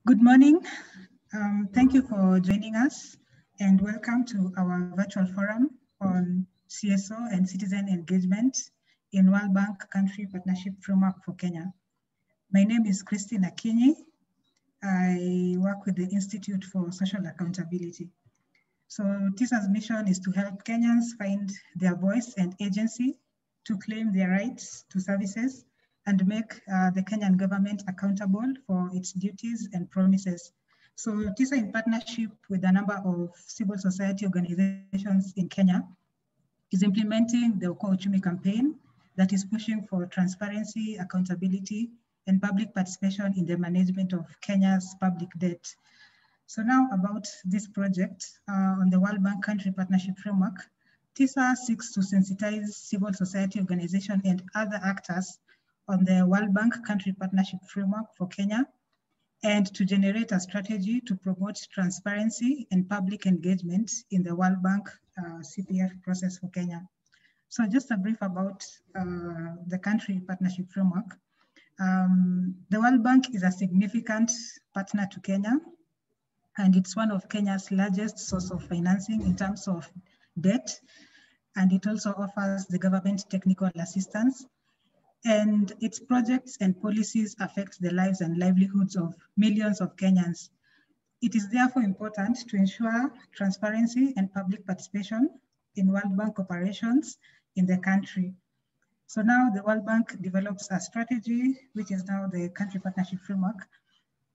Good morning. Thank you for joining us and welcome to our virtual forum on CSO and citizen engagement in World Bank Country Partnership Framework for Kenya. My name is Christina Keaney. I work with the Institute for Social Accountability. So TISA's mission is to help Kenyans find their voice and agency to claim their rights to services and make the Kenyan government accountable for its duties and promises. So TISA, in partnership with a number of civil society organizations in Kenya, is implementing the Okoa Uchumi campaign that is pushing for transparency, accountability, and public participation in the management of Kenya's public debt. So now about this project on the World Bank Country Partnership Framework, TISA seeks to sensitize civil society organizations and other actors on the World Bank Country Partnership Framework for Kenya, and to generate a strategy to promote transparency and public engagement in the World Bank CPF process for Kenya. So just a brief about the Country Partnership Framework. The World Bank is a significant partner to Kenya, and it's one of Kenya's largest source of financing in terms of debt, and it also offers the government technical assistance. And its projects and policies affect the lives and livelihoods of millions of Kenyans. It is therefore important to ensure transparency and public participation in World Bank operations in the country. So now the World Bank develops a strategy, which is now the Country Partnership Framework,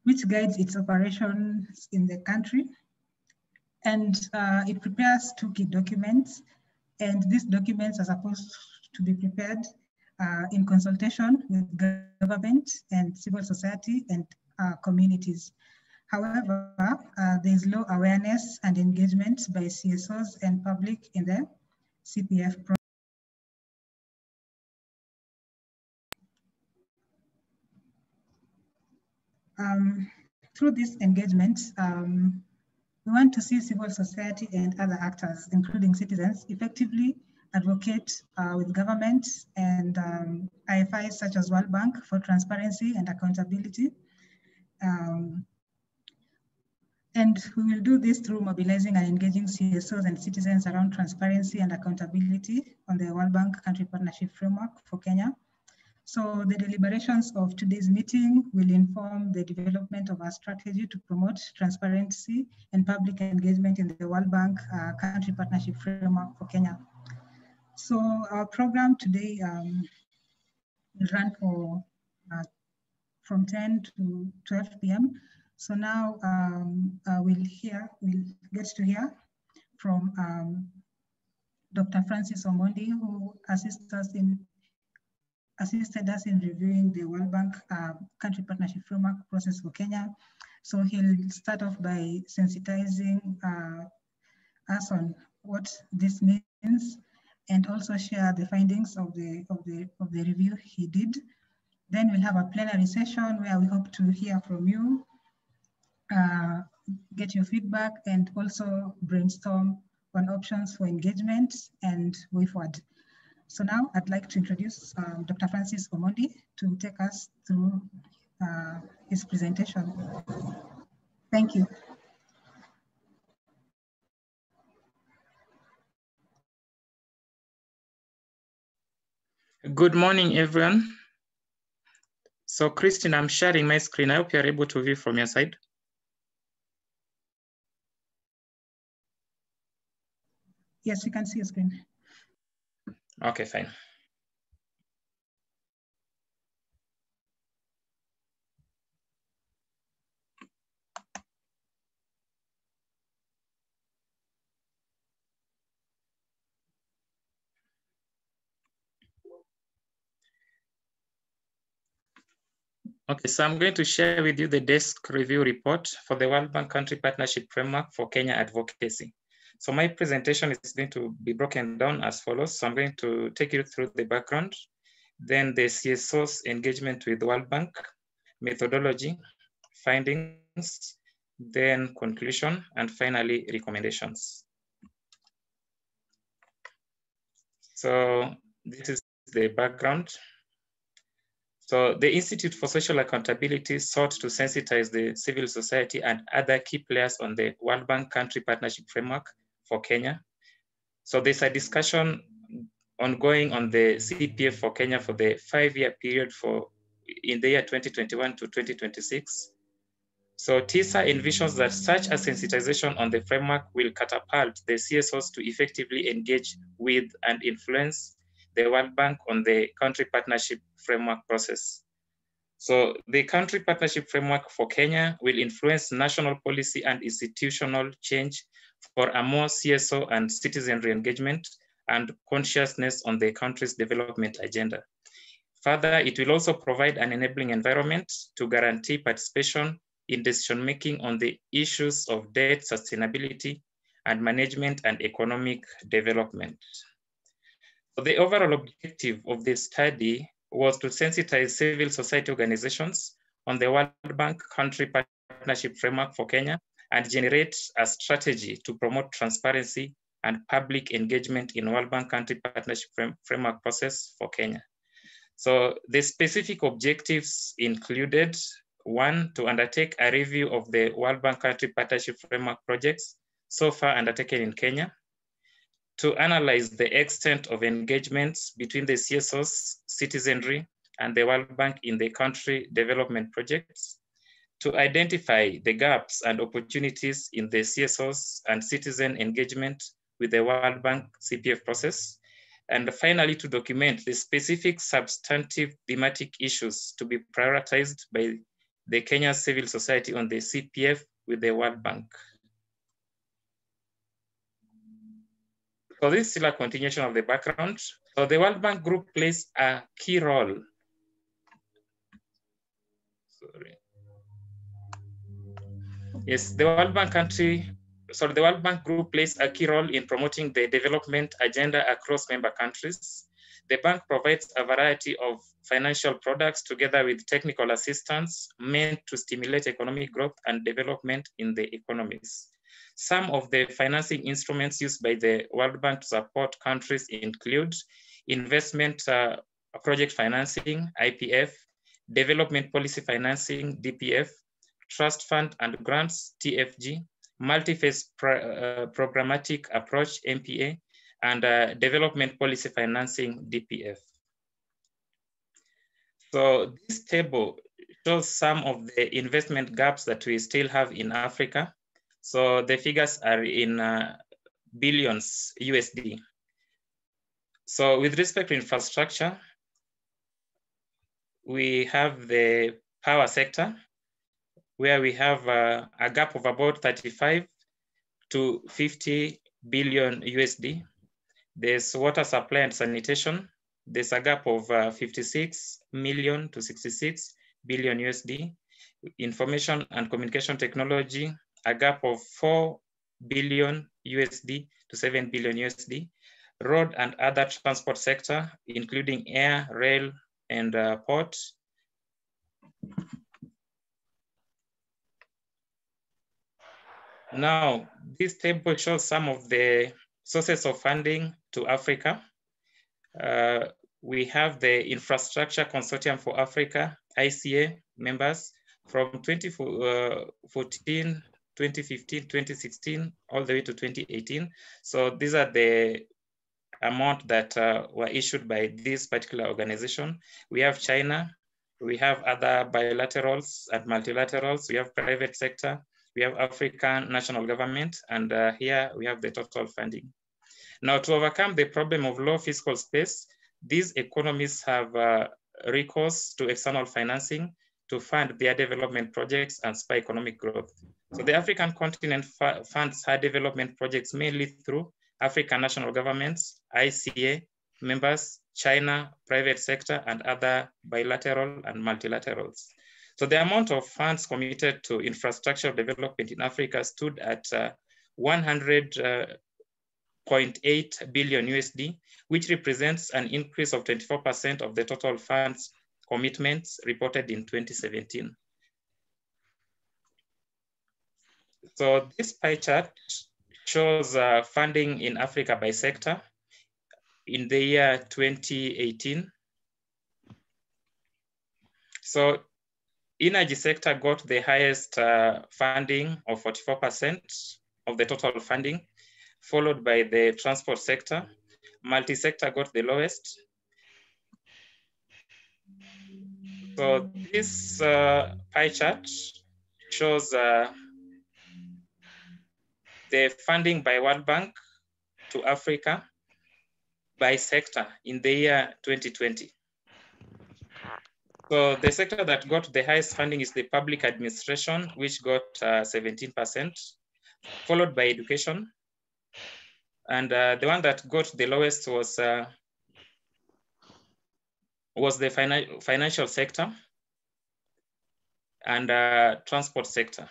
which guides its operations in the country. And it prepares 2 key documents. And these documents are supposed to be prepared in consultation with government and civil society and communities. However, there is low awareness and engagement by CSOs and public in the CPF process. Through this engagement, we want to see civil society and other actors, including citizens, effectively advocate with government and IFIs such as World Bank for transparency and accountability. And we will do this through mobilizing and engaging CSOs and citizens around transparency and accountability on the World Bank Country Partnership Framework for Kenya. So the deliberations of today's meeting will inform the development of our strategy to promote transparency and public engagement in the World Bank Country Partnership Framework for Kenya. So our program today will run for from 10 to 12 p.m. So now we'll get to hear from Dr. Francis Omondi, who assisted us in reviewing the World Bank Country Partnership Framework process for Kenya. So he'll start off by sensitizing us on what this means, and also share the findings of the review he did. Then we'll have a plenary session where we hope to hear from you, get your feedback, and also brainstorm on options for engagement and way forward. So now I'd like to introduce Dr. Francis Omondi to take us through his presentation. Thank you. Good morning, everyone. So Christine, I'm sharing my screen. I hope you're able to view from your side. Yes, we can see your screen. Okay, fine. Okay, so I'm going to share with you the desk review report for the World Bank Country Partnership Framework for Kenya Advocacy. So my presentation is going to be broken down as follows. So I'm going to take you through the background, then the CSO's engagement with World Bank, methodology, findings, then conclusion, and finally recommendations. So this is the background. So the Institute for Social Accountability sought to sensitize the civil society and other key players on the World Bank Country Partnership Framework for Kenya. So there's a discussion ongoing on the CPF for Kenya for the 5-year period in the year 2021 to 2026. So TISA envisions that such a sensitization on the framework will catapult the CSOs to effectively engage with and influence the World Bank on the country partnership framework process. So the country partnership framework for Kenya will influence national policy and institutional change for a more CSO and citizenry engagement and consciousness on the country's development agenda. Further, it will also provide an enabling environment to guarantee participation in decision-making on the issues of debt sustainability and management and economic development. So the overall objective of this study was to sensitize civil society organizations on the World Bank Country Partnership Framework for Kenya and generate a strategy to promote transparency and public engagement in World Bank Country Partnership Framework process for Kenya. So the specific objectives included: 1, to undertake a review of the World Bank Country Partnership Framework projects so far undertaken in Kenya; 2, analyze the extent of engagements between the CSOs, citizenry, and the World Bank in the country development projects; to identify the gaps and opportunities in the CSOs and citizen engagement with the World Bank CPF process; and finally, to document the specific substantive thematic issues to be prioritized by the Kenya civil society on the CPF with the World Bank. So this is still a continuation of the background. So the World Bank Group plays a key role. Yes, the World Bank Group plays a key role in promoting the development agenda across member countries. The bank provides a variety of financial products together with technical assistance meant to stimulate economic growth and development in the economies. Some of the financing instruments used by the World Bank to support countries include investment project financing, IPF, development policy financing, DPF, trust fund and grants, TFG, multi-phase programmatic approach, MPA, and development policy financing, DPF. So this table shows some of the investment gaps that we still have in Africa. So the figures are in billions USD. So with respect to infrastructure, we have the power sector, where we have a gap of about 35 to 50 billion USD. There's water supply and sanitation. There's a gap of 56 million to 66 billion USD. Information and communication technology, a gap of 4 billion USD to 7 billion USD. Road and other transport sector, including air, rail, and port. Now, this table shows some of the sources of funding to Africa. We have the Infrastructure Consortium for Africa, ICA members from 2014, 2015, 2016, all the way to 2018. So these are the amount that were issued by this particular organization. We have China, we have other bilaterals and multilaterals, we have private sector, we have African national government, and here we have the total funding. Now, to overcome the problem of low fiscal space, these economies have recourse to external financing to fund their development projects and spur economic growth. So the African continent funds her development projects mainly through African national governments, ICA members, China, private sector, and other bilateral and multilaterals. So the amount of funds committed to infrastructure development in Africa stood at 100.8 billion USD, which represents an increase of 24% of the total funds commitments reported in 2017. So this pie chart shows funding in Africa by sector in the year 2018. So energy sector got the highest funding of 44% of the total funding, followed by the transport sector. Multi-sector got the lowest. So this pie chart shows the funding by World Bank to Africa by sector in the year 2020. So the sector that got the highest funding is the public administration, which got 17%, followed by education. And the one that got the lowest was the financial sector and transport sector.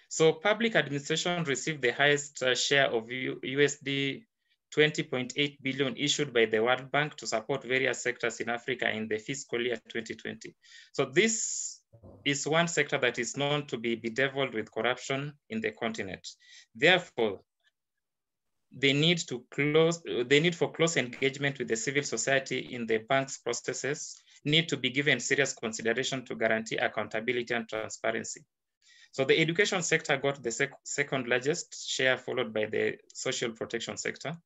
So public administration received the highest share of USD 20.8 billion issued by the World Bank to support various sectors in Africa in the fiscal year 2020. So this is one sector that is known to be bedeviled with corruption in the continent. Therefore, the need for close engagement with the civil society in the bank's processes need to be given serious consideration to guarantee accountability and transparency. So the education sector got the second largest share, followed by the social protection sector.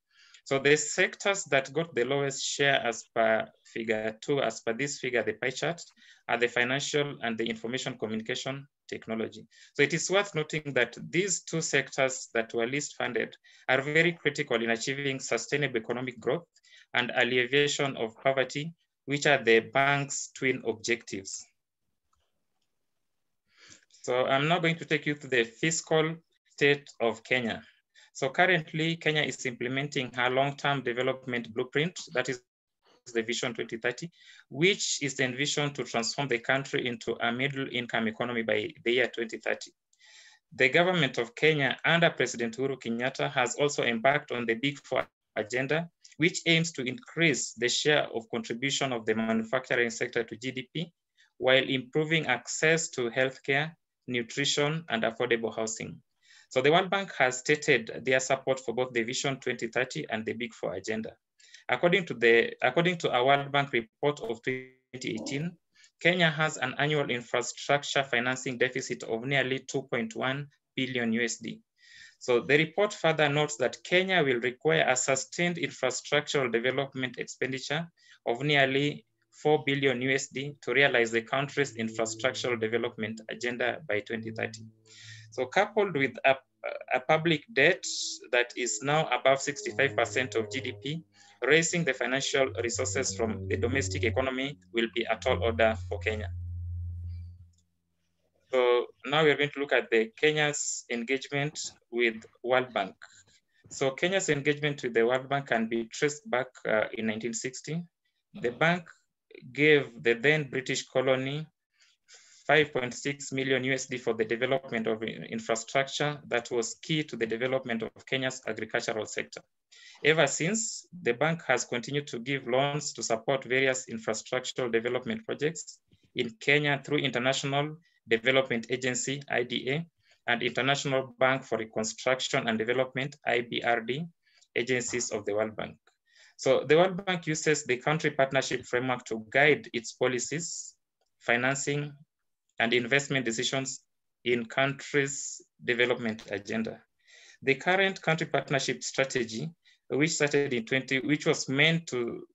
So the sectors that got the lowest share as per figure 2, as per this figure, the pie chart, are the financial and the information communication technology. So it is worth noting that these two sectors that were least funded are very critical in achieving sustainable economic growth and alleviation of poverty, which are the bank's twin objectives. So I'm now going to take you to the fiscal state of Kenya. So currently, Kenya is implementing her long-term development blueprint, that is the Vision 2030, which is envisioned to transform the country into a middle-income economy by the year 2030. The government of Kenya under President Uhuru Kenyatta has also embarked on the Big Four agenda, which aims to increase the share of contribution of the manufacturing sector to GDP, while improving access to healthcare, nutrition, and affordable housing. So the World Bank has stated their support for both the Vision 2030 and the Big Four agenda. According to a World Bank report of 2018, Kenya has an annual infrastructure financing deficit of nearly 2.1 billion USD. So the report further notes that Kenya will require a sustained infrastructural development expenditure of nearly 4 billion USD to realize the country's infrastructural development agenda by 2030. So coupled with a public debt that is now above 65% of GDP, raising the financial resources from the domestic economy will be a tall order for Kenya. So now we're going to look at the Kenya's engagement with World Bank. So Kenya's engagement with the World Bank can be traced back in 1960. The bank gave the then British colony 5.6 million USD for the development of infrastructure that was key to the development of Kenya's agricultural sector. Ever since, the bank has continued to give loans to support various infrastructural development projects in Kenya through International Development Agency, IDA, and International Bank for Reconstruction and Development, IBRD, agencies of the World Bank. So the World Bank uses the country partnership framework to guide its policies, financing, and investment decisions in countries' development agenda. The current country partnership strategy, which started in which was meant to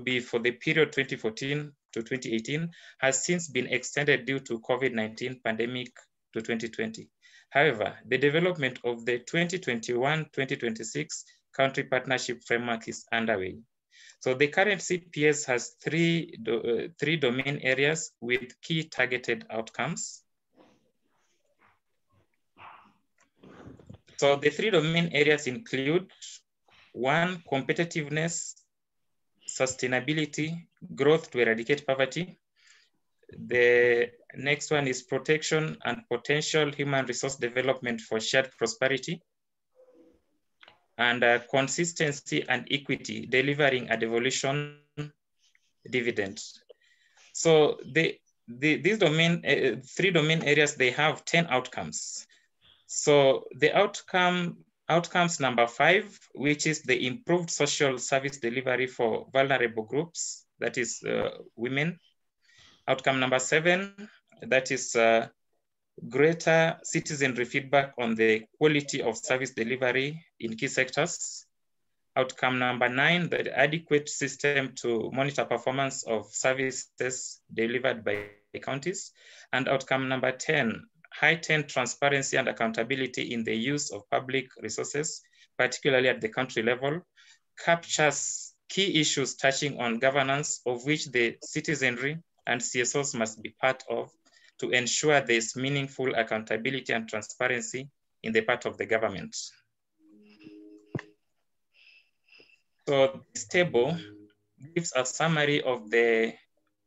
be for the period 2014 to 2018, has since been extended due to COVID-19 pandemic to 2020. However, the development of the 2021-2026 country partnership framework is underway. So the current CPS has three domain areas with key targeted outcomes. So the three domain areas include: 1, competitiveness, sustainability, growth to eradicate poverty. The next one is protection and potential human resource development for shared prosperity. And consistency and equity, delivering a devolution dividend. So these three domain areas, they have 10 outcomes. So the outcomes number 5, which is the improved social service delivery for vulnerable groups, that is women. Outcome number 7, that is greater citizenry feedback on the quality of service delivery in key sectors. Outcome number 9, the adequate system to monitor performance of services delivered by counties. And outcome number 10, heightened transparency and accountability in the use of public resources, particularly at the country level, captures key issues touching on governance, of which the citizenry and CSOs must be part of, to ensure there's meaningful accountability and transparency in the part of the government. So this table gives a summary of the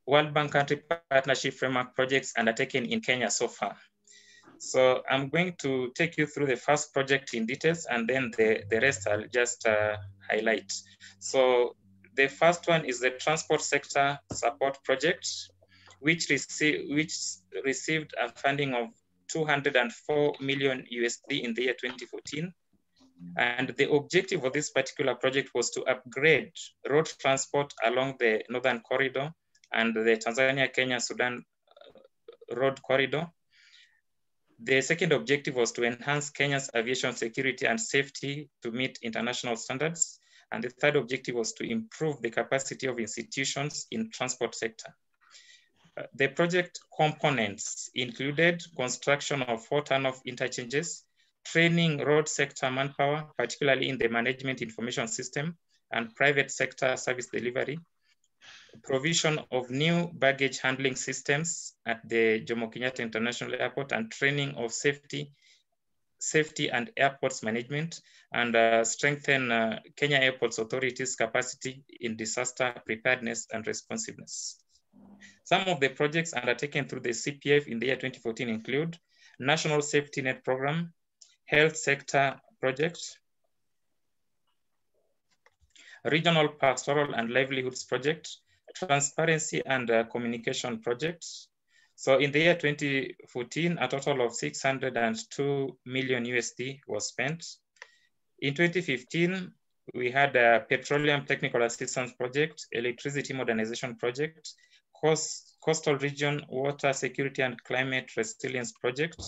World Bank Country Partnership Framework projects undertaken in Kenya so far. So I'm going to take you through the first project in details, and then the rest I'll just highlight. So the first one is the Transport Sector Support Project, which received a funding of 204 million USD in the year 2014. And the objective of this particular project was to upgrade road transport along the Northern Corridor and the Tanzania-Kenya-Sudan road corridor. The second objective was to enhance Kenya's aviation security and safety to meet international standards. And the third objective was to improve the capacity of institutions in transport sector. The project components included construction of 4 turn-off interchanges, training road sector manpower, particularly in the management information system and private sector service delivery, provision of new baggage handling systems at the Jomo Kenyatta International Airport, and training of safety and airports management, and strengthen Kenya Airports Authority's capacity in disaster preparedness and responsiveness. Some of the projects undertaken through the CPF in the year 2014 include National Safety Net Program, Health Sector Project, Regional Pastoral and Livelihoods Project, Transparency and Communication Project. So in the year 2014, a total of 602 million USD was spent. In 2015, we had a Petroleum Technical Assistance Project, Electricity Modernization Project, Coastal Region Water Security and Climate Resilience Project,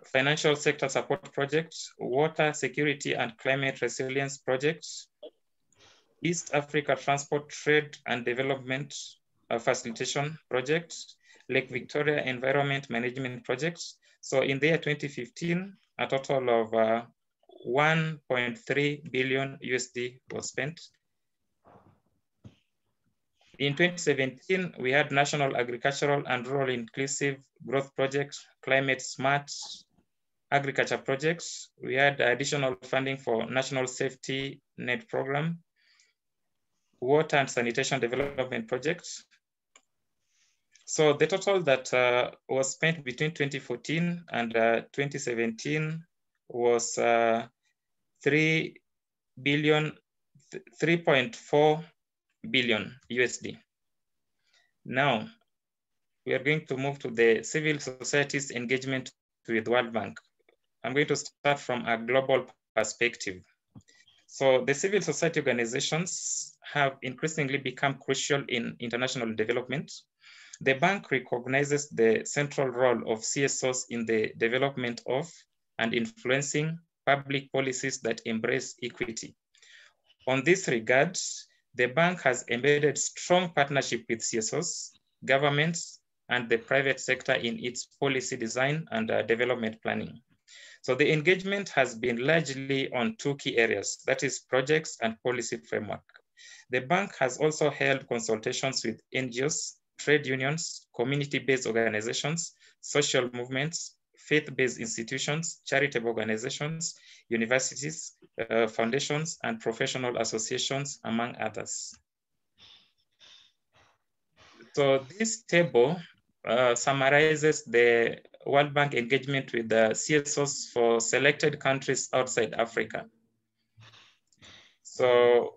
Financial Sector Support Project, Water Security and Climate Resilience Project, East Africa Transport, Trade and Development Facilitation Project, Lake Victoria Environment Management Project. So in the year 2015, a total of 1.3 billion USD was spent. In 2017, we had National Agricultural and Rural Inclusive Growth Project, Climate Smart Agriculture Projects. We had additional funding for National Safety Net Program, Water and Sanitation Development Projects. So the total that was spent between 2014 and 2017 was 3.4 billion USD. Now, we are going to move to the civil society's engagement with World Bank. I'm going to start from a global perspective. So the civil society organizations have increasingly become crucial in international development. The bank recognizes the central role of CSOs in the development of and influencing public policies that embrace equity. On this regard, the bank has embedded strong partnership with CSOs, governments, and the private sector in its policy design and development planning. So the engagement has been largely on 2 key areas, that is projects and policy framework. The bank has also held consultations with NGOs, trade unions, community-based organizations, social movements, faith-based institutions, charitable organizations, universities, foundations, and professional associations, among others. So this table summarizes the World Bank engagement with the CSOs for selected countries outside Africa. So,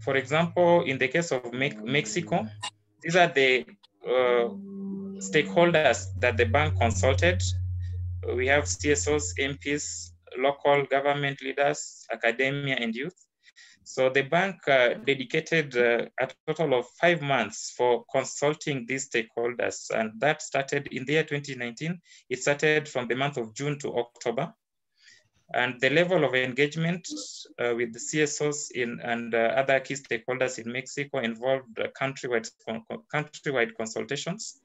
for example, in the case of Mexico, these are the stakeholders that the bank consulted. We have CSOs, MPs, local government leaders, academia, and youth. So the bank dedicated a total of 5 months for consulting these stakeholders, and that started in the year 2019. It started from the month of June to October. And the level of engagement with the CSOs and other key stakeholders in Mexico involved countrywide consultations.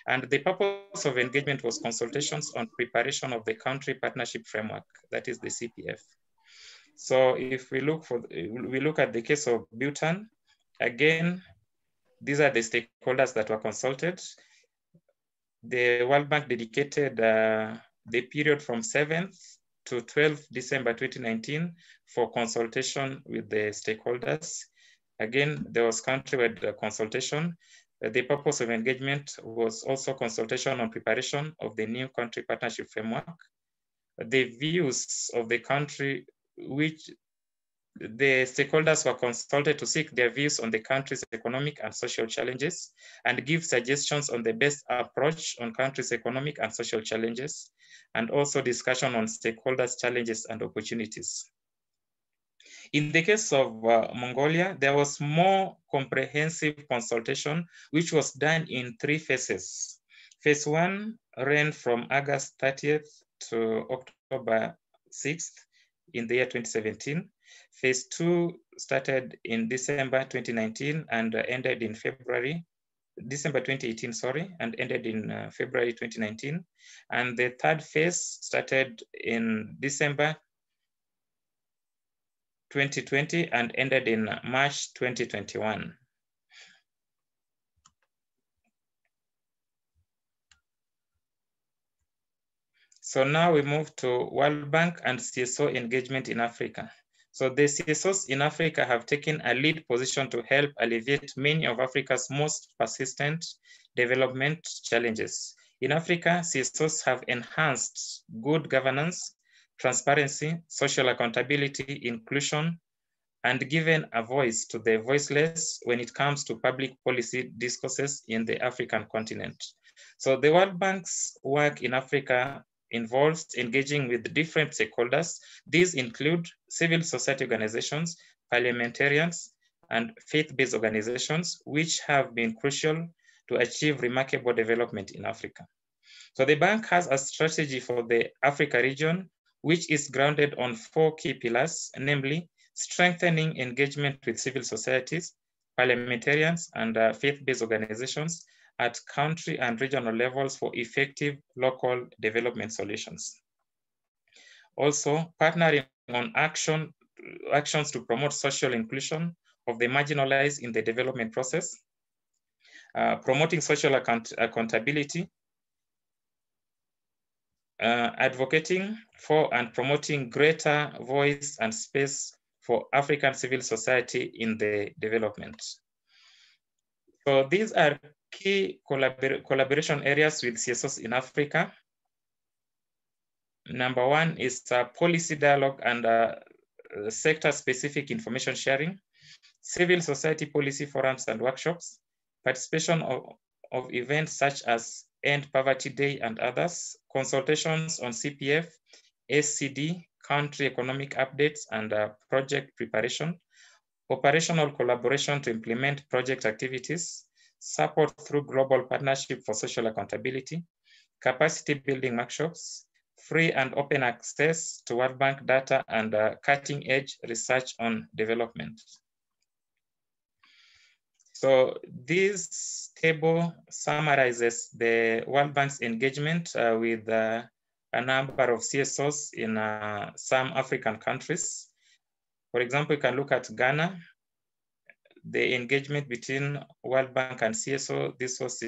And the purpose of engagement was consultations on preparation of the country partnership framework, that is the CPF. So if we look at the case of Bhutan, again, these are the stakeholders that were consulted. The World Bank dedicated the period from 7th to 12th December 2019 for consultation with the stakeholders. Again, there was countrywide consultation. The purpose of engagement was also consultation on preparation of the new country partnership framework. The views of the country, which the stakeholders were consulted to seek their views on the country's economic and social challenges and give suggestions on the best approach on country's economic and social challenges, and also discussion on stakeholders' challenges and opportunities. In the case of Mongolia, there was more comprehensive consultation, which was done in 3 phases. Phase 1 ran from August 30th to October 6th in the year 2017. Phase 2 started in December 2019 and ended in December 2018, and ended in February 2019. And the 3rd phase started in December 2020 and ended in March 2021. So now we move to World Bank and CSO engagement in Africa. So the CSOs in Africa have taken a lead position to help alleviate many of Africa's most persistent development challenges. In Africa, CSOs have enhanced good governance, transparency, social accountability, inclusion, and given a voice to the voiceless when it comes to public policy discourses in the African continent. So the World Bank's work in Africa involves engaging with different stakeholders. These include civil society organizations, parliamentarians, and faith-based organizations, which have been crucial to achieve remarkable development in Africa. So the bank has a strategy for the Africa region, which is grounded on 4 key pillars, namely strengthening engagement with civil societies, parliamentarians, and faith-based organizations at country and regional levels for effective local development solutions. Also, partnering on actions to promote social inclusion of the marginalized in the development process, promoting social accountability, advocating for and promoting greater voice and space for African civil society in the development. So these are key collaboration areas with CSOs in Africa. Number 1 is policy dialogue and sector-specific information sharing, civil society policy forums and workshops, participation of events such as End Poverty Day and others, consultations on CPF, SCD, country economic updates and project preparation, operational collaboration to implement project activities, support through global partnership for social accountability, capacity building workshops, free and open access to World Bank data and cutting edge research on development. So this table summarizes the World Bank's engagement with a number of CSOs in some African countries. For example, you can look at Ghana. The engagement between World Bank and CSO, this was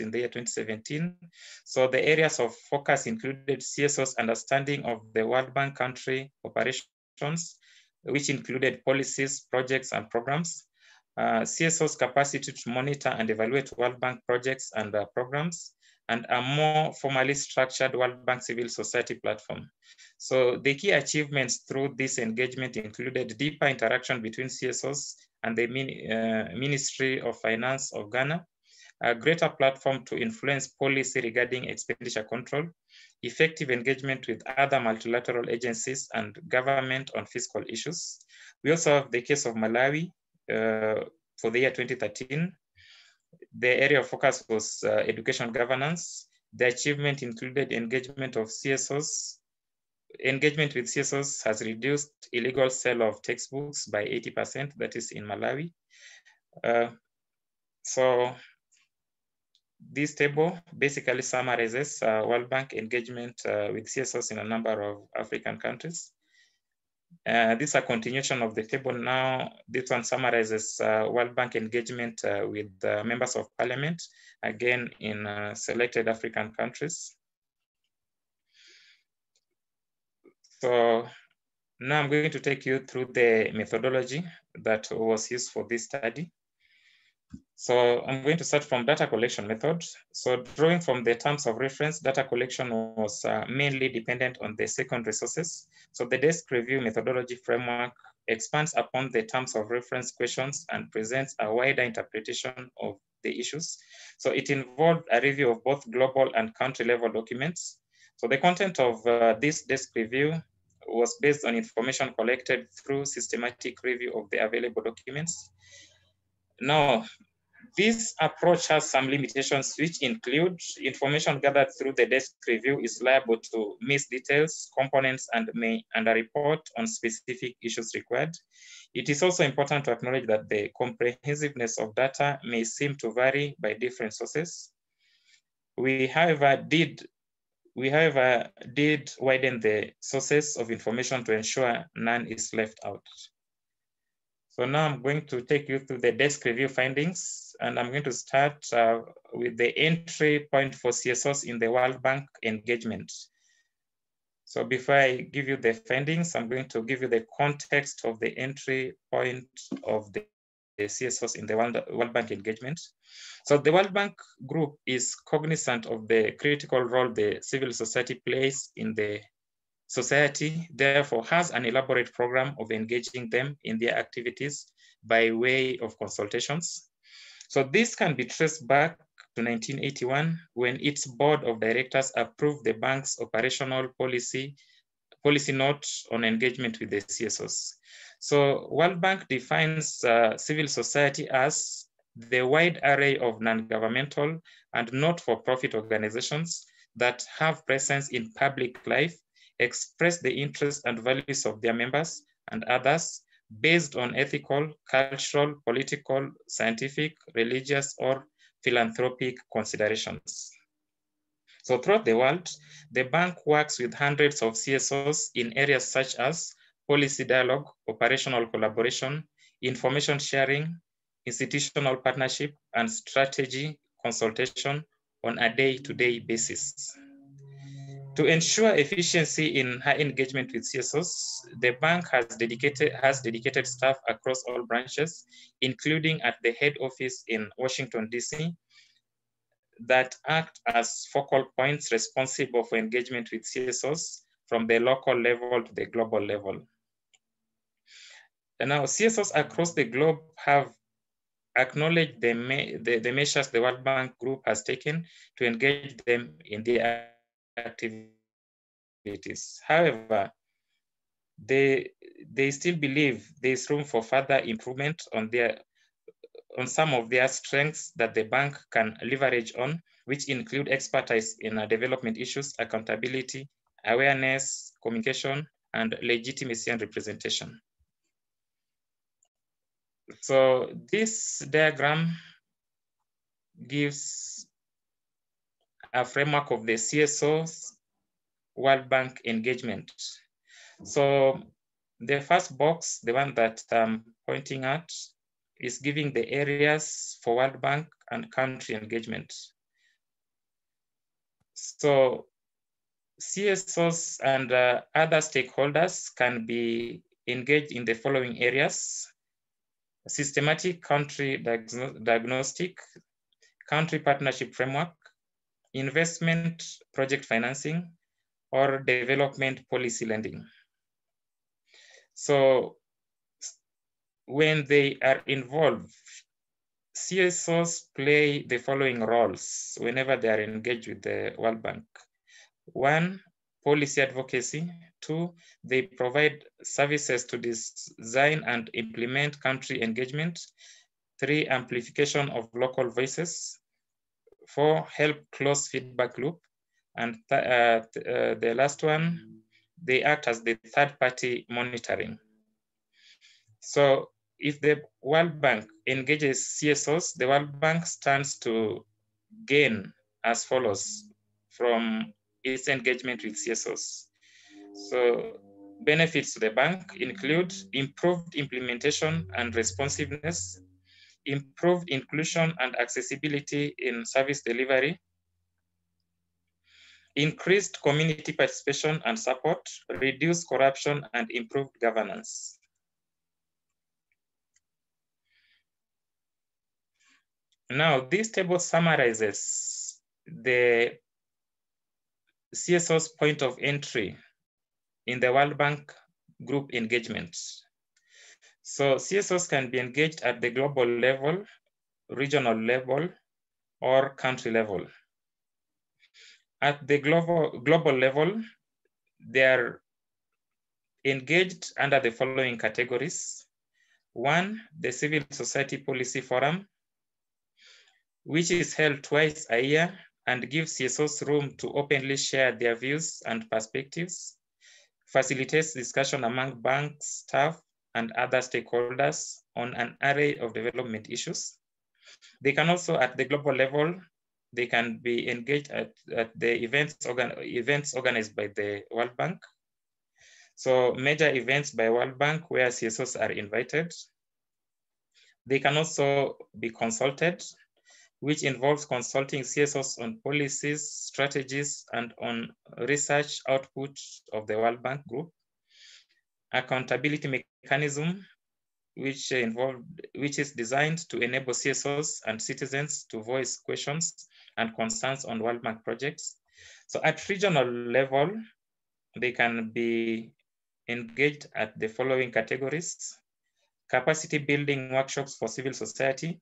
in the year 2017. So the areas of focus included CSO's understanding of the World Bank country operations, which included policies, projects, and programs. CSO's capacity to monitor and evaluate World Bank projects and programs, and a more formally structured World Bank civil society platform. So the key achievements through this engagement included deeper interaction between CSOs and the Ministry of Finance of Ghana, a greater platform to influence policy regarding expenditure control, effective engagement with other multilateral agencies and government on fiscal issues, We also have the case of Malawi for the year 2013. The area of focus was education governance. The achievement included engagement of CSOs. Engagement with CSOs has reduced illegal sale of textbooks by 80%, that is in Malawi. So this table basically summarizes World Bank engagement with CSOs in a number of African countries. This is a continuation of the table now. This one summarizes World Bank engagement with members of parliament, again in selected African countries. So now I'm going to take you through the methodology that was used for this study. So I'm going to start from data collection method. So drawing from the terms of reference, data collection was mainly dependent on the secondary sources. So the desk review methodology framework expands upon the terms of reference questions and presents a wider interpretation of the issues. So it involved a review of both global and country level documents. So the content of this desk review was based on information collected through systematic review of the available documents. Now, this approach has some limitations, which include information gathered through the desk review is liable to miss details, components, and may under-report on specific issues required. It is also important to acknowledge that the comprehensiveness of data may seem to vary by different sources. We, however, did widen the sources of information to ensure none is left out. So now I'm going to take you through the desk review findings, and I'm going to start with the entry point for CSOs in the World Bank engagement. So before I give you the findings, I'm going to give you the context of the entry point of the CSOs in the World Bank engagement. So the World Bank group is cognizant of the critical role the civil society plays in the society, therefore has an elaborate program of engaging them in their activities by way of consultations. So this can be traced back to 1981 when its board of directors approved the bank's operational policy note on engagement with the CSOs. So World Bank defines civil society as the wide array of non-governmental and not-for-profit organizations that have presence in public life, express the interests and values of their members and others based on ethical, cultural, political, scientific, religious, or philanthropic considerations. So throughout the world, the bank works with hundreds of CSOs in areas such as policy dialogue, operational collaboration, information sharing, institutional partnership, and strategy consultation on a day-to-day basis. To ensure efficiency in high engagement with CSOs, the bank has dedicated staff across all branches, including at the head office in Washington, DC, that act as focal points responsible for engagement with CSOs from the local level to the global level. And now CSOs across the globe have acknowledged the measures the World Bank Group has taken to engage them in their activities. However, they still believe there is room for further improvement on some of their strengths that the bank can leverage on, which include expertise in development issues, accountability, awareness, communication, and legitimacy and representation. So this diagram gives a framework of the CSO's World Bank engagement. So the first box, the one that I'm pointing at, is giving the areas for World Bank and country engagement. So CSOs and other stakeholders can be engaged in the following areas: systematic country diagnostic, country partnership framework, investment project financing, or development policy lending. So when they are involved, CSOs play the following roles whenever they are engaged with the World Bank. One, policy advocacy. 2, they provide services to design and implement country engagement. 3, amplification of local voices. 4, help close feedback loop. And the last one, they act as the third-party monitoring. So if the World Bank engages CSOs, the World Bank stands to gain as follows from its engagement with CSOs. So benefits to the bank include improved implementation and responsiveness, improved inclusion and accessibility in service delivery, increased community participation and support, reduced corruption, and improved governance. Now, this table summarizes the CSO's point of entry in the World Bank group engagement. So CSOs can be engaged at the global level, regional level, or country level. At the global level, they are engaged under the following categories. 1, the Civil Society Policy Forum, which is held twice a year and gives CSOs room to openly share their views and perspectives, facilitates discussion among bank staff and other stakeholders on an array of development issues. They can also, at the global level, they can be engaged at the events organized by the World Bank. So major events by World Bank where CSOs are invited. They can also be consulted, which involves consulting CSOs on policies, strategies, and on research output of the World Bank Group. Accountability mechanism, which is designed to enable CSOs and citizens to voice questions and concerns on World Bank projects. So at regional level, they can be engaged at the following categories: capacity building workshops for civil society,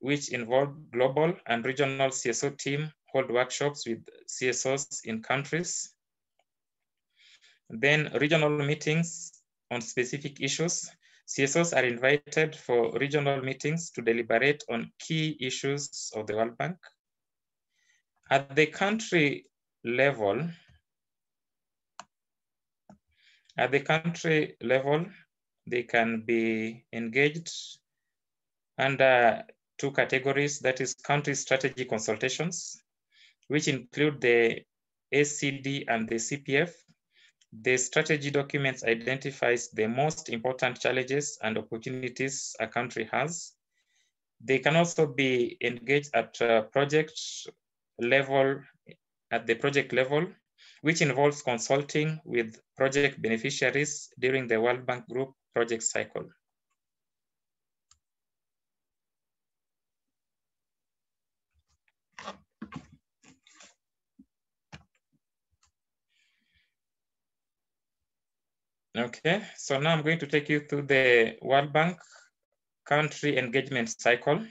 which involve global and regional CSO team hold workshops with CSOs in countries. Then regional meetings on specific issues. CSOs are invited for regional meetings to deliberate on key issues of the World Bank. At the country level, they can be engaged under 2 categories, that is country strategy consultations, which include the ACD and the CPF. The strategy documents identifies the most important challenges and opportunities a country has. They can also be engaged at project level, which involves consulting with project beneficiaries during the World Bank Group project cycle. Okay, so now I'm going to take you through the World Bank country engagement cycle.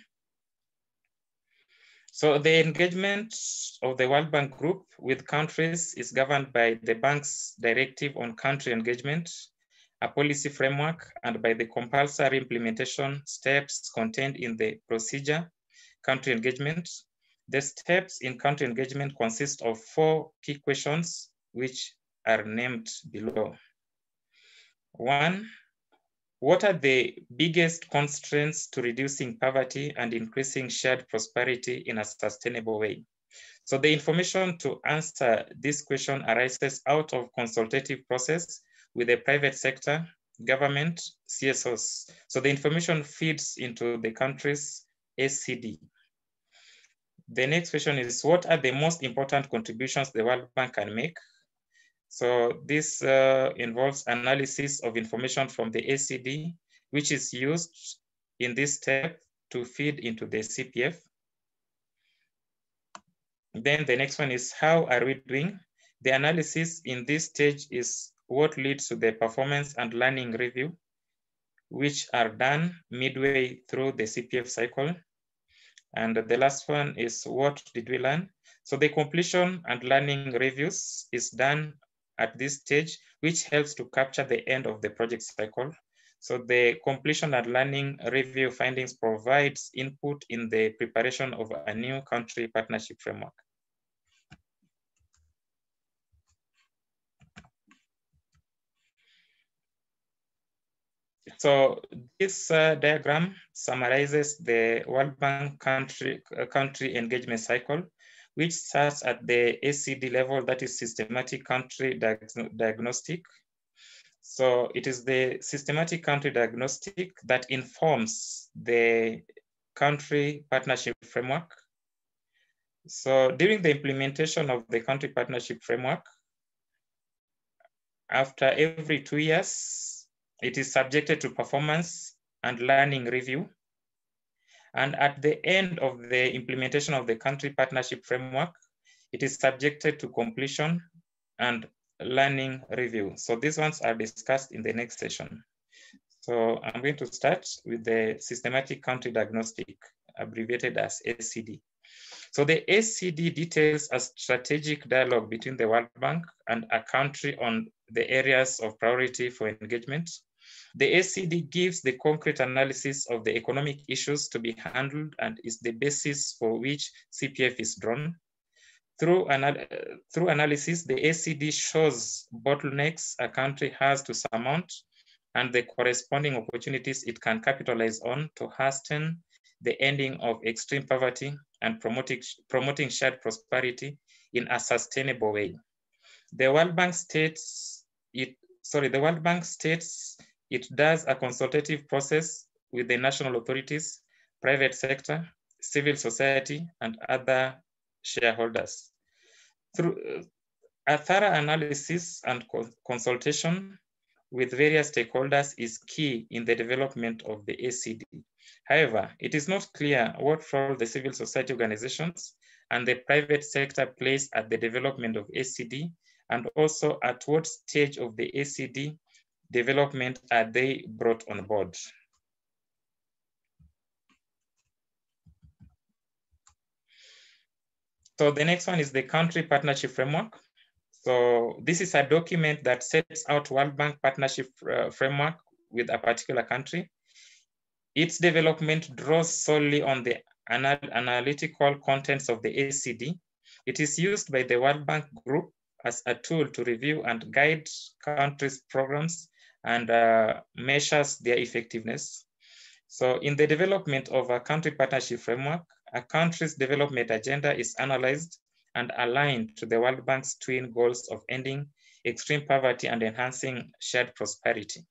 So the engagement of the World Bank Group with countries is governed by the bank's directive on country engagement, a policy framework, and by the compulsory implementation steps contained in the procedure, country engagement. The steps in country engagement consist of 4 key questions, which are named below. 1, what are the biggest constraints to reducing poverty and increasing shared prosperity in a sustainable way? So the information to answer this question arises out of consultative process with the private sector, government, CSOs. So the information feeds into the country's ACD. The next question is, what are the most important contributions the World Bank can make? So this involves analysis of information from the ACD, which is used in this step to feed into the CPF. Then the next one is, how are we doing? The analysis in this stage is what leads to the performance and learning review, which are done midway through the CPF cycle. And the last one is what did we learn? So the completion and learning reviews is done at this stage, which helps to capture the end of the project cycle. So the completion and learning review findings provides input in the preparation of a new country partnership framework. So this diagram summarizes the World Bank country engagement cycle, which starts at the ACD level, that is systematic country diagnostic. So it is the systematic country diagnostic that informs the country partnership framework. So during the implementation of the country partnership framework, after every 2 years, it is subjected to performance and learning review. And at the end of the implementation of the country partnership framework, it is subjected to completion and learning review. So these ones are discussed in the next session. So I'm going to start with the systematic country diagnostic, abbreviated as ACD. So the ACD details a strategic dialogue between the World Bank and a country on the areas of priority for engagement. The ACD gives the concrete analysis of the economic issues to be handled and is the basis for which CPF is drawn. Through analysis, the ACD shows bottlenecks a country has to surmount and the corresponding opportunities it can capitalize on to hasten the ending of extreme poverty and promoting shared prosperity in a sustainable way. The World Bank states it does a consultative process with the national authorities, private sector, civil society, and other shareholders. Through a thorough analysis and consultation with various stakeholders is key in the development of the ACD. However, it is not clear what role the civil society organizations and the private sector plays at the development of ACD, and also at what stage of the ACD development are they brought on board. So the next one is the country partnership framework. So this is a document that sets out World Bank partnership framework with a particular country. Its development draws solely on the analytical contents of the ACD. It is used by the World Bank Group as a tool to review and guide countries' programs and measures their effectiveness. So in the development of a country partnership framework, a country's development agenda is analyzed and aligned to the World Bank's twin goals of ending extreme poverty and enhancing shared prosperity.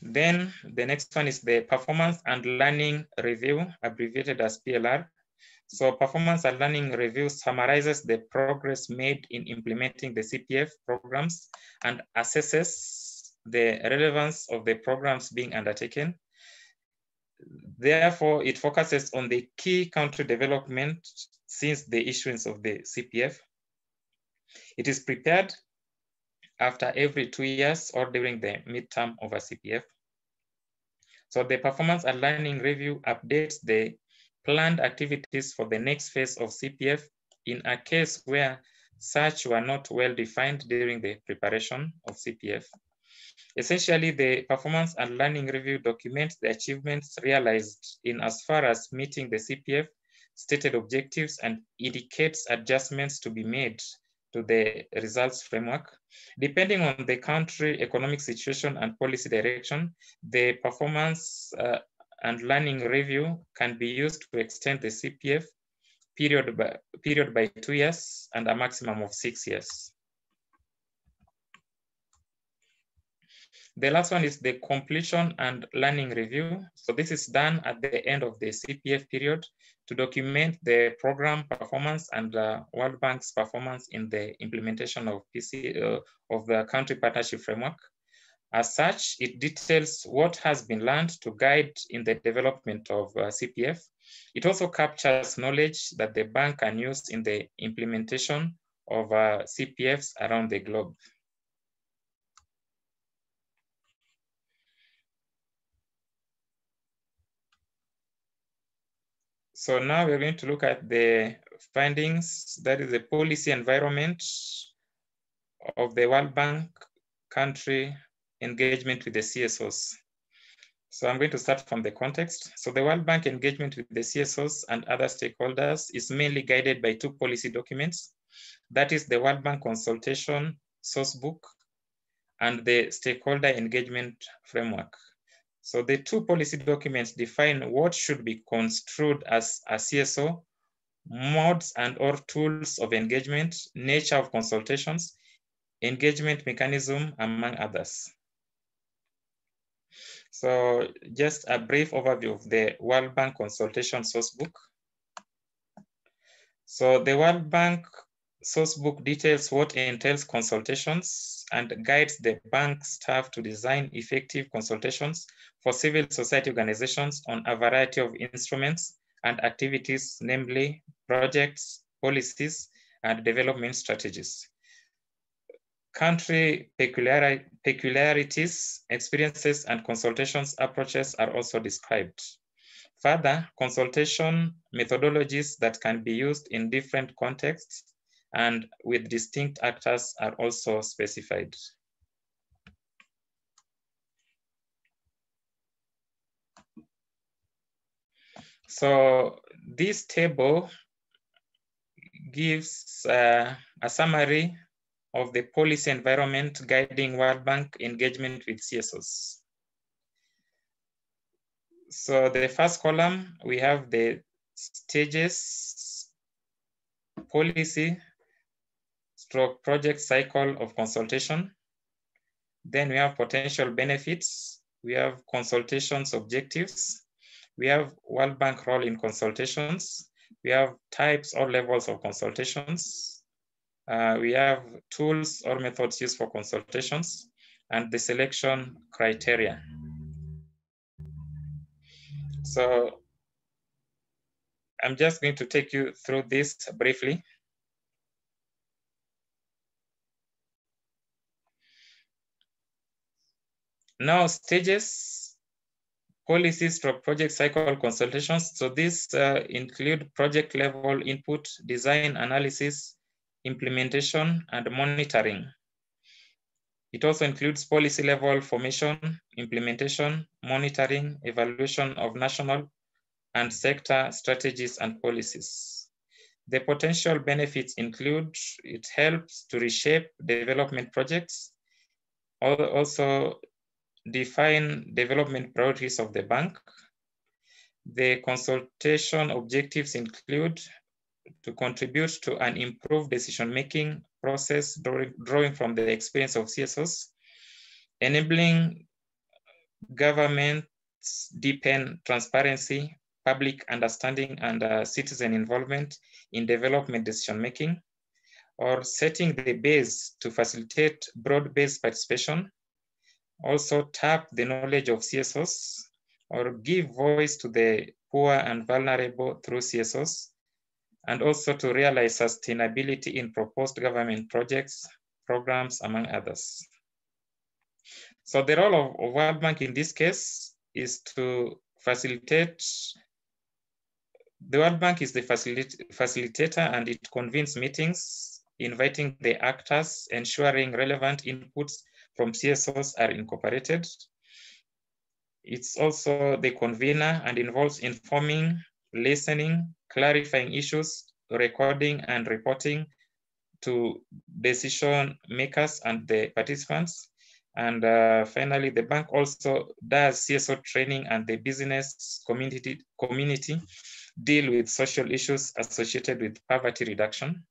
Then the next one is the performance and learning review, abbreviated as PLR. So performance and learning review summarizes the progress made in implementing the CPF programs and assesses the relevance of the programs being undertaken. Therefore, it focuses on the key country development since the issuance of the CPF. It is prepared after every 2 years or during the midterm of a CPF. So the performance and learning review updates the planned activities for the next phase of CPF in a case where such were not well defined during the preparation of CPF. Essentially, the performance and learning review documents the achievements realized in as far as meeting the CPF stated objectives and indicates adjustments to be made to the results framework. Depending on the country economic situation and policy direction, the performance and learning review can be used to extend the CPF period by 2 years and a maximum of 6 years. The last one is the completion and learning review. So this is done at the end of the CPF period to document the program performance and World Bank's performance in the implementation of of the country partnership framework. As such, it details what has been learned to guide in the development of CPF. It also captures knowledge that the bank can use in the implementation of CPFs around the globe. So now we're going to look at the findings, that is the policy environment of the World Bank country engagement with the CSOs. So I'm going to start from the context. So the World Bank engagement with the CSOs and other stakeholders is mainly guided by two policy documents. That is the World Bank Consultation Sourcebook and the Stakeholder Engagement Framework. So the two policy documents define what should be construed as a CSO, modes and or tools of engagement, nature of consultations, engagement mechanism, among others. So just a brief overview of the World Bank Consultation Sourcebook. So the World Bank Sourcebook details what entails consultations and guides the bank staff to design effective consultations for civil society organizations on a variety of instruments and activities, namely projects, policies, and development strategies. Country peculiarities, experiences, and consultations approaches are also described. Further, consultation methodologies that can be used in different contexts and with distinct actors are also specified. So this table gives a summary of the policy environment guiding World Bank engagement with CSOs. So the first column, we have the stages, policy, stroke project cycle of consultation. Then we have potential benefits. We have consultations objectives. We have World Bank role in consultations. We have types or levels of consultations. We have tools or methods used for consultations and the selection criteria. So I'm just going to take you through this briefly. Now, stages, policies for project cycle consultations. So these include project level input, design analysis, implementation, and monitoring. It also includes policy level formation, implementation, monitoring, evaluation of national and sector strategies and policies. The potential benefits include, it helps to reshape development projects, also define development priorities of the bank. The consultation objectives include to contribute to an improved decision-making process, drawing from the experience of CSOs, enabling governments deepen transparency, public understanding, and citizen involvement in development decision-making, or setting the base to facilitate broad-based participation, also tap the knowledge of CSOs, or give voice to the poor and vulnerable through CSOs, and also to realize sustainability in proposed government projects, programs, among others. So the role of World Bank in this case is to facilitate. The World Bank is the facilitator, and it convenes meetings, inviting the actors, ensuring relevant inputs from CSOs are incorporated. It's also the convener and involves informing, listening, clarifying issues, recording and reporting to decision makers and the participants. And finally, the bank also does CSO training, and the business community deal with social issues associated with poverty reduction.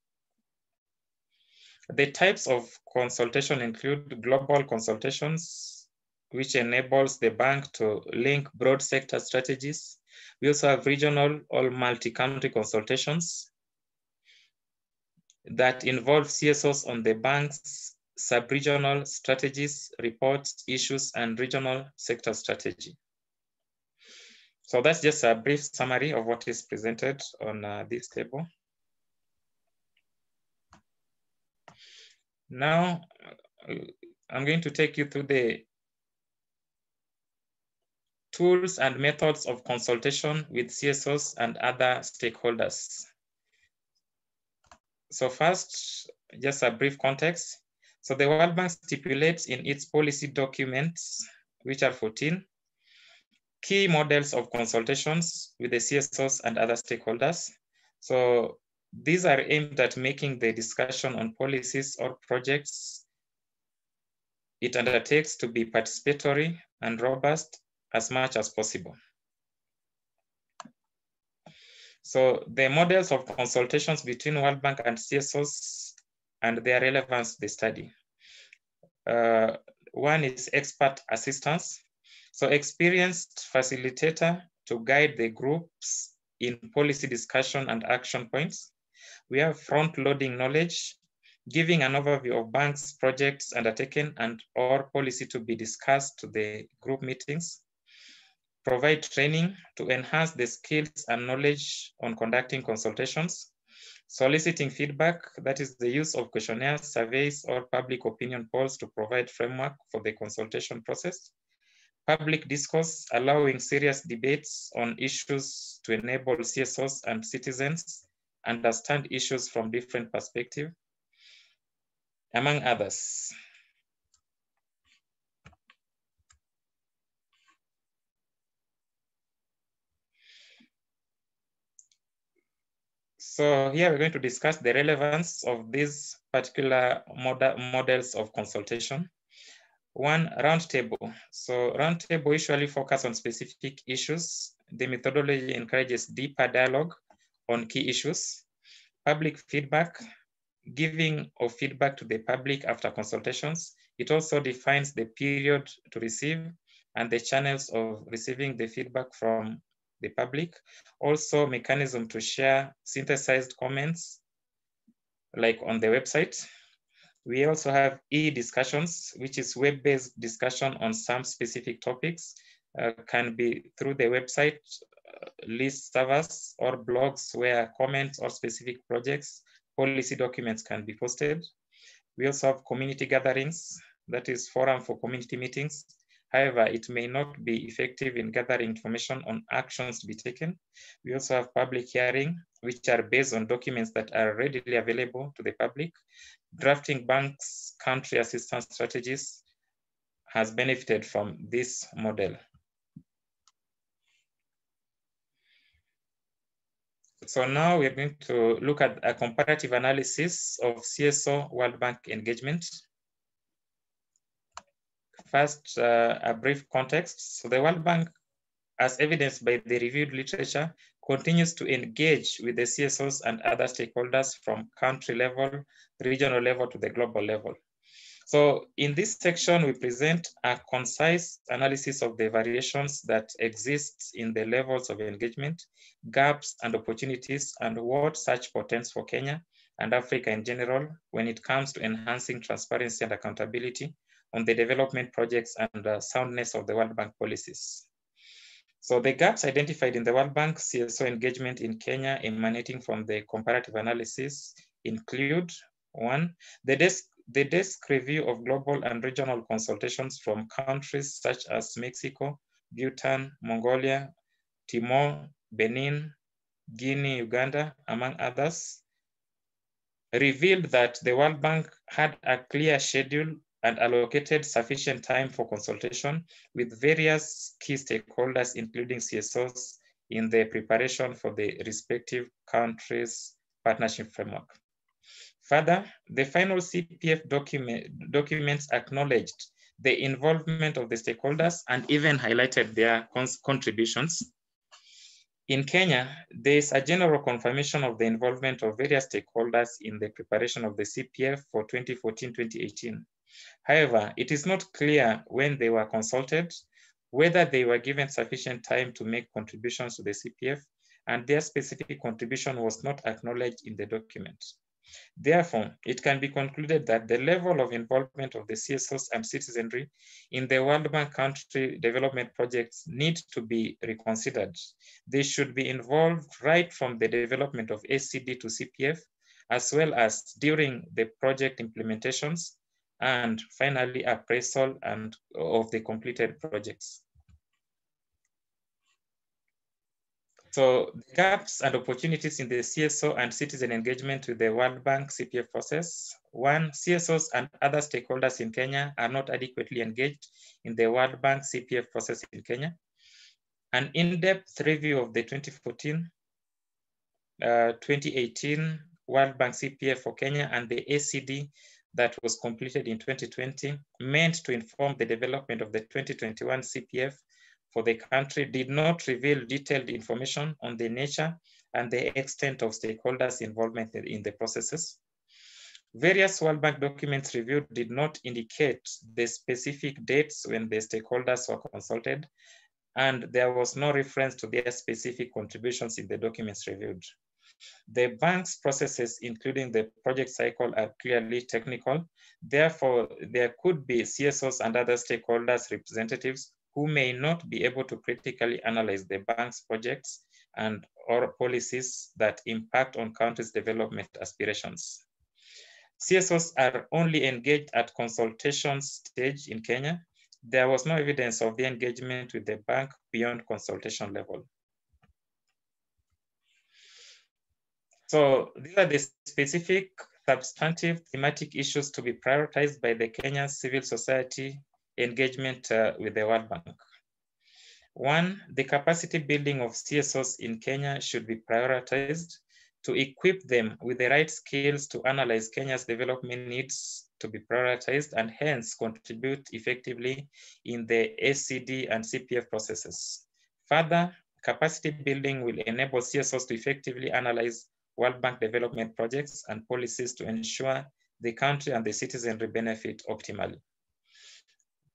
The types of consultation include global consultations, which enables the bank to link broad sector strategies. We also have regional or multi-country consultations that involve CSOs on the bank's sub-regional strategies, reports, issues, and regional sector strategy. So that's just a brief summary of what is presented on this table. Now, I'm going to take you through the tools and methods of consultation with CSOs and other stakeholders. So first, just a brief context. So the World Bank stipulates in its policy documents, which are 14, key models of consultations with the CSOs and other stakeholders. So these are aimed at making the discussion on policies or projects it undertakes to be participatory and robust as much as possible. So the models of consultations between World Bank and CSOs and their relevance to the study. One is expert assistance. So experienced facilitator to guide the groups in policy discussion and action points. We have front-loading knowledge, giving an overview of banks, projects undertaken and or policy to be discussed to the group meetings. Provide training to enhance the skills and knowledge on conducting consultations. Soliciting feedback, that is the use of questionnaires, surveys, or public opinion polls to provide framework for the consultation process. Public discourse, allowing serious debates on issues to enable CSOs and citizens understand issues from different perspectives, among others. So here we're going to discuss the relevance of these particular models of consultation. One, roundtable. So roundtable usually focus on specific issues. The methodology encourages deeper dialogue on key issues. Public feedback, giving of feedback to the public after consultations. It also defines the period to receive and the channels of receiving the feedback from the public. Also mechanism to share synthesized comments like on the website. We also have e-discussions, which is web-based discussion on some specific topics, can be through the website, list servers or blogs where comments or specific projects, policy documents can be posted. We also have community gatherings, that is forum for community meetings. However, it may not be effective in gathering information on actions to be taken. We also have public hearing, which are based on documents that are readily available to the public. Drafting banks' country assistance strategies has benefited from this model. So now we're going to look at a comparative analysis of CSO World Bank engagement. First, a brief context. So the World Bank, as evidenced by the reviewed literature, continues to engage with the CSOs and other stakeholders from country level, regional level to the global level. So in this section, we present a concise analysis of the variations that exist in the levels of engagement, gaps and opportunities, and what such portends for Kenya and Africa in general when it comes to enhancing transparency and accountability on the development projects and soundness of the World Bank policies. So the gaps identified in the World Bank CSO engagement in Kenya emanating from the comparative analysis include: one, the desk review of global and regional consultations from countries such as Mexico, Bhutan, Mongolia, Timor, Benin, Guinea, Uganda, among others, revealed that the World Bank had a clear schedule and allocated sufficient time for consultation with various key stakeholders, including CSOs, in the preparation for the respective countries' partnership framework. Further, the final CPF documents acknowledged the involvement of the stakeholders and even highlighted their contributions. In Kenya, there is a general confirmation of the involvement of various stakeholders in the preparation of the CPF for 2014-2018. However, it is not clear when they were consulted, whether they were given sufficient time to make contributions to the CPF, and their specific contribution was not acknowledged in the document. Therefore, it can be concluded that the level of involvement of the CSOs and citizenry in the World Bank country development projects need to be reconsidered. They should be involved right from the development of ACD to CPF, as well as during the project implementations, and finally appraisal of the completed projects. So the gaps and opportunities in the CSO and citizen engagement with the World Bank CPF process. One, CSOs and other stakeholders in Kenya are not adequately engaged in the World Bank CPF process in Kenya. An in-depth review of the 2014-2018 World Bank CPF for Kenya and the ACD that was completed in 2020 meant to inform the development of the 2021 CPF for the country did not reveal detailed information on the nature and the extent of stakeholders' involvement in the processes. Various World Bank documents reviewed did not indicate the specific dates when the stakeholders were consulted, and there was no reference to their specific contributions in the documents reviewed. The bank's processes, including the project cycle, are clearly technical. Therefore, there could be CSOs and other stakeholders representatives who may not be able to critically analyze the bank's projects and or policies that impact on countries' development aspirations. CSOs are only engaged at consultation stage in Kenya. There was no evidence of the engagement with the bank beyond consultation level. So these are the specific substantive thematic issues to be prioritized by the Kenyan civil society engagement with the World Bank. One, the capacity building of CSOs in Kenya should be prioritized to equip them with the right skills to analyze Kenya's development needs to be prioritized and hence contribute effectively in the ACD and CPF processes. Further, capacity building will enable CSOs to effectively analyze World Bank development projects and policies to ensure the country and the citizenry benefit optimally.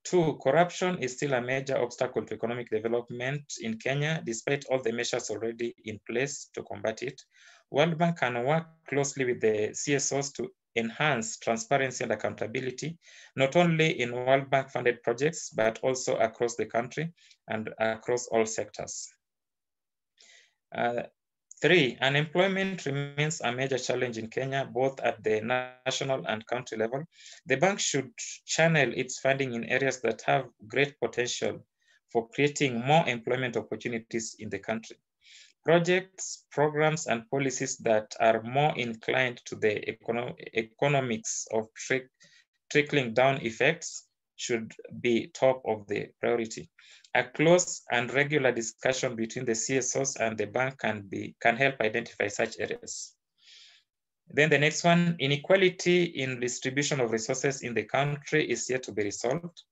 Two, corruption is still a major obstacle to economic development in Kenya, despite all the measures already in place to combat it. World Bank can work closely with the CSOs to enhance transparency and accountability, not only in World Bank funded projects, but also across the country and across all sectors. Three, unemployment remains a major challenge in Kenya, both at the national and country level. The bank should channel its funding in areas that have great potential for creating more employment opportunities in the country. Projects, programs, and policies that are more inclined to the economics of trickling down effects should be top of the priority. A close and regular discussion between the CSOs and the bank can help identify such areas. Then the next one, inequality in distribution of resources in the country is yet to be resolved.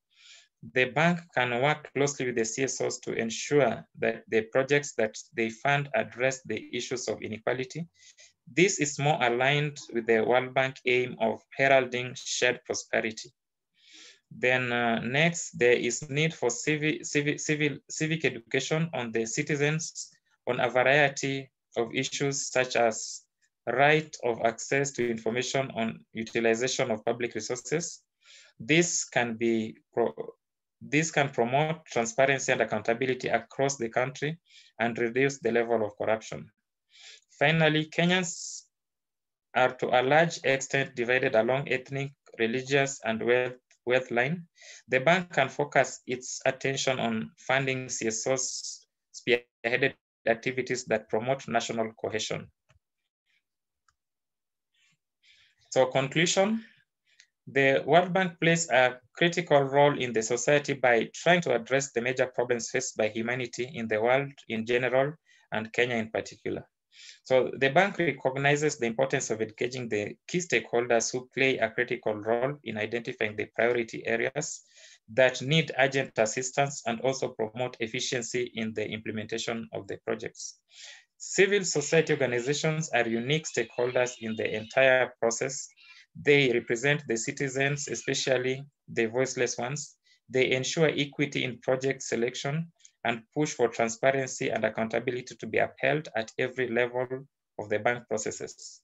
The bank can work closely with the CSOs to ensure that the projects that they fund address the issues of inequality. This is more aligned with the World Bank aim of heralding shared prosperity. Then next, there is need for civic education on the citizens on a variety of issues such as right of access to information on utilization of public resources. This can promote transparency and accountability across the country and reduce the level of corruption. Finally, Kenyans are to a large extent divided along ethnic, religious, and wealth line. The bank can focus its attention on funding CSOs spearheaded activities that promote national cohesion. So conclusion, the World Bank plays a critical role in the society by trying to address the major problems faced by humanity in the world in general and Kenya in particular. So the bank recognizes the importance of engaging the key stakeholders who play a critical role in identifying the priority areas that need urgent assistance and also promote efficiency in the implementation of the projects. Civil society organizations are unique stakeholders in the entire process. They represent the citizens, especially the voiceless ones. They ensure equity in project selection and push for transparency and accountability to be upheld at every level of the bank processes.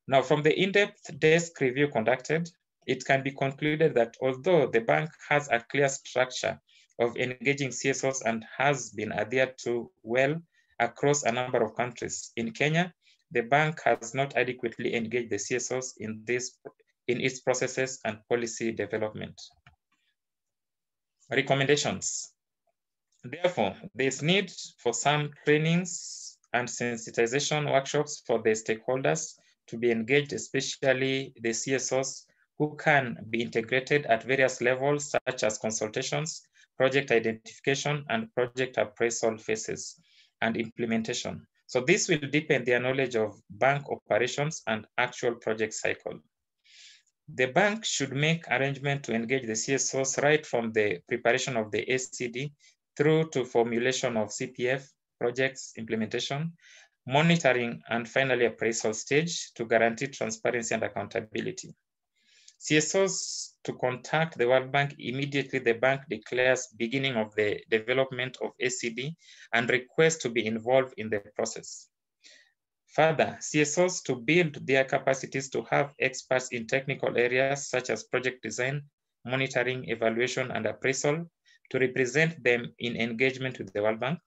Now, from the in-depth desk review conducted, it can be concluded that although the bank has a clear structure of engaging CSOs and has been adhered to well across a number of countries, in Kenya, the bank has not adequately engaged the CSOs in its processes and policy development. Recommendations. Therefore, there's need for some trainings and sensitization workshops for the stakeholders to be engaged, especially the CSOs, who can be integrated at various levels, such as consultations, project identification, and project appraisal phases and implementation. So this will deepen their knowledge of bank operations and actual project cycle. The bank should make arrangement to engage the CSOs right from the preparation of the ACD through to formulation of CPF, projects, implementation, monitoring, and finally appraisal stage to guarantee transparency and accountability. CSOs to contact the World Bank immediately the bank declares beginning of the development of ACD and request to be involved in the process. Further, CSOs to build their capacities to have experts in technical areas such as project design, monitoring, evaluation, and appraisal to represent them in engagement with the World Bank.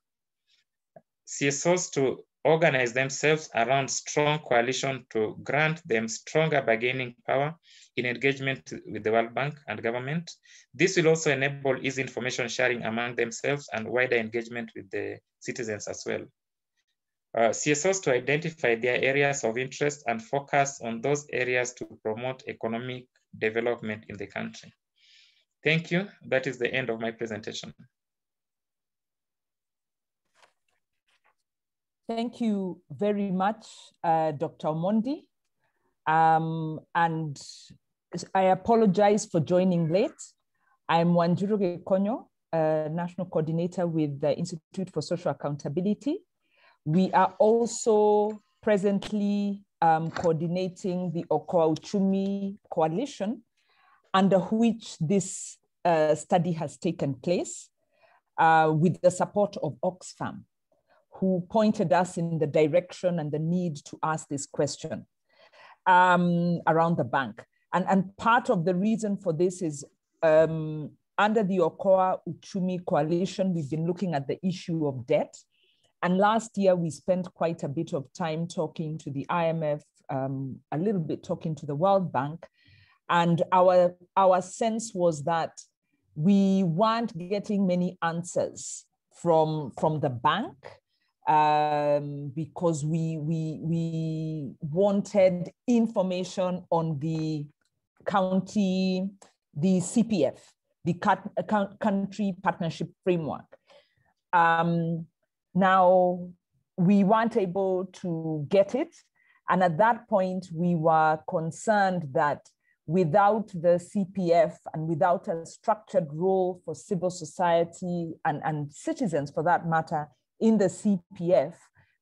CSOs to organize themselves around strong coalition to grant them stronger bargaining power in engagement with the World Bank and government. This will also enable easy information sharing among themselves and wider engagement with the citizens as well. CSOs to identify their areas of interest and focus on those areas to promote economic development in the country. Thank you. That is the end of my presentation. Thank you very much, Dr. Omondi. And I apologize for joining late. I'm Wanjuru Gekonyo, National Coordinator with the Institute for Social Accountability. We are also presently coordinating the Okoa Uchumi Coalition, under which this study has taken place with the support of Oxfam, who pointed us in the direction and the need to ask this question around the bank. And part of the reason for this is under the Okoa Uchumi Coalition, we've been looking at the issue of debt. And last year, we spent quite a bit of time talking to the IMF, a little bit talking to the World Bank. And our sense was that we weren't getting many answers from the bank because we wanted information on the county, the CPF, the Country Partnership Framework. Now, we weren't able to get it. And at that point, we were concerned that without the CPF and without a structured role for civil society and citizens, for that matter, in the CPF,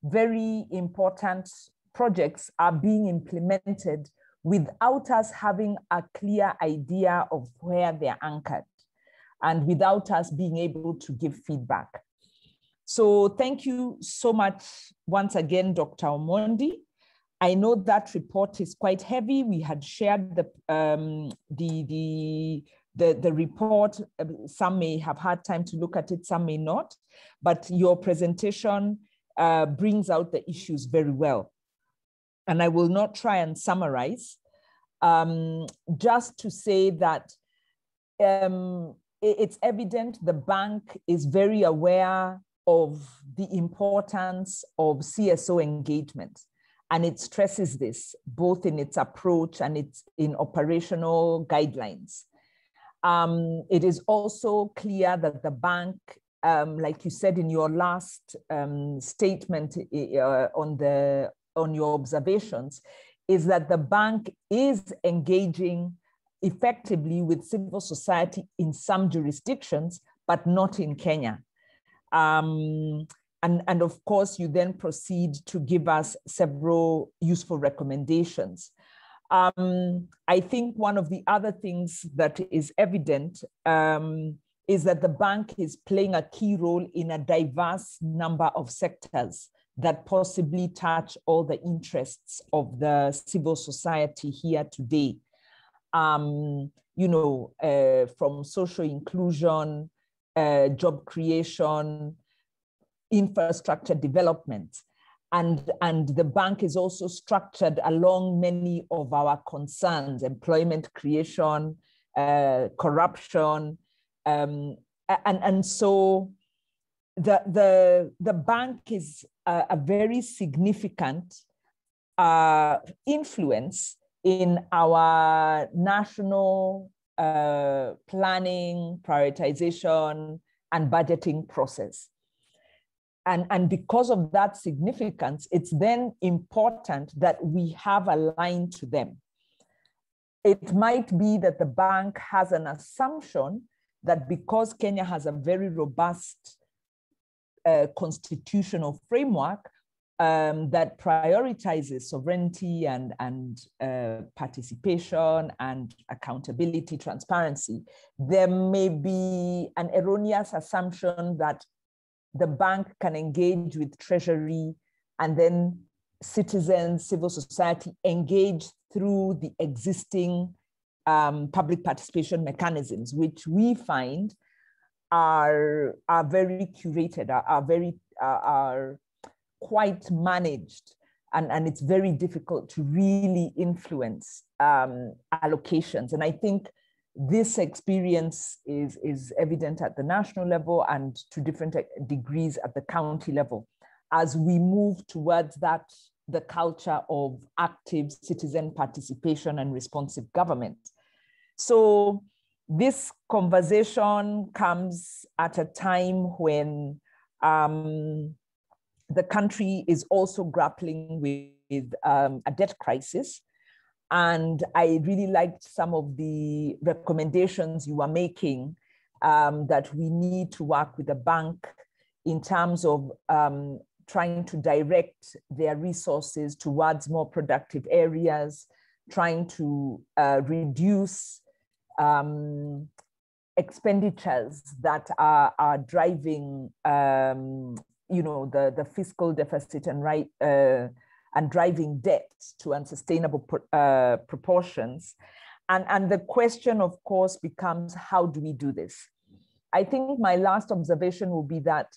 very important projects are being implemented without us having a clear idea of where they're anchored and without us being able to give feedback. So thank you so much once again, Dr. Omondi. I know that report is quite heavy. We had shared the report. Some may have had time to look at it, some may not, but your presentation brings out the issues very well. And I will not try and summarize, just to say that it's evident the bank is very aware of the importance of CSO engagement. And it stresses this, both in its approach and in operational guidelines. It is also clear that the bank, like you said in your last statement on your observations, is that the bank is engaging effectively with civil society in some jurisdictions, but not in Kenya. And of course, you then proceed to give us several useful recommendations. I think one of the other things that is evident is that the bank is playing a key role in a diverse number of sectors that possibly touch all the interests of the civil society here today. You know, from social inclusion, job creation, infrastructure development. And the bank is also structured along many of our concerns: employment creation, corruption. And so the bank is a very significant influence in our national planning, prioritization, and budgeting process. And because of that significance, it's then important that we have a line to them. It might be that the bank has an assumption that because Kenya has a very robust constitutional framework that prioritizes sovereignty and participation and accountability, transparency, there may be an erroneous assumption that the bank can engage with Treasury and then citizens, civil society engage through the existing public participation mechanisms, which we find are very curated, are quite managed, and it's very difficult to really influence allocations. And I think this experience is evident at the national level and to different degrees at the county level as we move towards the culture of active citizen participation and responsive government. So this conversation comes at a time when the country is also grappling with a debt crisis. And I really liked some of the recommendations you were making that we need to work with the bank in terms of trying to direct their resources towards more productive areas, trying to reduce expenditures that are driving the fiscal deficit and driving debt to unsustainable proportions. And the question, of course, becomes, how do we do this? I think my last observation will be that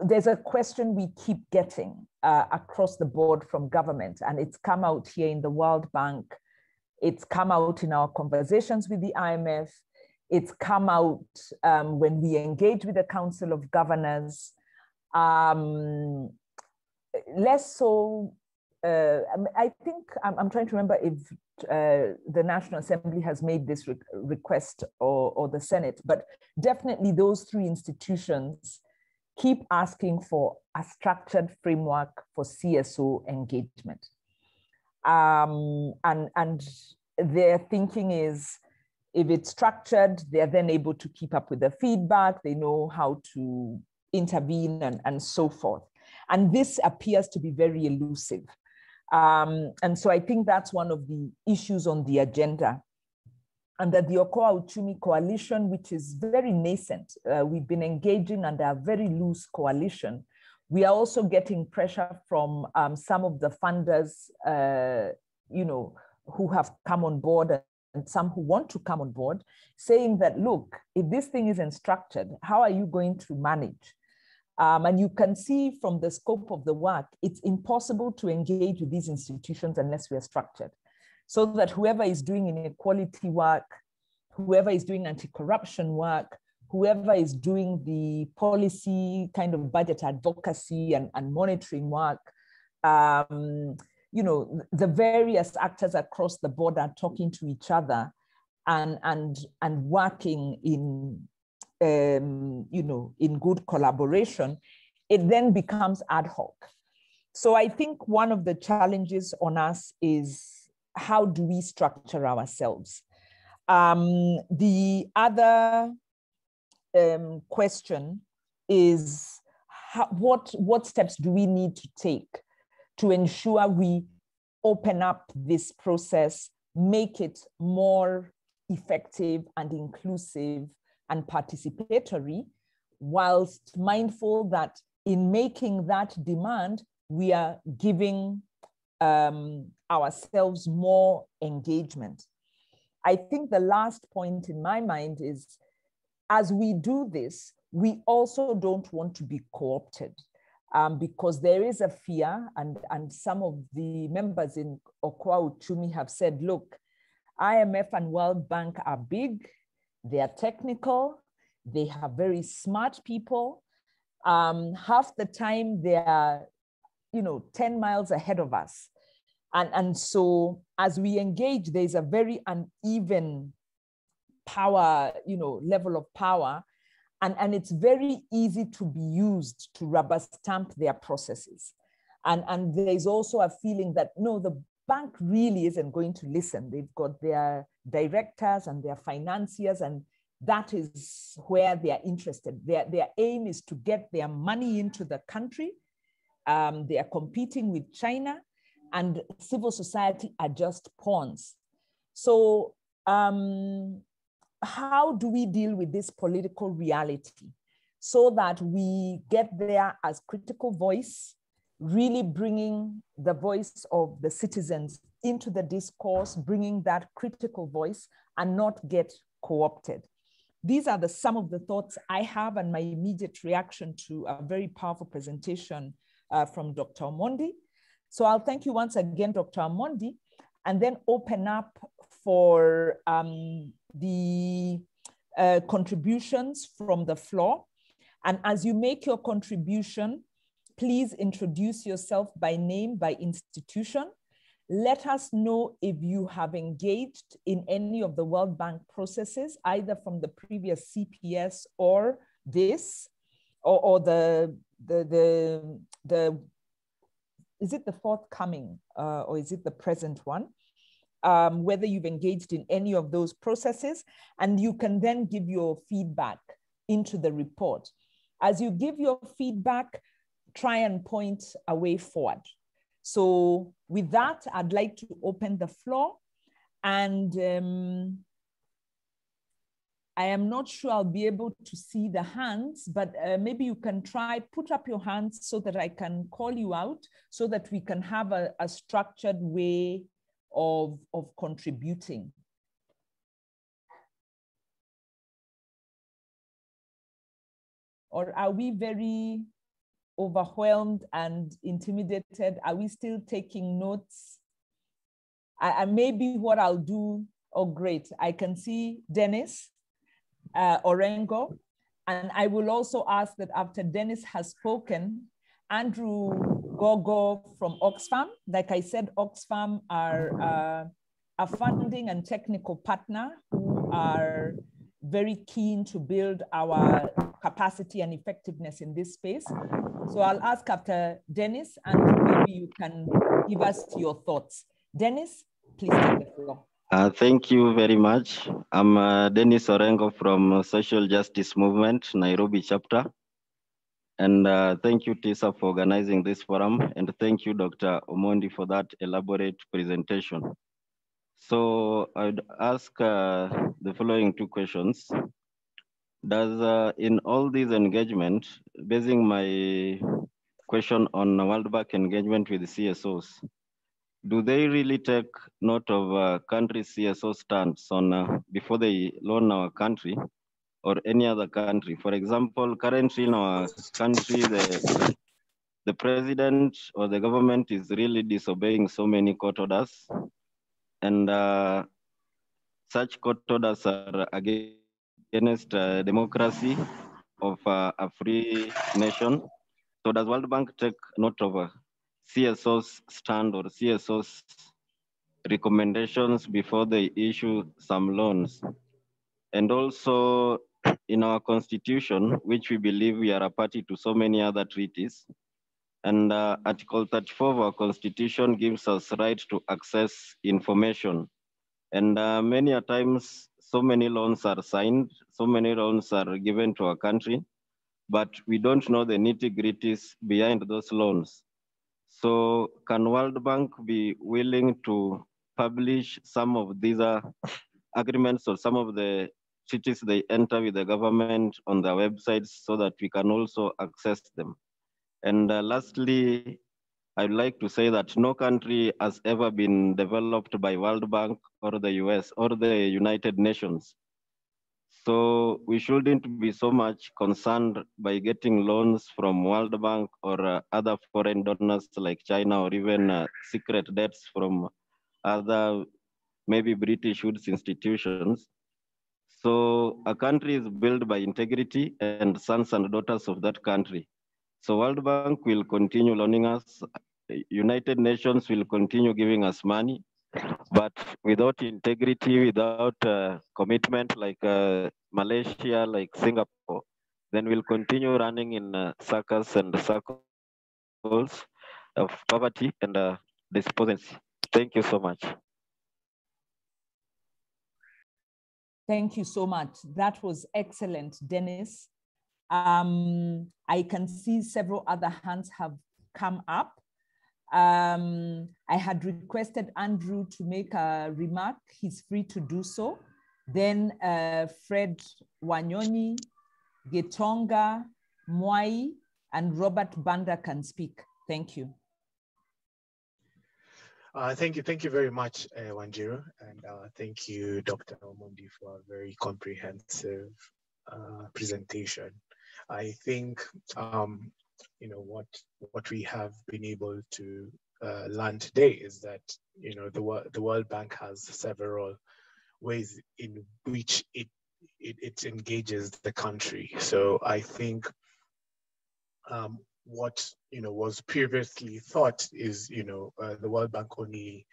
there's a question we keep getting across the board from government, and it's come out here in the World Bank. It's come out in our conversations with the IMF. It's come out when we engage with the Council of Governors. Less so, I think, I'm trying to remember if the National Assembly has made this request or the Senate, but definitely those three institutions keep asking for a structured framework for CSO engagement. And their thinking is, if it's structured, they're then able to keep up with the feedback, they know how to intervene and so forth. And this appears to be very elusive. And so I think that's one of the issues on the agenda. And that the Okoa Uchumi Coalition, which is very nascent, we've been engaging under a very loose coalition. We are also getting pressure from some of the funders, who have come on board and some who want to come on board, saying that, look, if this thing isn't structured, how are you going to manage? And you can see from the scope of the work, it's impossible to engage with these institutions unless we are structured. So that whoever is doing inequality work, whoever is doing anti-corruption work, whoever is doing the policy kind of budget advocacy and monitoring work, the various actors across the board are talking to each other and working in good collaboration, it then becomes ad hoc. So I think one of the challenges on us is, how do we structure ourselves? The other question is, what steps do we need to take to ensure we open up this process, make it more effective and inclusive and participatory, whilst mindful that in making that demand, we are giving ourselves more engagement. I think the last point in my mind is, as we do this, we also don't want to be co-opted, because there is a fear, and some of the members in Okoa Uchumi have said, look, IMF and World Bank are big, they are technical, They have very smart people. Half the time they are, 10 miles ahead of us. And so as we engage, there's a very uneven power, level of power. And it's very easy to be used to rubber stamp their processes. And there's also a feeling that, no, the bank really isn't going to listen. They've got their directors and their financiers, and that is where they are interested. Their aim is to get their money into the country. They are competing with China, and civil society are just pawns. So how do we deal with this political reality so that we get there as critical voice, really bringing the voice of the citizens into the discourse, bringing that critical voice and not get co-opted? These are some of the thoughts I have and my immediate reaction to a very powerful presentation from Dr. Omondi. So I'll thank you once again, Dr. Omondi, and then open up for the contributions from the floor. And as you make your contribution, please introduce yourself by name, by institution. Let us know if you have engaged in any of the World Bank processes, either from the previous CPS or this, or is it the forthcoming or is it the present one? Whether you've engaged in any of those processes, and you can then give your feedback into the report. As you give your feedback, try and point a way forward. So with that, I'd like to open the floor, and I am not sure I'll be able to see the hands, but maybe you can put up your hands so that I can call you out, so that we can have a structured way of contributing. Or are we very overwhelmed and intimidated? Are we still taking notes? Maybe what I'll do, oh great, I can see Dennis Orengo, and I will also ask that after Dennis has spoken, Andrew Gogo from Oxfam. Like I said, Oxfam are a funding and technical partner who are very keen to build our capacity and effectiveness in this space. So I'll ask after Dennis, and maybe you can give us your thoughts. Dennis, please take the floor. Thank you very much. I'm Dennis Orengo from Social Justice Movement, Nairobi chapter. And thank you, Tisa, for organizing this forum. And thank you, Dr. Omondi, for that elaborate presentation. So I'd ask the following two questions. Does, in all these engagement, basing my question on World Bank engagement with the CSOs, do they really take note of country CSO stance on before they loan our country or any other country? For example, currently in our country, the president or the government is really disobeying so many court orders, and such court orders are against democracy of a free nation. So does World Bank take note of CSOs stand or CSOs recommendations before they issue some loans? And also in our constitution, which we believe we are a party to so many other treaties, and Article 34 of our constitution gives us right to access information. And many a times, so many loans are signed, so many loans are given to our country, but we don't know the nitty-gritties behind those loans. So can World Bank be willing to publish some of these agreements or some of the treaties they enter with the government on their websites so that we can also access them? And lastly, I'd like to say that no country has ever been developed by World Bank or the US or the United Nations. So we shouldn't be so much concerned by getting loans from World Bank or other foreign donors like China, or even secret debts from other maybe British Woods institutions. So a country is built by integrity and sons and daughters of that country. So World Bank will continue loaning us. United Nations will continue giving us money, but without integrity, without commitment like Malaysia, like Singapore, then we'll continue running in circles and circles of poverty and despondency. Thank you so much. Thank you so much. That was excellent, Dennis. I can see several other hands have come up. I had requested Andrew to make a remark. He's free to do so. Then Fred Wanyoni, Getonga, Mwai, and Robert Banda can speak. Thank you. Thank you very much, Wanjiru, and thank you, Dr. Omondi, for a very comprehensive presentation. I think you know what we have been able to learn today is that the World Bank has several ways in which it engages the country. So I think what was previously thought is the World Bank only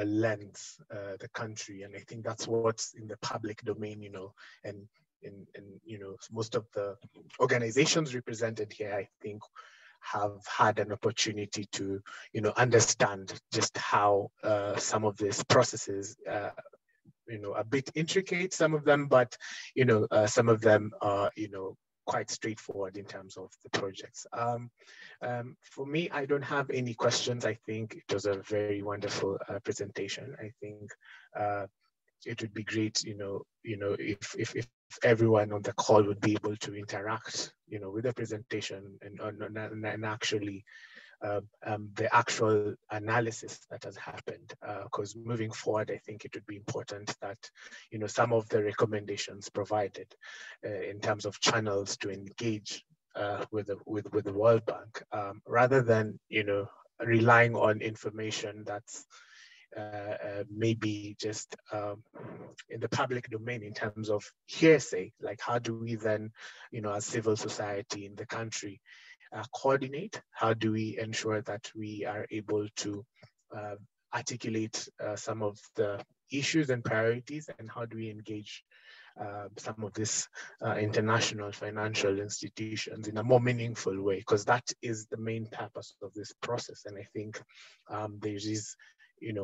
lends the country, and I think that's what's in the public domain, and most of the organizations represented here, I think, have had an opportunity to understand just how some of these processes a bit intricate, some of them, but some of them are quite straightforward in terms of the projects. For me, I don't have any questions. I think it was a very wonderful presentation. I think it would be great, if everyone on the call would be able to interact, with the presentation and actually the actual analysis that has happened. Because moving forward, I think it would be important that some of the recommendations provided in terms of channels to engage with the World Bank, rather than relying on information that's maybe just in the public domain in terms of hearsay. Like, how do we then, as civil society in the country, coordinate? How do we ensure that we are able to articulate some of the issues and priorities, and how do we engage some of these international financial institutions in a more meaningful way? Because that is the main purpose of this process. And I think there is,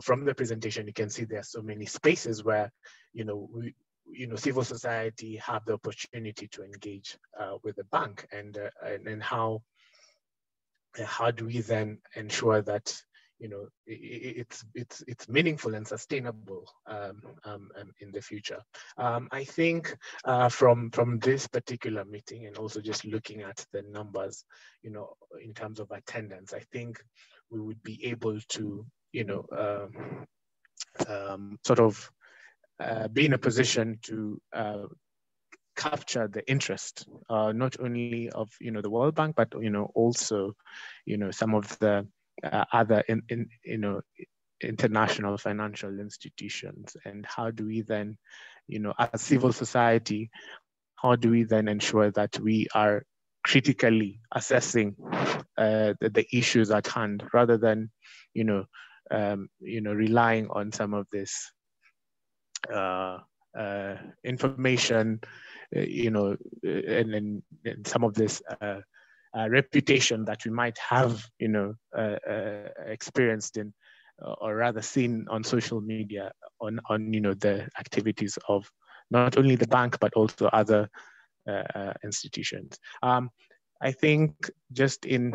from the presentation, you can see there are so many spaces where, civil society have the opportunity to engage with the bank, and how do we then ensure that it's meaningful and sustainable in the future. I think from this particular meeting, and also just looking at the numbers, in terms of attendance, I think we would be able to sort of be in a position to capture the interest, not only of the World Bank, but also some of the other international financial institutions. And how do we then, as civil society, how do we then ensure that we are critically assessing the issues at hand, rather than relying on some of this information, and some of this reputation that we might have, experienced in, or rather seen on social media, on the activities of not only the bank but also other institutions. I think just in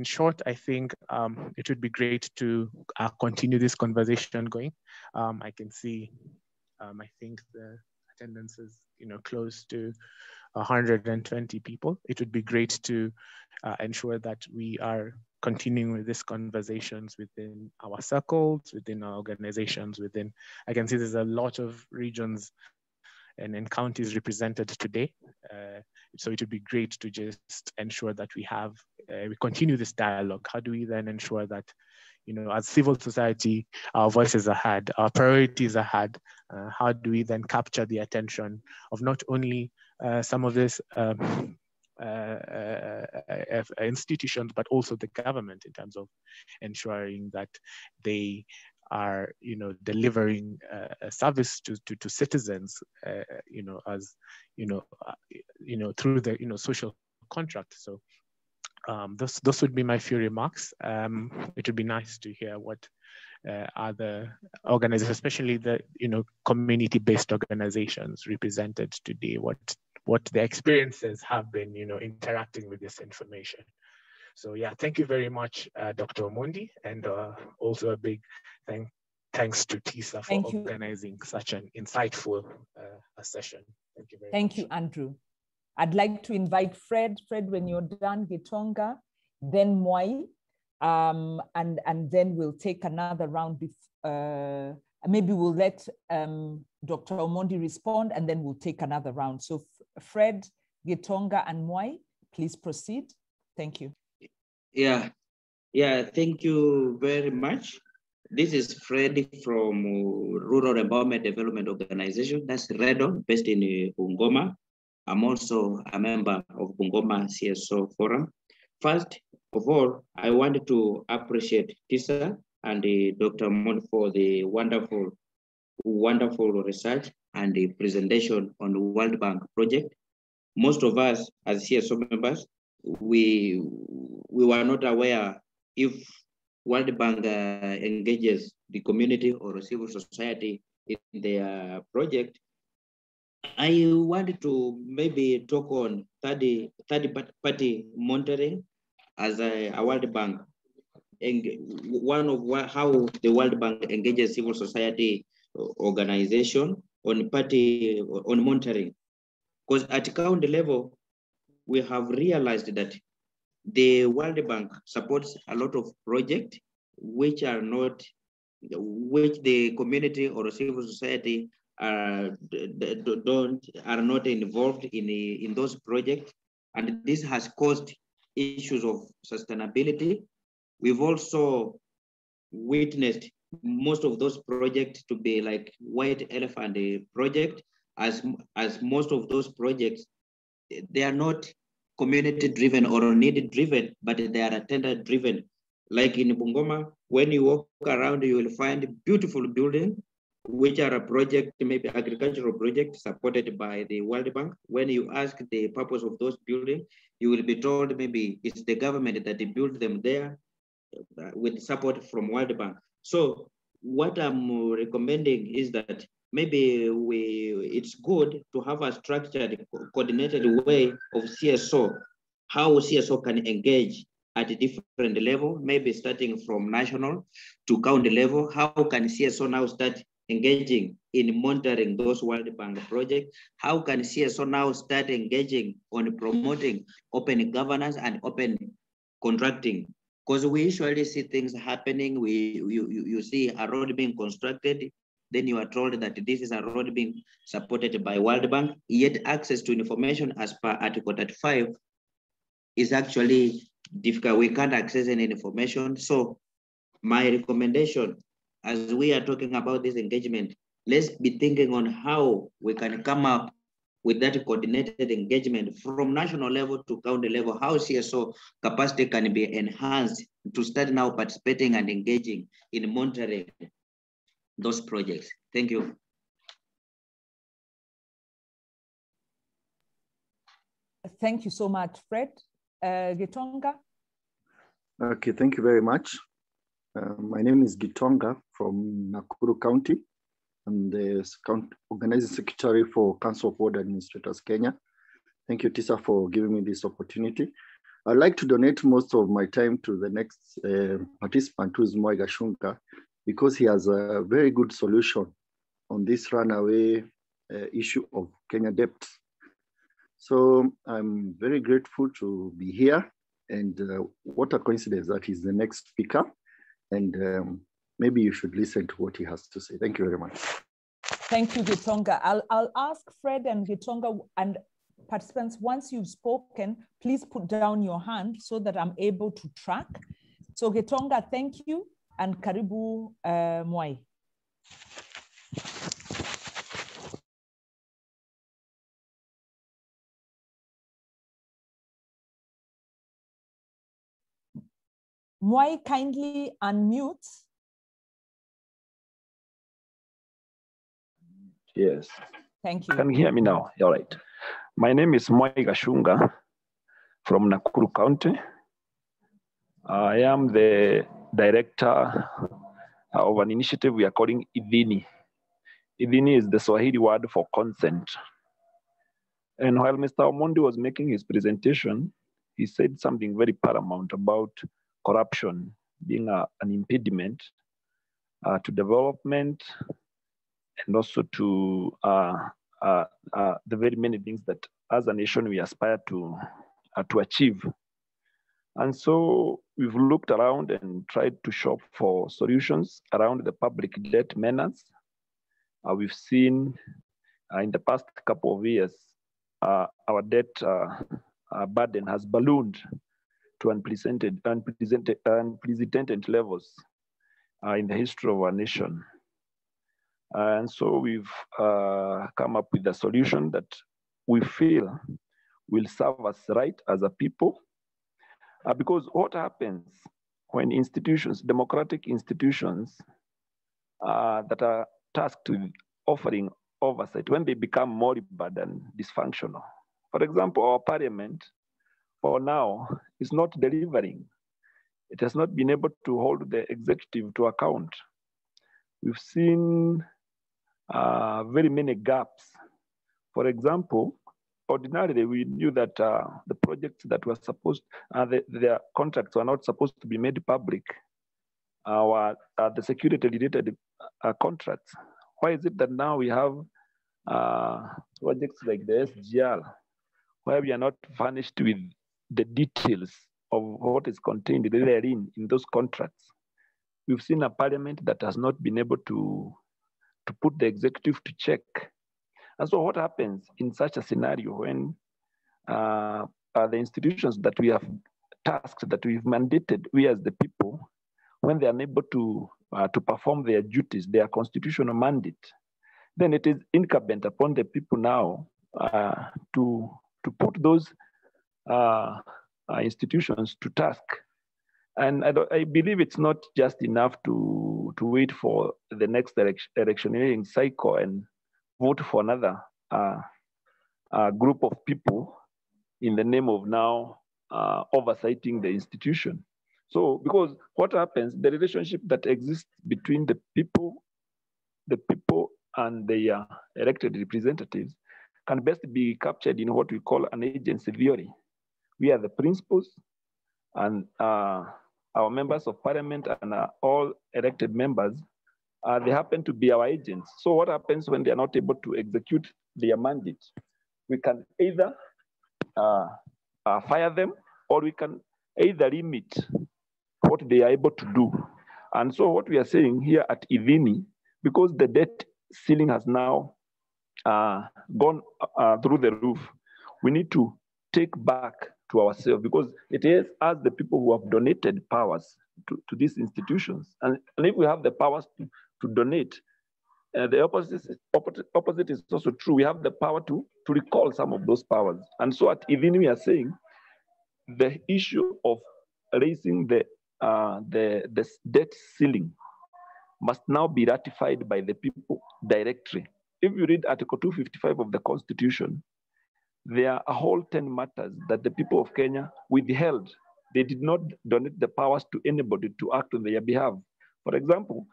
short, I think it would be great to continue this conversation going. I can see, I think the attendance is close to 120 people. It would be great to ensure that we are continuing with these conversations within our circles, within our organizations, I can see there's a lot of regions and counties represented today. So it would be great to just ensure that we continue this dialogue. How do we then ensure that you know, as civil society, our voices are heard, our priorities are heard. How do we then capture the attention of not only some of these institutions, but also the government in terms of ensuring that they are, you know, delivering a service to citizens, you know, as you know, through the, you know, social contract. So those would be my few remarks. It would be nice to hear what other organizations, especially the, you know, community-based organizations represented today, what their experiences have been, you know, interacting with this information. So yeah, thank you very much, Dr. Omondi, and also a big thanks to TISA for organizing such an insightful session. Thank you very much. Thank you, Andrew. I'd like to invite Fred. Fred, when you're done, Gitonga, then Mwai, and then we'll take another round. Maybe we'll let Dr. Omondi respond, and then we'll take another round. So Fred, Gitonga, and Mwai, please proceed. Thank you. Yeah, thank you very much. This is Fred from Rural Empowerment Development Organization, that's REDO, based in Bungoma. I'm also a member of Bungoma CSO Forum. First of all, I wanted to appreciate TISA and Dr. Omondi for the wonderful research and the presentation on the World Bank project. Most of us as CSO members, we were not aware if World Bank engages the community or civil society in their project. I wanted to maybe talk on third-party monitoring as a World Bank, and how the World Bank engages civil society organization on monitoring. Because at county level, we have realized that the World Bank supports a lot of projects which the community or civil society are not involved in those projects, and this has caused issues of sustainability. We've also witnessed most of those projects to be like white elephant project, as most of those projects, they are not community driven or need driven, but they are tender driven. Like in Bungoma, when you walk around, you will find beautiful buildings, which are a project, maybe agricultural project supported by the World Bank. When you ask the purpose of those buildings, you will be told maybe it's the government that built them there with support from World Bank. So what I'm recommending is that maybe it's good to have a structured, coordinated way of CSO, how CSO can engage at a different level, maybe starting from national to county level. How can CSO now start engaging in monitoring those World Bank projects? How can CSO now start engaging on promoting open governance and open contracting? Because we usually see things happening. You see a road being constructed, then you are told that this is a road being supported by World Bank, yet access to information as per Article 35 is actually difficult. We can't access any information. So my recommendation, as we are talking about this engagement, let's be thinking on how we can come up with that coordinated engagement from national level to county level, how CSO capacity can be enhanced to start now participating and engaging in monitoring those projects. Thank you. Thank you so much, Fred. Gitonga. Okay, thank you very much. My name is Gitonga from Nakuru County. I'm the organizing secretary for Council of Ward Administrators Kenya. Thank you, TISA, for giving me this opportunity. I'd like to donate most of my time to the next participant, who is Mwai Gashunga, because he has a very good solution on this runaway issue of Kenya debt. So I'm very grateful to be here, and what a coincidence that he's the next speaker, and maybe you should listen to what he has to say. Thank you very much. Thank you, Gitonga. I'll ask Fred and Gitonga and participants, once you've spoken, please put down your hand so that I'm able to track. So Gitonga, thank you. And karibu Mwai. Mwai, kindly unmute. Yes. Thank you. Can you hear me now? All right. My name is Mwai Gashunga from Nakuru County. I am the director of an initiative we are calling Idhini. Idhini is the Swahili word for consent. And while Mr. Omondi was making his presentation, he said something very paramount about corruption being an impediment to development and also to the very many things that as a nation we aspire to achieve. And so we've looked around and tried to shop for solutions around the public debt menace. We've seen in the past couple of years, our debt burden has ballooned to unprecedented levels in the history of our nation. And so we've come up with a solution that we feel will serve us right as a people. Because what happens when institutions, democratic institutions that are tasked with offering oversight, when they become moribund and dysfunctional? For example, our parliament, for now, is not delivering. It has not been able to hold the executive to account. We've seen very many gaps. For example, ordinarily, we knew that the projects that were supposed, their contracts were not supposed to be made public, were the security-related contracts. Why is it that now we have projects like the SGR, where we are not furnished with the details of what is contained therein in those contracts? We've seen a parliament that has not been able to put the executive to check. And so what happens in such a scenario when the institutions that we have tasked, that we've mandated, we as the people, when they are unable to perform their duties, their constitutional mandate, then it is incumbent upon the people now to put those institutions to task. And I believe it's not just enough to wait for the next electioneering cycle and vote for another group of people in the name of now oversighting the institution. So, because what happens, the relationship that exists between the people and their elected representatives can best be captured in what we call an agency theory. We are the principals, and our members of parliament and all elected members, they happen to be our agents. So what happens when they are not able to execute their mandate? We can either fire them, or we can either limit what they are able to do. And so what we are saying here at Idhini, because the debt ceiling has now gone through the roof, we need to take back to ourselves, because it is us, the people, who have donated powers to these institutions. And if we have the powers to donate, the opposite is also true. We have the power to recall some of those powers. And so at Idhini, we are saying the issue of raising the debt ceiling must now be ratified by the people directly. If you read Article 255 of the Constitution, there are a whole 10 matters that the people of Kenya withheld. They did not donate the powers to anybody to act on their behalf. For example,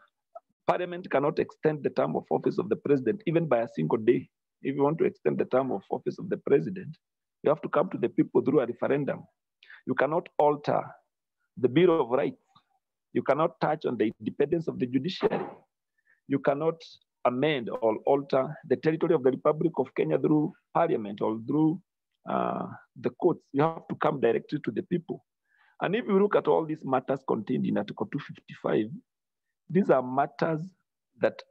Parliament cannot extend the term of office of the president even by a single day. If you want to extend the term of office of the president, you have to come to the people through a referendum. You cannot alter the Bill of Rights. You cannot touch on the independence of the judiciary. You cannot amend or alter the territory of the Republic of Kenya through Parliament or through the courts. You have to come directly to the people. And if you look at all these matters contained in Article 255, these are matters that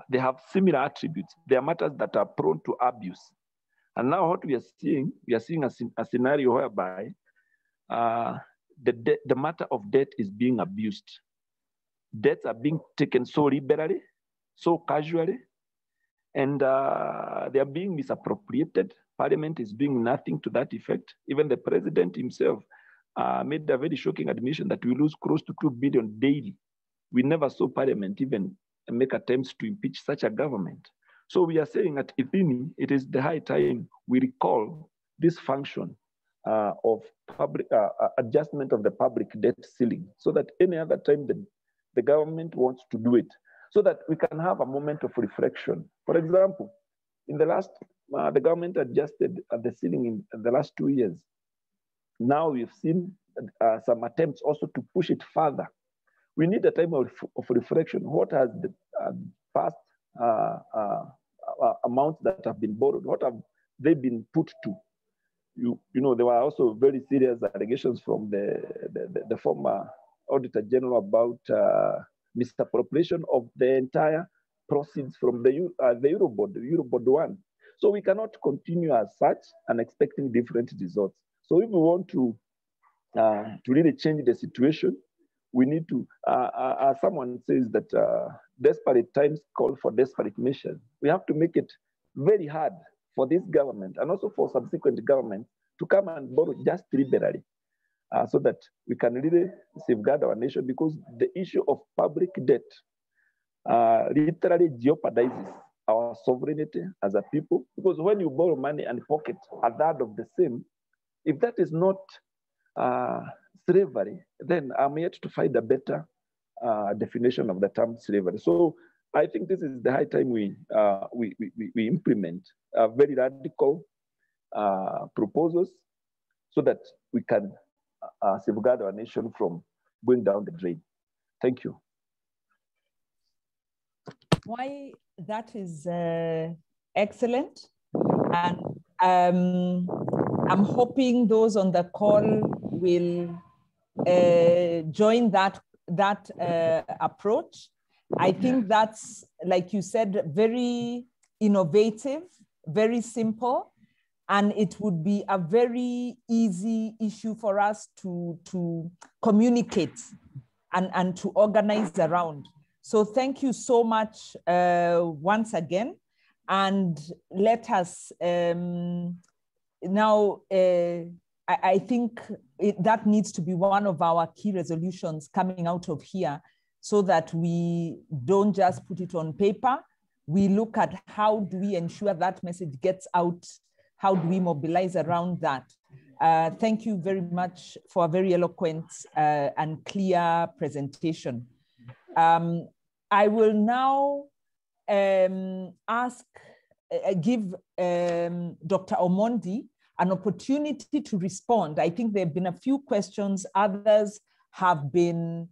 they have similar attributes. They are matters that are prone to abuse. And now what we are seeing a scenario whereby the matter of debt is being abused. debts are being taken so liberally, so casually, and they are being misappropriated. Parliament is doing nothing to that effect. Even the president himself made a very shocking admission that we lose close to 2 billion daily. We never saw Parliament even make attempts to impeach such a government. So we are saying at ITHINI, it is the high time we recall this function of public adjustment of the public debt ceiling, so that any other time the government wants to do it, so that we can have a moment of reflection. For example, in the last, the government adjusted the ceiling in the last 2 years. Now we've seen some attempts also to push it further. We need a time of reflection. What has the past amounts that have been borrowed, what have they been put to? You know, there were also very serious allegations from the former Auditor General about misappropriation of the entire proceeds from the Eurobond 1. So we cannot continue as such and expecting different results. So if we want to really change the situation, we need to, as someone says that desperate times call for desperate measures. We have to make it very hard for this government and also for subsequent governments to come and borrow just liberally so that we can really safeguard our nation, because the issue of public debt literally jeopardizes our sovereignty as a people, because when you borrow money and pocket a third of the same, if that is not slavery, then I'm yet to find a better definition of the term slavery. So I think this is the high time we implement very radical proposals so that we can safeguard our nation from going down the drain. Thank you. Why, that is excellent. And I'm hoping those on the call will join that approach. I think that's, like you said, very innovative, very simple, and it would be a very easy issue for us to communicate and to organize around. So thank you so much once again. And let us now, I think that needs to be one of our key resolutions coming out of here, so that we don't just put it on paper. We look at how do we ensure that message gets out? How do we mobilize around that? Thank you very much for a very eloquent and clear presentation. I will now give Dr. Omondi an opportunity to respond. I think there have been a few questions, others have been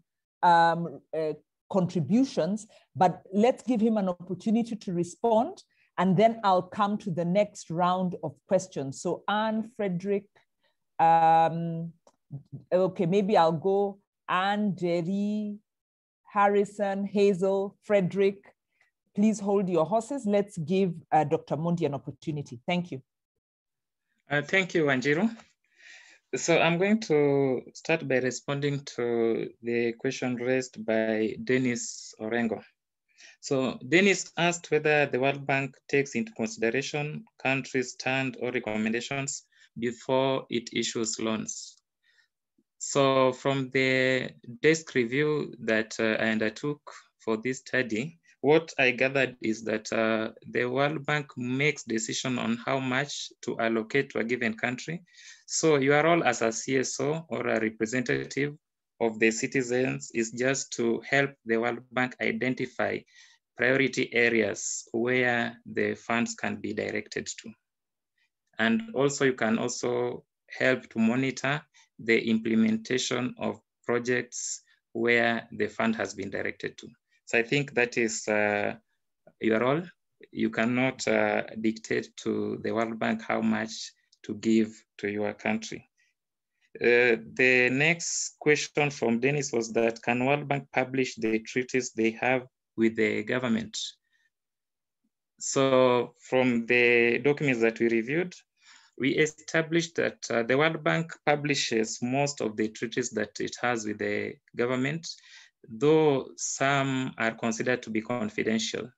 contributions, but let's give him an opportunity to respond, and then I'll come to the next round of questions. So Anne, Frederick, okay, maybe I'll go Anne, Jerry, Harrison, Hazel, Frederick. Please hold your horses. Let's give Dr. Omondi an opportunity. Thank you. Thank you, Wanjiru. So I'm going to start by responding to the question raised by Dennis Orengo. So Dennis asked whether the World Bank takes into consideration countries' stand or recommendations before it issues loans. So from the desk review that I undertook for this study, what I gathered is that the World Bank makes decision on how much to allocate to a given country. So your role as a CSO or a representative of the citizens is just to help the World Bank identify priority areas where the funds can be directed to. And also you can also help to monitor the implementation of projects where the fund has been directed to. So I think that is your role. You cannot dictate to the World Bank how much to give to your country. The next question from Dennis was that, can World Bank publish the treaties they have with the government? So from the documents that we reviewed, we established that the World Bank publishes most of the treaties that it has with the government. though some are considered to be confidential.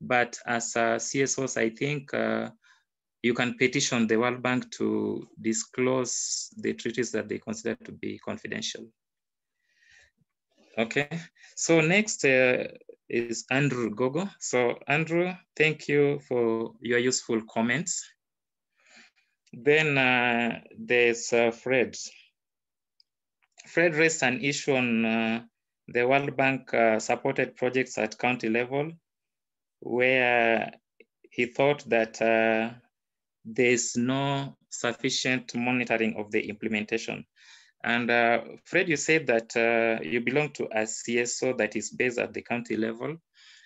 But as CSOs, I think you can petition the World Bank to disclose the treaties that they consider to be confidential. Okay, so next is Andrew Gogo. So Andrew, thank you for your useful comments. Then there's Fred. Fred raised an issue on the World Bank supported projects at county level, where he thought that there's no sufficient monitoring of the implementation. And Fred, you said that you belong to a CSO that is based at the county level.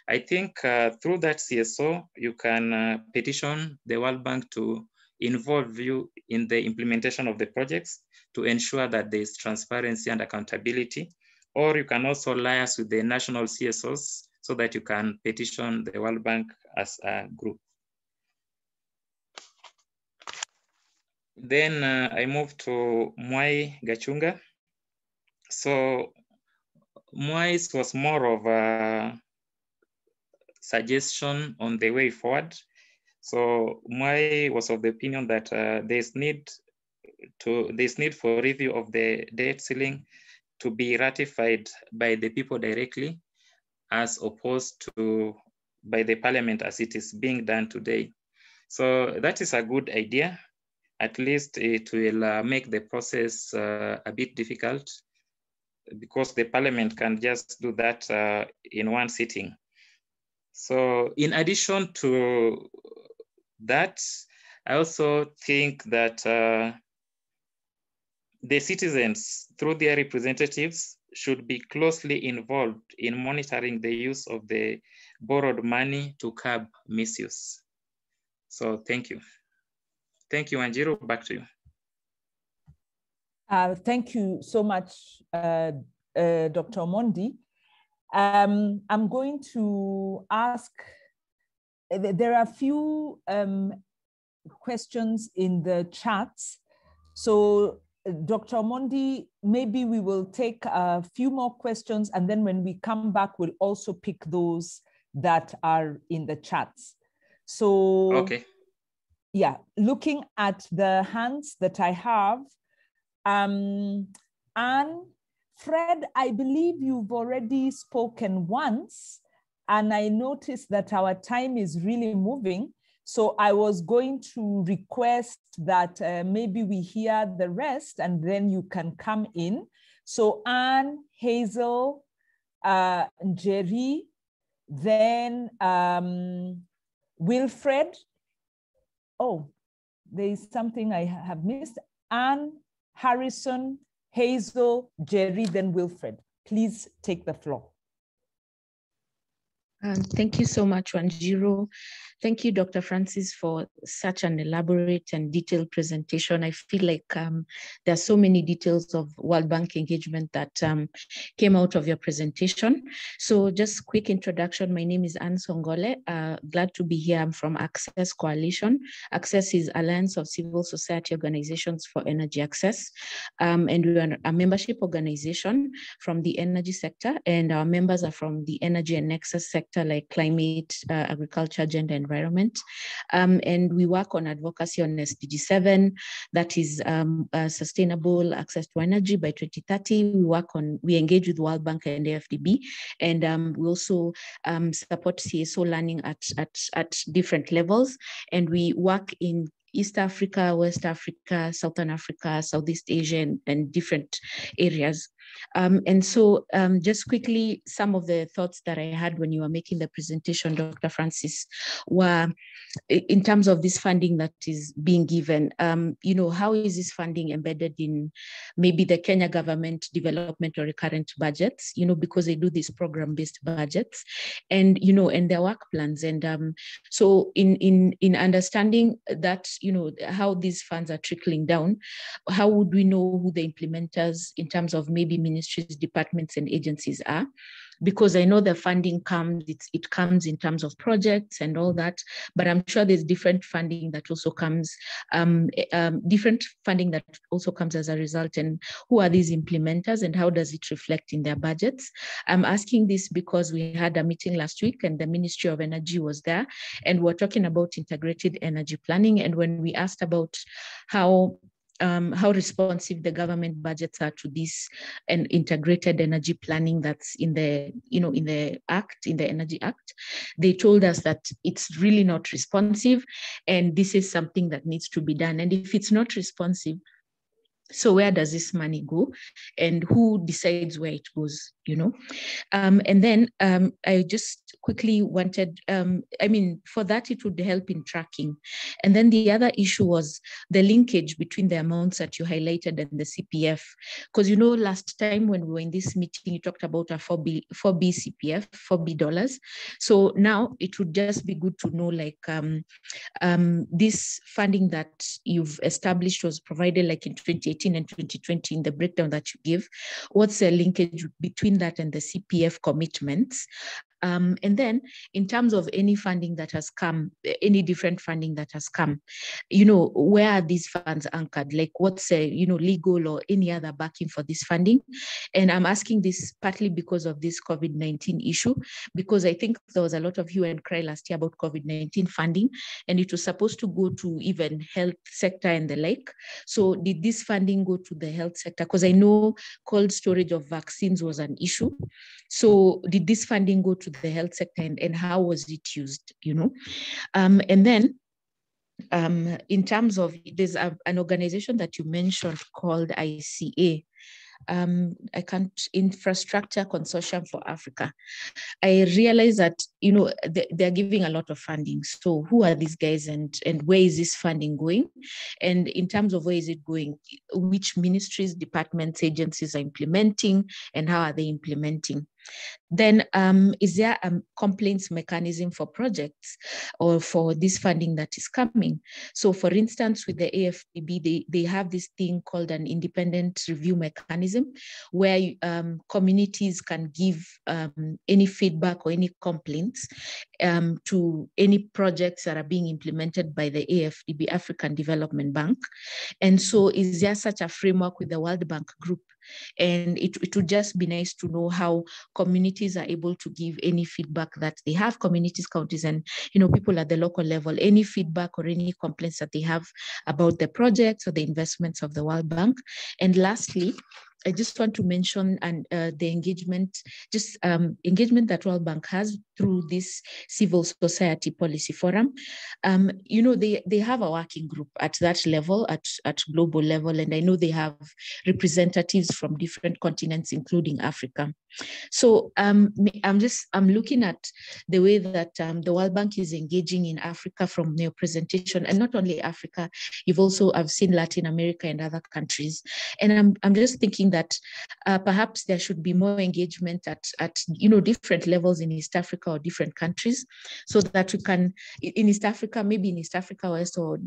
I think through that CSO, you can petition the World Bank to involve you in the implementation of the projects to ensure that there's transparency and accountability. Or you can also liaise with the national CSOs so that you can petition the World Bank as a group. Then I moved to Mwai Gachunga. So Mwai's was more of a suggestion on the way forward. So Mwai was of the opinion that there's need for review of the debt ceiling to be ratified by the people directly, as opposed to by the parliament as it is being done today. So that is a good idea. At least it will make the process a bit difficult, because the parliament can just do that in one sitting. So in addition to that, I also think that the citizens, through their representatives, should be closely involved in monitoring the use of the borrowed money to curb misuse. So thank you. Thank you, Wanjiru, back to you. Thank you so much, Dr. Omondi. I'm going to ask, there are a few questions in the chats. So Dr. Omondi, maybe we will take a few more questions, and then when we come back, we'll also pick those that are in the chats. So, okay. Yeah, looking at the hands that I have, Anne, Fred, I believe you've already spoken once, and I noticed that our time is really moving. So I was going to request that maybe we hear the rest and then you can come in. So Anne, Hazel, Jerry, then Wilfred. Oh, there is something I have missed. Anne, Harrison, Hazel, Jerry, then Wilfred. Please take the floor. Thank you so much, Wanjiru. Thank you, Dr. Francis, for such an elaborate and detailed presentation. I feel like there are so many details of World Bank engagement that came out of your presentation. So just quick introduction. My name is Anne Songole. Glad to be here. I'm from Access Coalition. Access is Alliance of Civil Society Organizations for Energy Access. And we are a membership organization from the energy sector, and our members are from the energy and nexus sector, like climate, agriculture, gender, environment. And we work on advocacy on SDG 7, that is sustainable access to energy by 2030. We engage with World Bank and AFDB, and we also support CSO learning at different levels. And we work in East Africa, West Africa, Southern Africa, Southeast Asia, and different areas. And so just quickly, some of the thoughts that I had when you were making the presentation, Dr. Francis, were in terms of this funding that is being given. How is this funding embedded in maybe the Kenya government development or recurrent budgets, because they do these program-based budgets and, and their work plans. And so in understanding that, how these funds are trickling down, how would we know who the implementers in terms of maybe ministries, departments, and agencies are, because I know the funding comes, it comes in terms of projects and all that, but I'm sure there's different funding that also comes, different funding that also comes as a result, and who are these implementers and how does it reflect in their budgets? I'm asking this because we had a meeting last week and the Ministry of Energy was there, and we're talking about integrated energy planning. And when we asked about how responsive the government budgets are to this and integrated energy planning that's in the, in the Act, in the Energy Act, they told us that it's really not responsive, and this is something that needs to be done. And if it's not responsive, so where does this money go, and who decides where it goes, And then I just quickly wanted, for that it would help in tracking. And then the other issue was the linkage between the amounts that you highlighted and the CPF. Because, last time when we were in this meeting, you talked about a 4B CPF, $4B. So now it would just be good to know, like, this funding that you've established was provided like in 2018 and 2020 in the breakdown that you give. What's the linkage between that and the CPF commitments? And then in terms of any funding that has come, any different funding that has come, where are these funds anchored? Like what's legal or any other backing for this funding? And I'm asking this partly because of this COVID-19 issue, because I think there was a lot of hue and cry last year about COVID-19 funding, and it was supposed to go to even health sector and the like. So did this funding go to the health sector? Because I know cold storage of vaccines was an issue. So did this funding go to the health sector, and how was it used, And then in terms of, there's an organization that you mentioned called ICA, Infrastructure Consortium for Africa. I realize that, they're giving a lot of funding. So who are these guys, and where is this funding going? And in terms of where is it going, which ministries, departments, agencies are implementing, and how are they implementing? Then is there a complaints mechanism for projects or for this funding that is coming? So for instance, with the AFDB, they have this thing called an independent review mechanism where communities can give any feedback or any complaints to any projects that are being implemented by the AFDB, African Development Bank. And so is there such a framework with the World Bank Group? And it would just be nice to know how communities are able to give any feedback that they have, communities, counties, and people at the local level, any feedback or any complaints that they have about the projects or the investments of the World Bank. And lastly, I just want to mention the engagement, engagement that World Bank has through this civil society policy forum. They have a working group at that level, at global level, and I know they have representatives from different continents, including Africa. So I'm looking at the way that the World Bank is engaging in Africa from your presentation, and not only Africa, I've seen Latin America and other countries. And I'm just thinking that perhaps there should be more engagement at different levels in East Africa or different countries, so that we can, in East Africa, maybe in East Africa West or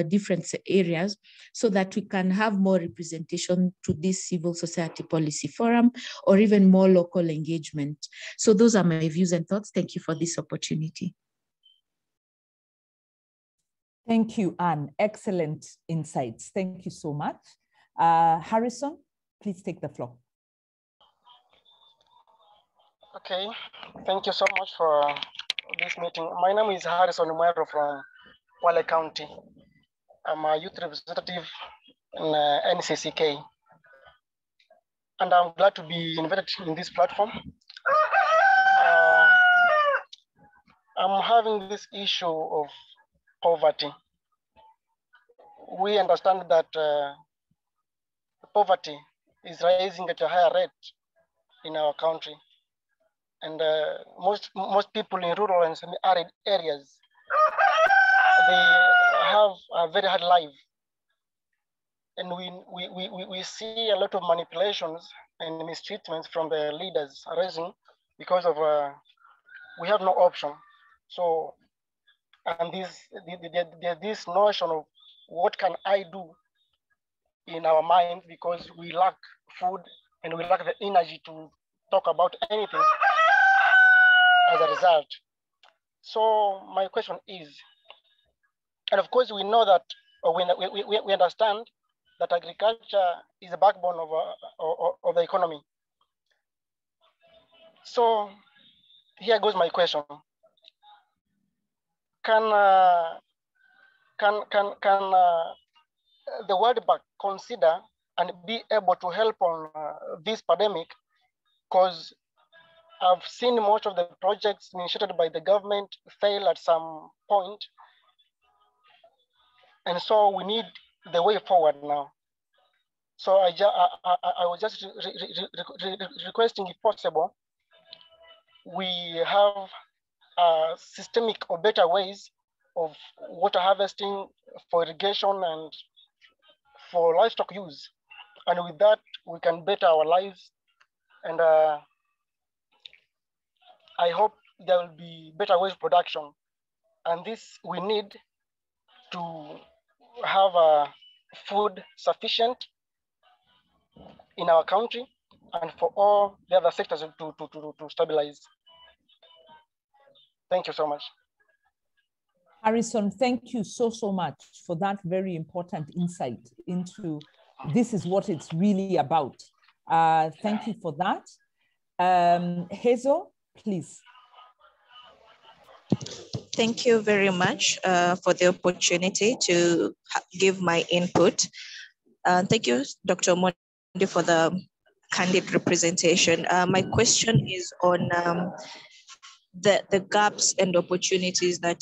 different areas, so that we can have more representation to this civil society policy forum, or even more local engagement. So those are my views and thoughts. Thank you for this opportunity. Thank you, Anne. Excellent insights. Thank you so much. Harrison, please take the floor. Okay, thank you so much for this meeting. My name is Harrison Mwero from Wale County. I'm a youth representative in NCCK. And I'm glad to be invited in this platform. I'm having this issue of poverty. We understand that poverty is rising at a higher rate in our country. And most people in rural and semi-arid areas, they have a very hard life. And we see a lot of manipulations and mistreatments from the leaders arising because of we have no option. So, and this notion of what can I do in our mind, because we lack food, and we lack the energy to talk about anything as a result. So my question is, and of course we know that, or we understand that agriculture is the backbone of the economy. So here goes my question. Can the World Bank consider and be able to help on this pandemic? Because I've seen most of the projects initiated by the government fail at some point. And so we need the way forward now. So I was just requesting, if possible, we have systemic or better ways of water harvesting for irrigation and for livestock use. And with that, we can better our lives. And I hope there will be better ways of production. And this we need to have food sufficient in our country and for all the other sectors to stabilize. Thank you so much. Harrison, thank you so much for that very important insight into this is what it's really about. Thank you for that. Hazel, please. Thank you very much for the opportunity to give my input. Thank you, Dr. Omondi, for the candid representation. My question is on the gaps and opportunities that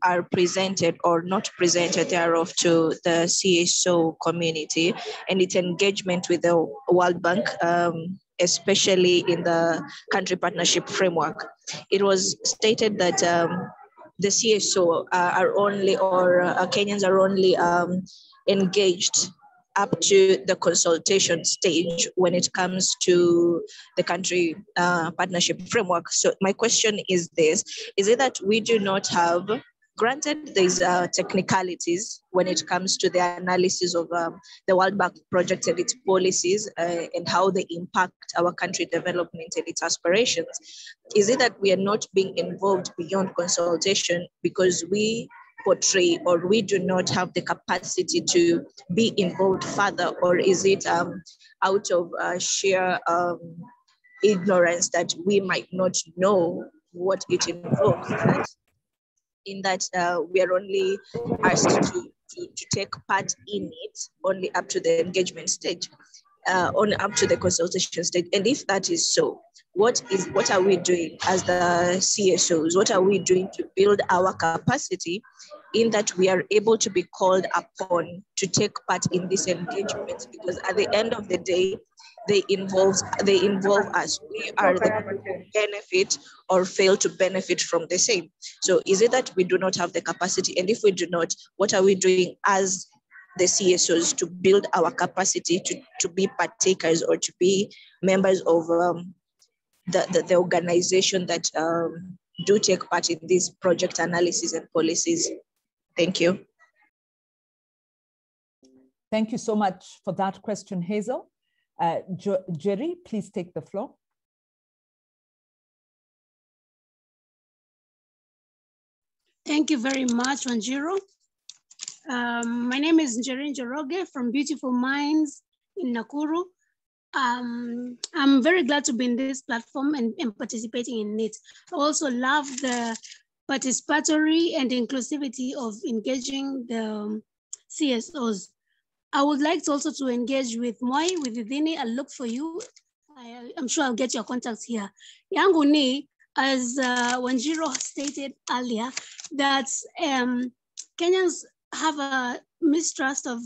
are presented or not presented thereof to the CSO community and its engagement with the World Bank, especially in the country partnership framework. It was stated that the CSO are only, or Kenyans are only engaged up to the consultation stage when it comes to the country partnership framework. So my question is this: is it that we do not have, granted these technicalities when it comes to the analysis of the World Bank project and its policies and how they impact our country development and its aspirations, is it that we are not being involved beyond consultation because we portray or we do not have the capacity to be involved further, or is it out of sheer ignorance that we might not know what it involves, in that we are only asked to take part in it only up to the engagement stage, only up to the consultation stage? And if that is so, what are we doing as the CSOs? What are we doing to build our capacity in that we are able to be called upon to take part in this engagement? Because at the end of the day, they involve us. We are the people who benefit or fail to benefit from the same. So is it that we do not have the capacity? And if we do not, what are we doing as the CSOs to build our capacity to be partakers or to be members of the organization that do take part in this project analysis and policies? Thank you. Thank you so much for that question, Hazel. Jerry, please take the floor. Thank you very much, Wanjiru. My name is Jerry Njoroge from Beautiful Minds in Nakuru. I'm very glad to be in this platform and participating in it. I also love the participatory and inclusivity of engaging the CSOs. I would like to also to engage with Moi, with Idini. I'll look for you. I'm sure I'll get your contacts here. Yangu ni, as Wanjiru stated earlier, that Kenyans have a mistrust of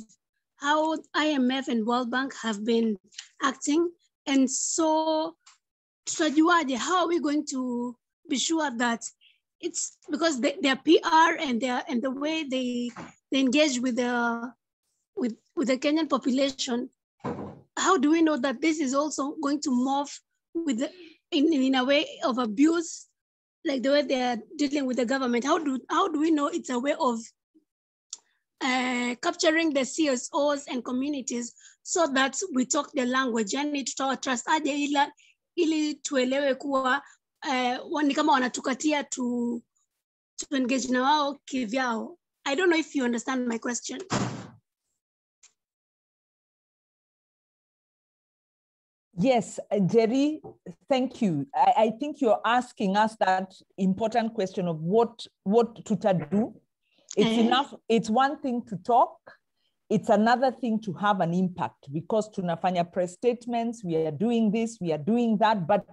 how IMF and World Bank have been acting. And so, how are we going to be sure that it's because their PR and the way they engage with the Kenyan population? How do we know that this is also going to morph with in a way of abuse, like the way they are dealing with the government? How do we know it's a way of capturing the CSOs and communities so that we talk the language, yani tutawa trust aje ili tuelewe kuwa ni kama wanatukatia to engage na wao kivyao. I don't know if you understand my question. Yes, Jerry, thank you. I think you're asking us that important question of what to do. It's enough. It's one thing to talk. It's another thing to have an impact, because tunafanya press statements, we are doing this, we are doing that, but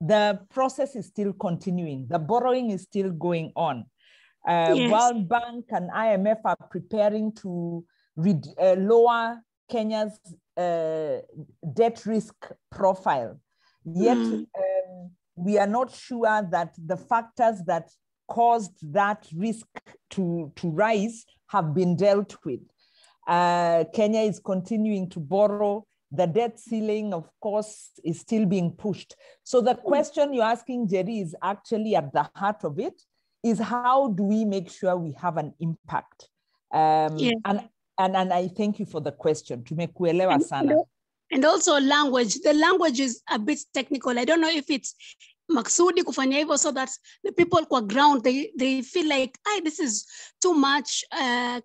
the process is still continuing. The borrowing is still going on. Yes. World Bank and IMF are preparing to lower Kenya's debt risk profile. Yet we are not sure that the factors that caused that risk to rise have been dealt with. Kenya is continuing to borrow. The debt ceiling, of course, is still being pushed. So the question you're asking, Jerry, is actually at the heart of it, is how do we make sure we have an impact? Yeah. And I thank you for the question. Tumekuelewa sana. And also language. The language is a bit technical. I don't know if it's maksudi kufanya hivyo so that the people kwa ground, they feel like, this is too much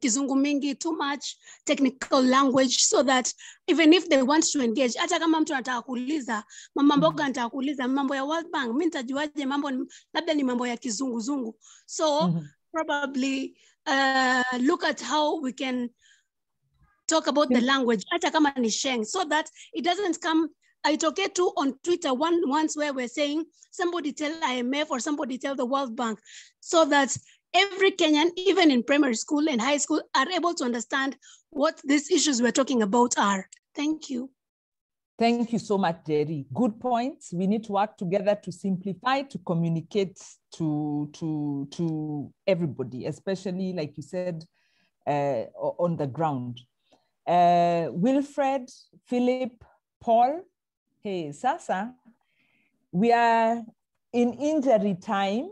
kizungu mingi, too much technical language, so that even if they want to engage, hata kama mtu anataka kuuliza, mama mboga anataka kuuliza mambo ya World Bank, mimi nitajuaje mambo labda ni mambo ya kizunguzungu. So probably look at how we can talk about the language, hata kama ni Sheng, so that it doesn't come. I talked to on Twitter once where we're saying somebody tell IMF or somebody tell the World Bank, so that every Kenyan, even in primary school and high school, are able to understand what these issues we're talking about are. Thank you. Thank you so much, Jerry. Good points. We need to work together to simplify, to communicate to everybody, especially, like you said, on the ground. Wilfred, Philip, Paul. Hey, Sasa, we are in injury time.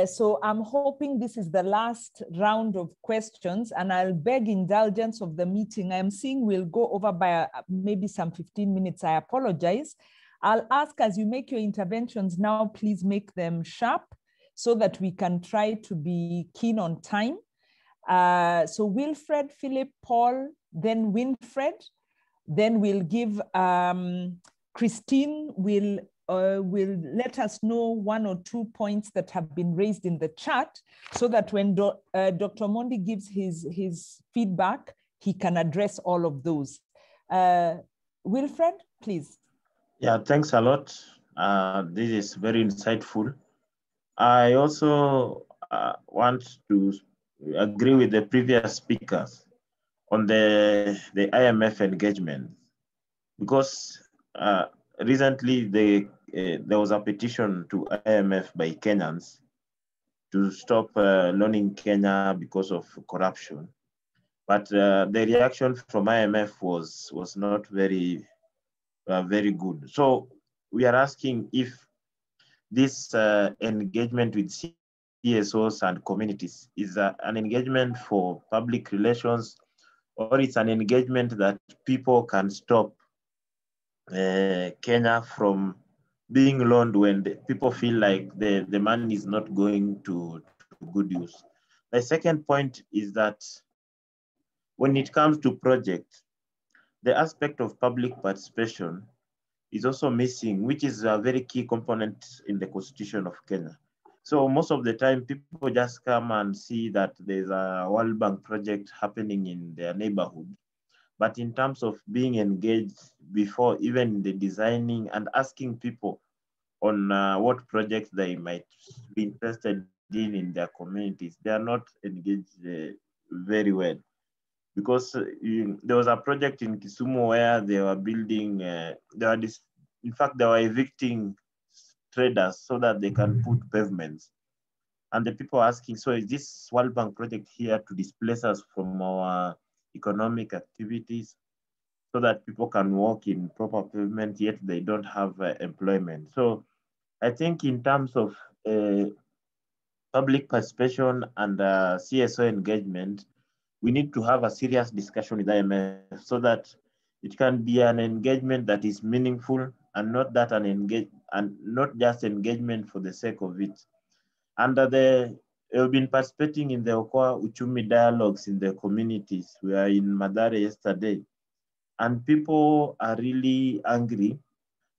So I'm hoping this is the last round of questions, and I'll beg indulgence of the meeting. I'm seeing we'll go over by maybe some 15 minutes. I apologize. I'll ask, as you make your interventions now, please make them sharp so that we can try to be keen on time. So Wilfred, Philip, Paul, then Winfred. Then we'll give, Christine will let us know 1 or 2 points that have been raised in the chat, so that when Dr. Omondi gives his feedback, he can address all of those. Wilfred, please. Yeah, thanks a lot. This is very insightful. I also want to agree with the previous speakers on the IMF engagement, because recently there was a petition to IMF by Kenyans to stop loaning Kenya because of corruption. But the reaction from IMF was not very good. So we are asking if this engagement with CSOs and communities is an engagement for public relations, or it's an engagement that people can stop Kenya from being loaned when people feel like the money is not going to good use. The second point is that when it comes to projects, the aspect of public participation is also missing, which is a very key component in the Constitution of Kenya. So most of the time, people just come and see that there's a World Bank project happening in their neighborhood. But in terms of being engaged before even the designing and asking people on what projects they might be interested in their communities, they are not engaged very well. Because there was a project in Kisumu where they were building, in fact, they were evicting traders so that they can put pavements. And the people are asking, so is this World Bank project here to displace us from our economic activities so that people can walk in proper pavement, yet they don't have employment? So I think in terms of public participation and CSO engagement, we need to have a serious discussion with IMF so that it can be an engagement that is meaningful and not that not just engagement for the sake of it. We've been participating in the Okoa Uchumi dialogues in the communities. We are in Madare yesterday, and people are really angry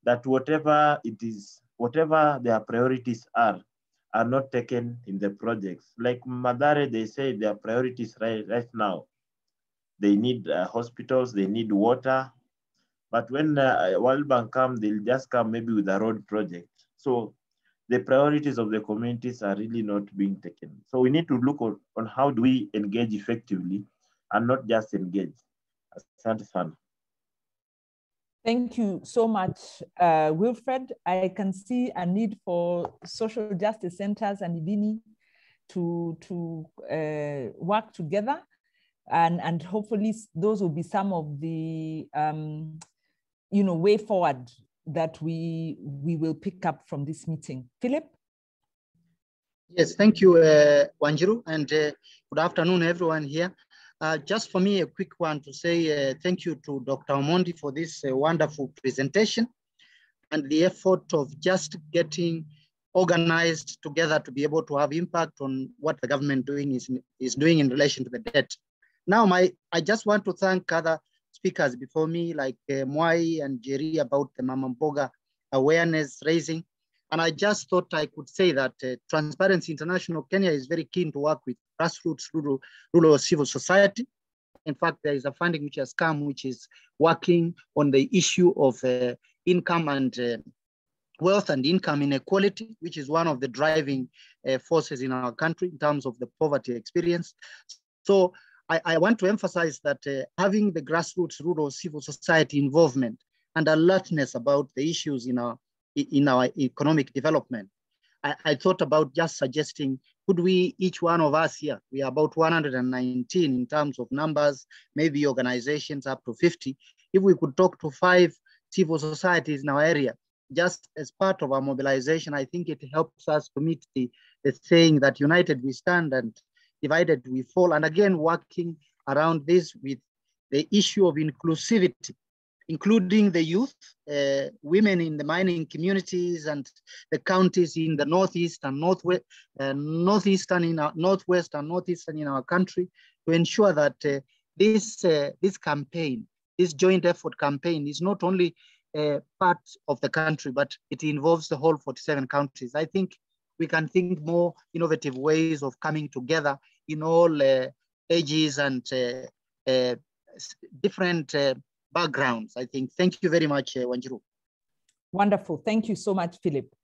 that whatever their priorities are not taken in the projects. Like Madare, they say their priorities right now, they need hospitals, they need water. But when World Bank come, they'll just come maybe with a road project. So the priorities of the communities are really not being taken. So we need to look on how do we engage effectively and not just engage. Asante sana. Thank you so much, Wilfred. I can see a need for social justice centers and IBINI to work together, and hopefully those will be some of the way forward that we will pick up from this meeting. Philip? Yes, thank you, Wanjiru, and good afternoon, everyone here. Just for me, a quick one to say thank you to Dr. Omondi for this wonderful presentation and the effort of just getting organized together to be able to have impact on what the government is doing in relation to the debt. Now, I just want to thank other speakers before me, like Mwai and Jerry, about the Mama Mboga awareness raising. And I just thought I could say that Transparency International Kenya is very keen to work with grassroots rural civil society. In fact, there is a funding which has come, which is working on the issue of income and wealth and income inequality, which is one of the driving forces in our country in terms of the poverty experience. So I want to emphasize that having the grassroots rural civil society involvement and alertness about the issues in our economic development, I thought about just suggesting, could we, each one of us here, we are about 119 in terms of numbers, maybe organizations up to 50, if we could talk to 5 civil societies in our area, just as part of our mobilization, I think it helps us to meet the saying that united we stand and divided we fall. And again, working around this with the issue of inclusivity, including the youth, women in the mining communities and the counties in the northeast and northwest, northeastern in our country, to ensure that this campaign, this joint effort campaign, is not only part of the country, but it involves the whole 47 countries. I think we can think more innovative ways of coming together in all ages and different backgrounds, I think. Thank you very much, Wanjiru. Wonderful. Thank you so much, Philip.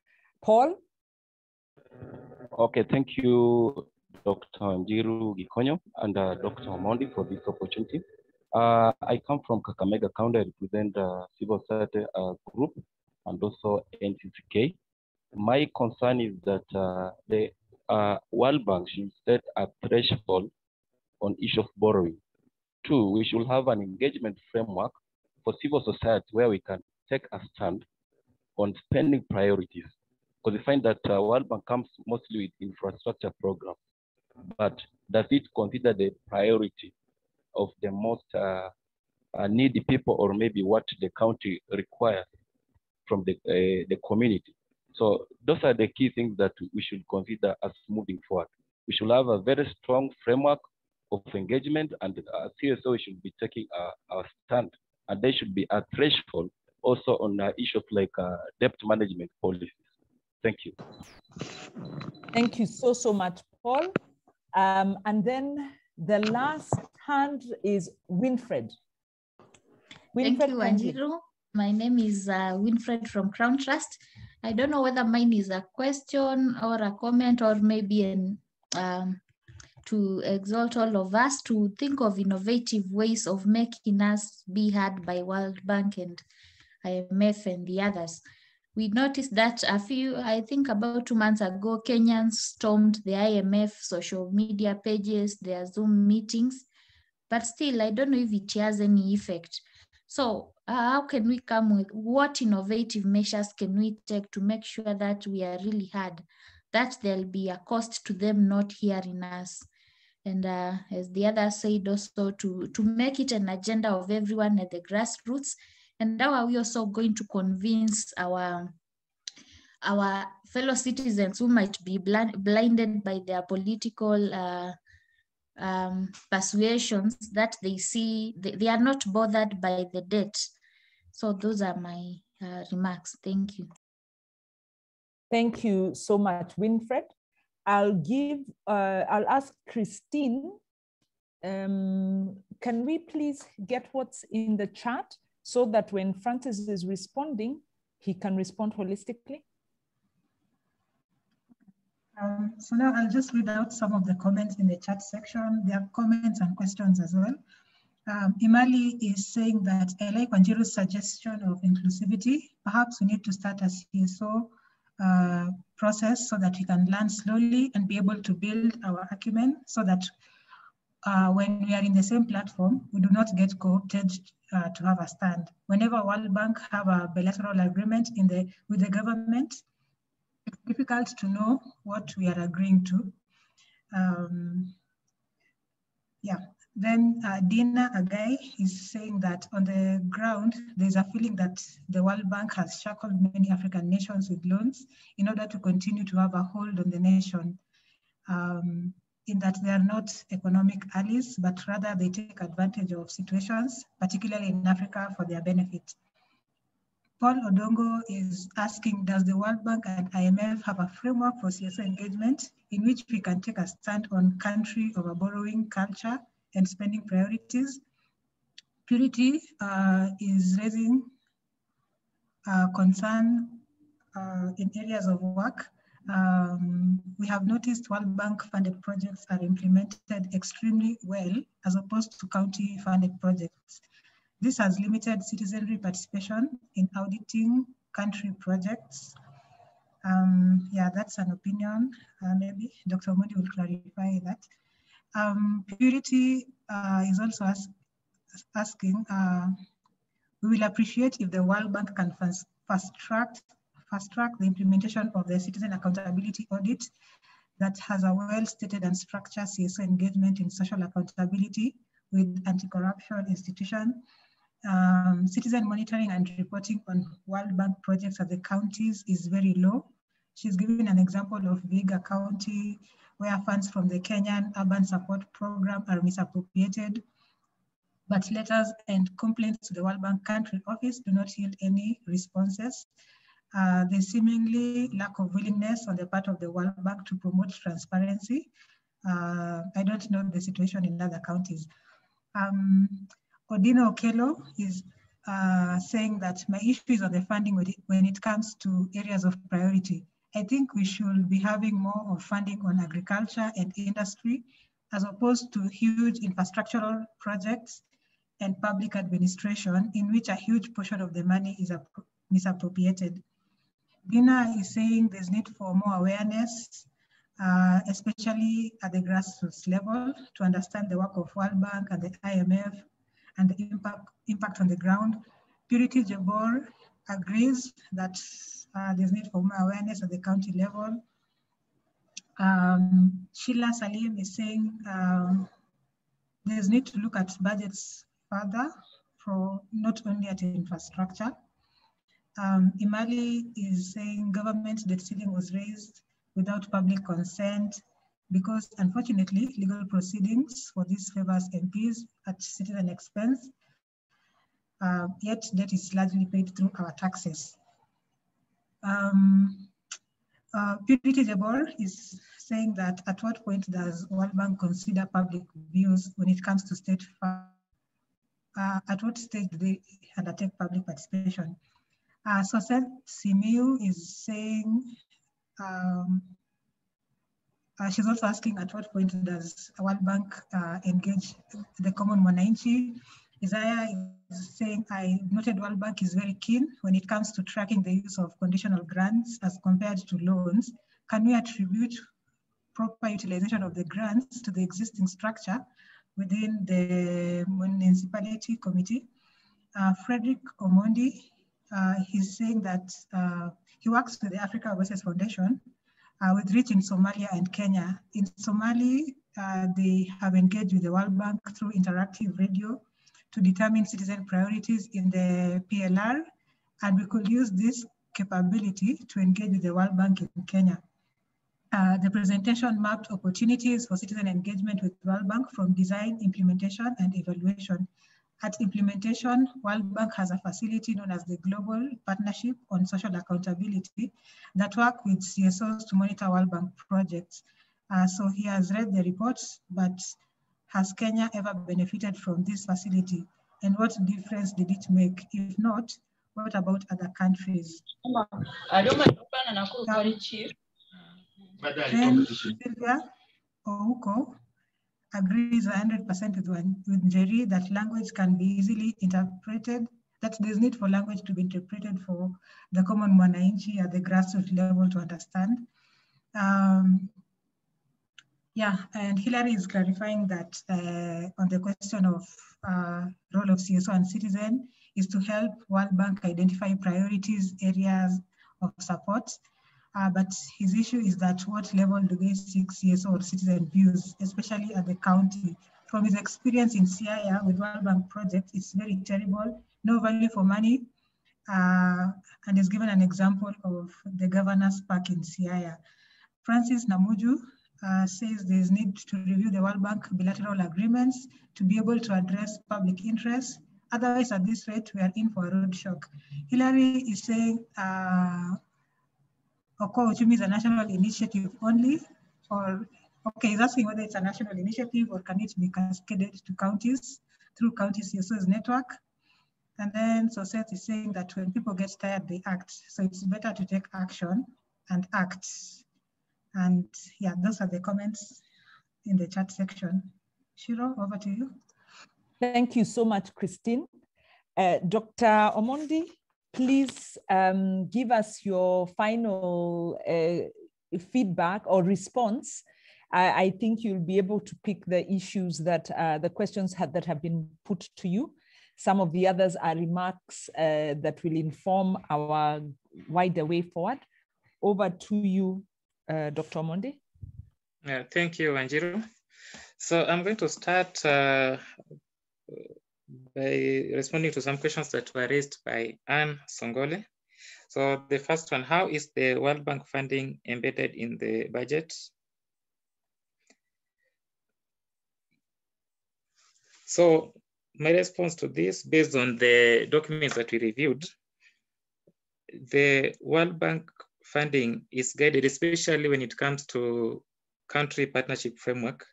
Paul? Okay, thank you, Dr. Wanjiru Gikonyo and Dr. Omondi for this opportunity. I come from Kakamega County. I represent the civil society group and also NCCK. My concern is that the World Bank should set a threshold on issue of borrowing. 2, we should have an engagement framework for civil society where we can take a stand on spending priorities. Because we find that World Bank comes mostly with infrastructure programs, but does it consider the priority of the most needy people, or maybe what the country requires from the community? So those are the key things that we should consider as moving forward. We should have a very strong framework of engagement, and CSO should be taking our stand, and there should be a threshold also on issues like debt management policies. Thank you. Thank you so much, Paul. And then the last hand is Winfred. Thank you, Wanjiru. My name is Winfred from Crown Trust. I don't know whether mine is a question or a comment, or maybe to exhort all of us to think of innovative ways of making us be heard by World Bank and IMF and the others. We noticed that I think about 2 months ago, Kenyans stormed the IMF social media pages, their Zoom meetings, but still, I don't know if it has any effect. So how can we come with, what innovative measures can we take to make sure that we are really heard, that there'll be a cost to them not hearing us? And as the other said, also to make it an agenda of everyone at the grassroots. And how are we also going to convince our fellow citizens who might be blinded by their political persuasions that they see, they are not bothered by the debt. So those are my remarks. Thank you. Thank you so much, Winfred. I'll ask Christine, can we please get what's in the chat so that when Francis is responding, he can respond holistically? So now I'll just read out some of the comments in the chat section. There are comments and questions as well. Imali is saying that I like Wanjiru's suggestion of inclusivity. Perhaps we need to start a CSO process so that we can learn slowly and be able to build our acumen so that when we are in the same platform, we do not get co-opted to have a stand. Whenever World Bank have a bilateral agreement with the government, it's difficult to know what we are agreeing to. Yeah. Then Dina Agai is saying that on the ground, there's a feeling that the World Bank has shackled many African nations with loans in order to continue to have a hold on the nation, in that they are not economic allies, but rather they take advantage of situations, particularly in Africa, for their benefit. Paul Odongo is asking, does the World Bank and IMF have a framework for CSO engagement in which we can take a stand on country over borrowing culture and spending priorities? Purity is raising concern in areas of work. We have noticed World Bank funded projects are implemented extremely well as opposed to county funded projects. This has limited citizenry participation in auditing country projects. Yeah, that's an opinion. Maybe Dr. Omondi will clarify that. Purity is also asking, we will appreciate if the World Bank can fast track the implementation of the citizen accountability audit that has a well-stated and structured CSO engagement in social accountability with anti-corruption institution, citizen monitoring and reporting on World Bank projects at the counties is very low. She's giving an example of Vihiga County, where funds from the Kenyan Urban Support Program are misappropriated, but letters and complaints to the World Bank country office do not yield any responses. There's seemingly lack of willingness on the part of the World Bank to promote transparency. I don't know the situation in other counties. Odino Okello is saying that my issue is on the funding when it comes to areas of priority. I think we should be having more of funding on agriculture and industry as opposed to huge infrastructural projects and public administration in which a huge portion of the money is misappropriated. Dina is saying there's need for more awareness, especially at the grassroots level, to understand the work of World Bank and the IMF and the impact on the ground. Purity Jabor agrees that there's need for more awareness at the county level. Sheila Salim is saying there's need to look at budgets further, for not only at infrastructure. Imali is saying government debt ceiling was raised without public consent because unfortunately legal proceedings for these favors MPs at citizen expense, yet debt is largely paid through our taxes. Purity Jabor is saying that at what point does World Bank consider public views when it comes to state funds? At what stage do they undertake public participation? Soset Simiu is saying, she's also asking at what point does World Bank engage the common mwananchi? Isaiah is saying, I noted World Bank is very keen when it comes to tracking the use of conditional grants as compared to loans. Can we attribute proper utilization of the grants to the existing structure within the municipality committee? Frederick Omondi, he's saying that he works with the Africa Voices Foundation with reach in Somalia and Kenya. In Somalia, they have engaged with the World Bank through interactive radio to determine citizen priorities in the PLR, and we could use this capability to engage with the World Bank in Kenya. The presentation mapped opportunities for citizen engagement with World Bank from design, implementation, and evaluation. At implementation, World Bank has a facility known as the Global Partnership on Social Accountability that work with CSOs to monitor World Bank projects. So he has read the reports, but has Kenya ever benefited from this facility? And what difference did it make? If not, what about other countries? Then Sylvia Ouko agrees 100% with Njeri that language can be easily interpreted, that there's need for language to be interpreted for the common mwananchi at the grassroots level to understand. Yeah, and Hilary is clarifying that on the question of role of CSO and citizen is to help World Bank identify priorities, areas of support. But his issue is that what level do they seek CSO or citizen views, especially at the county? From his experience in Siaya with World Bank projects, it's very terrible, no value for money, and has given an example of the governor's park in Siaya. Francis Namuju says there's need to review the World Bank bilateral agreements to be able to address public interest. Otherwise, at this rate, we are in for a road shock. Hilary is saying, Oko Uchumi is a national initiative only, or, okay, he's asking whether it's a national initiative or can it be cascaded to counties through county CSOs network. And then Soseth is saying that when people get tired, they act. So it's better to take action and act. And yeah, those are the comments in the chat section. Shiro, over to you. Thank you so much, Christine. Dr. Omondi, please give us your final feedback or response. I think you'll be able to pick the issues that the questions that have been put to you. Some of the others are remarks that will inform our wider way forward. Over to you, Dr. Omondi. Thank you, Wanjiru. So I'm going to start by responding to some questions that were raised by Anne Songole. So the first one, how is the World Bank funding embedded in the budget? So my response to this, based on the documents that we reviewed, the World Bank funding is guided, especially when it comes to country partnership framework,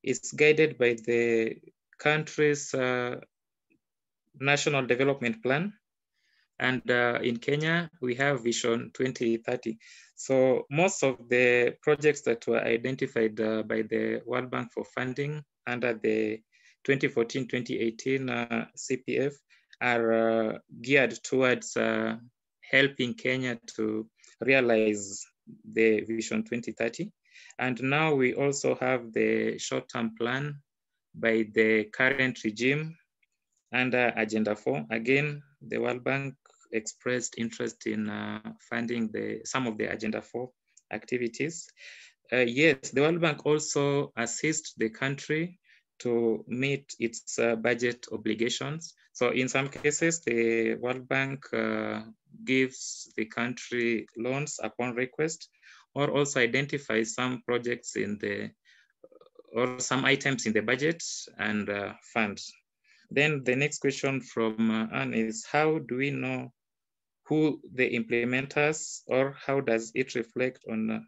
is guided by the country's national development plan. And in Kenya, we have Vision 2030. So most of the projects that were identified by the World Bank for funding under the 2014-2018 CPF are geared towards helping Kenya to realize the Vision 2030. And now we also have the short-term plan by the current regime under Agenda 4. Again, the World Bank expressed interest in funding some of the Agenda 4 activities. Yes, the World Bank also assists the country to meet its budget obligations. So in some cases, the World Bank gives the country loans upon request, or also identifies some projects in the, or some items in the budget and funds. Then the next question from Anne is, how do we know who the implementers, or how does it reflect on,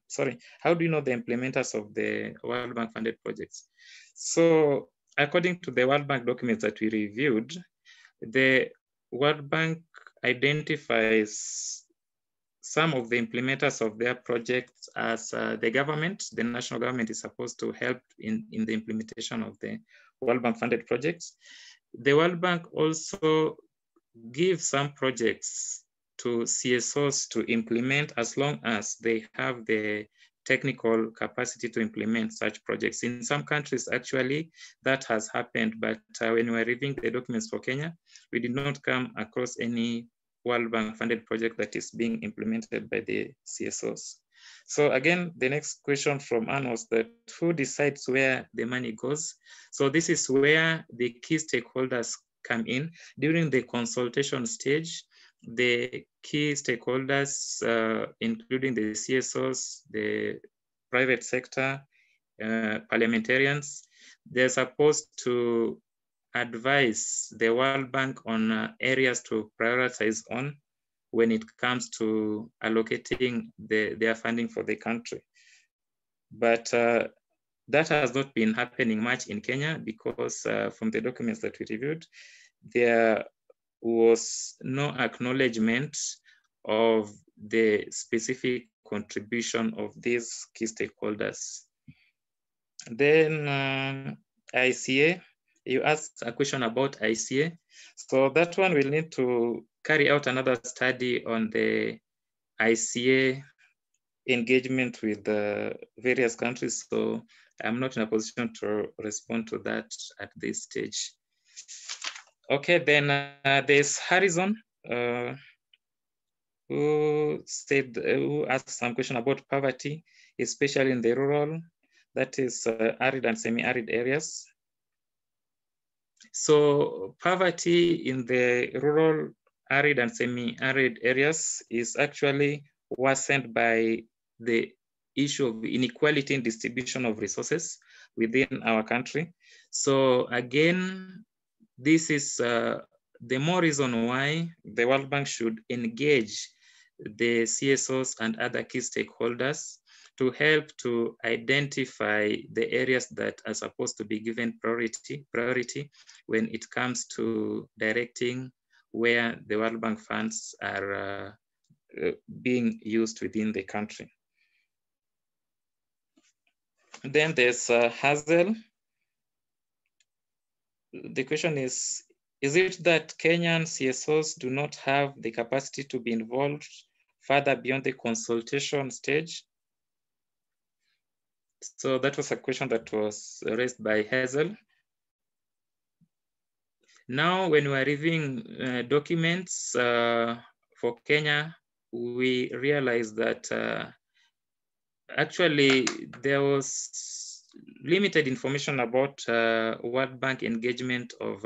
how do you know the implementers of the World Bank funded projects? So according to the World Bank documents that we reviewed, the World Bank identifies some of the implementers of their projects as the government. The national government is supposed to help in the implementation of the World Bank funded projects. The World Bank also gives some projects to CSOs to implement as long as they have the technical capacity to implement such projects. In some countries, actually, that has happened, but when we were reviewing the documents for Kenya, we did not come across any World Bank funded project that is being implemented by the CSOs. So again, the next question from Anne was that who decides where the money goes? So this is where the key stakeholders come in. During the consultation stage, the key stakeholders, including the CSOs, the private sector, parliamentarians, they're supposed to advise the World Bank on areas to prioritize on when it comes to allocating their funding for the country. But that has not been happening much in Kenya because from the documents that we reviewed, there was no acknowledgement of the specific contribution of these key stakeholders. Then ICA, you asked a question about ICA. So that one will need to carry out another study on the ICA engagement with the various countries. So I'm not in a position to respond to that at this stage. Okay, then there's Harrison, who asked some question about poverty, especially in the rural, that is arid and semi-arid areas. So poverty in the rural, arid and semi-arid areas is actually worsened by the issue of inequality in distribution of resources within our country. So again, this is the more reason why the World Bank should engage the CSOs and other key stakeholders to help to identify the areas that are supposed to be given priority when it comes to directing where the World Bank funds are being used within the country. Then there's Hazel. The question is it that Kenyan CSOs do not have the capacity to be involved further beyond the consultation stage? So that was a question that was raised by Hazel. Now, when we are reviewing documents for Kenya, we realized that actually there was limited information about World Bank engagement of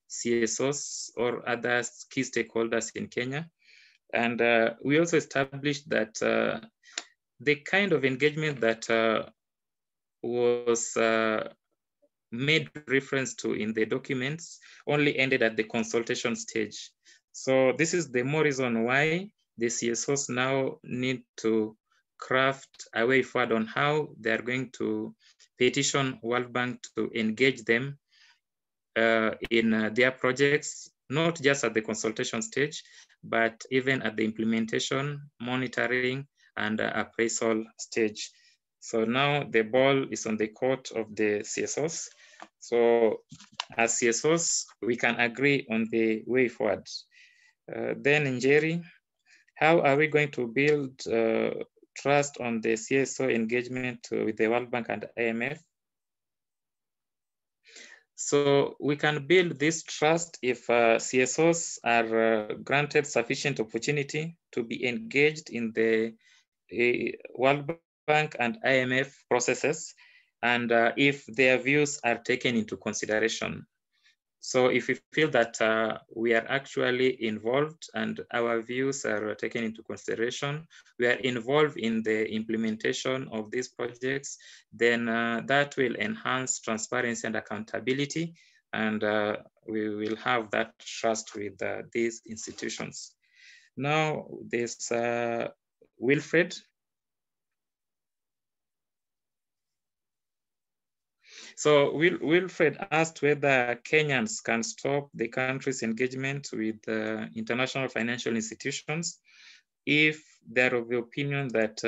CSOs or other key stakeholders in Kenya. And we also established that the kind of engagement that was made reference to in the documents only ended at the consultation stage. So this is the more reason why the CSOs now need to craft a way forward on how they're going to petition World Bank to engage them in their projects, not just at the consultation stage, but even at the implementation, monitoring, and appraisal stage. So now the ball is on the court of the CSOs. So as CSOs, we can agree on the way forward. Then Njeri, how are we going to build trust on the CSO engagement with the World Bank and IMF? So we can build this trust if CSOs are granted sufficient opportunity to be engaged in the World Bank and IMF processes, and if their views are taken into consideration. So if we feel that we are actually involved and our views are taken into consideration, we are involved in the implementation of these projects, then that will enhance transparency and accountability, and we will have that trust with these institutions. Now there's Wilfred. So Wilfred asked whether Kenyans can stop the country's engagement with international financial institutions if they're of the opinion that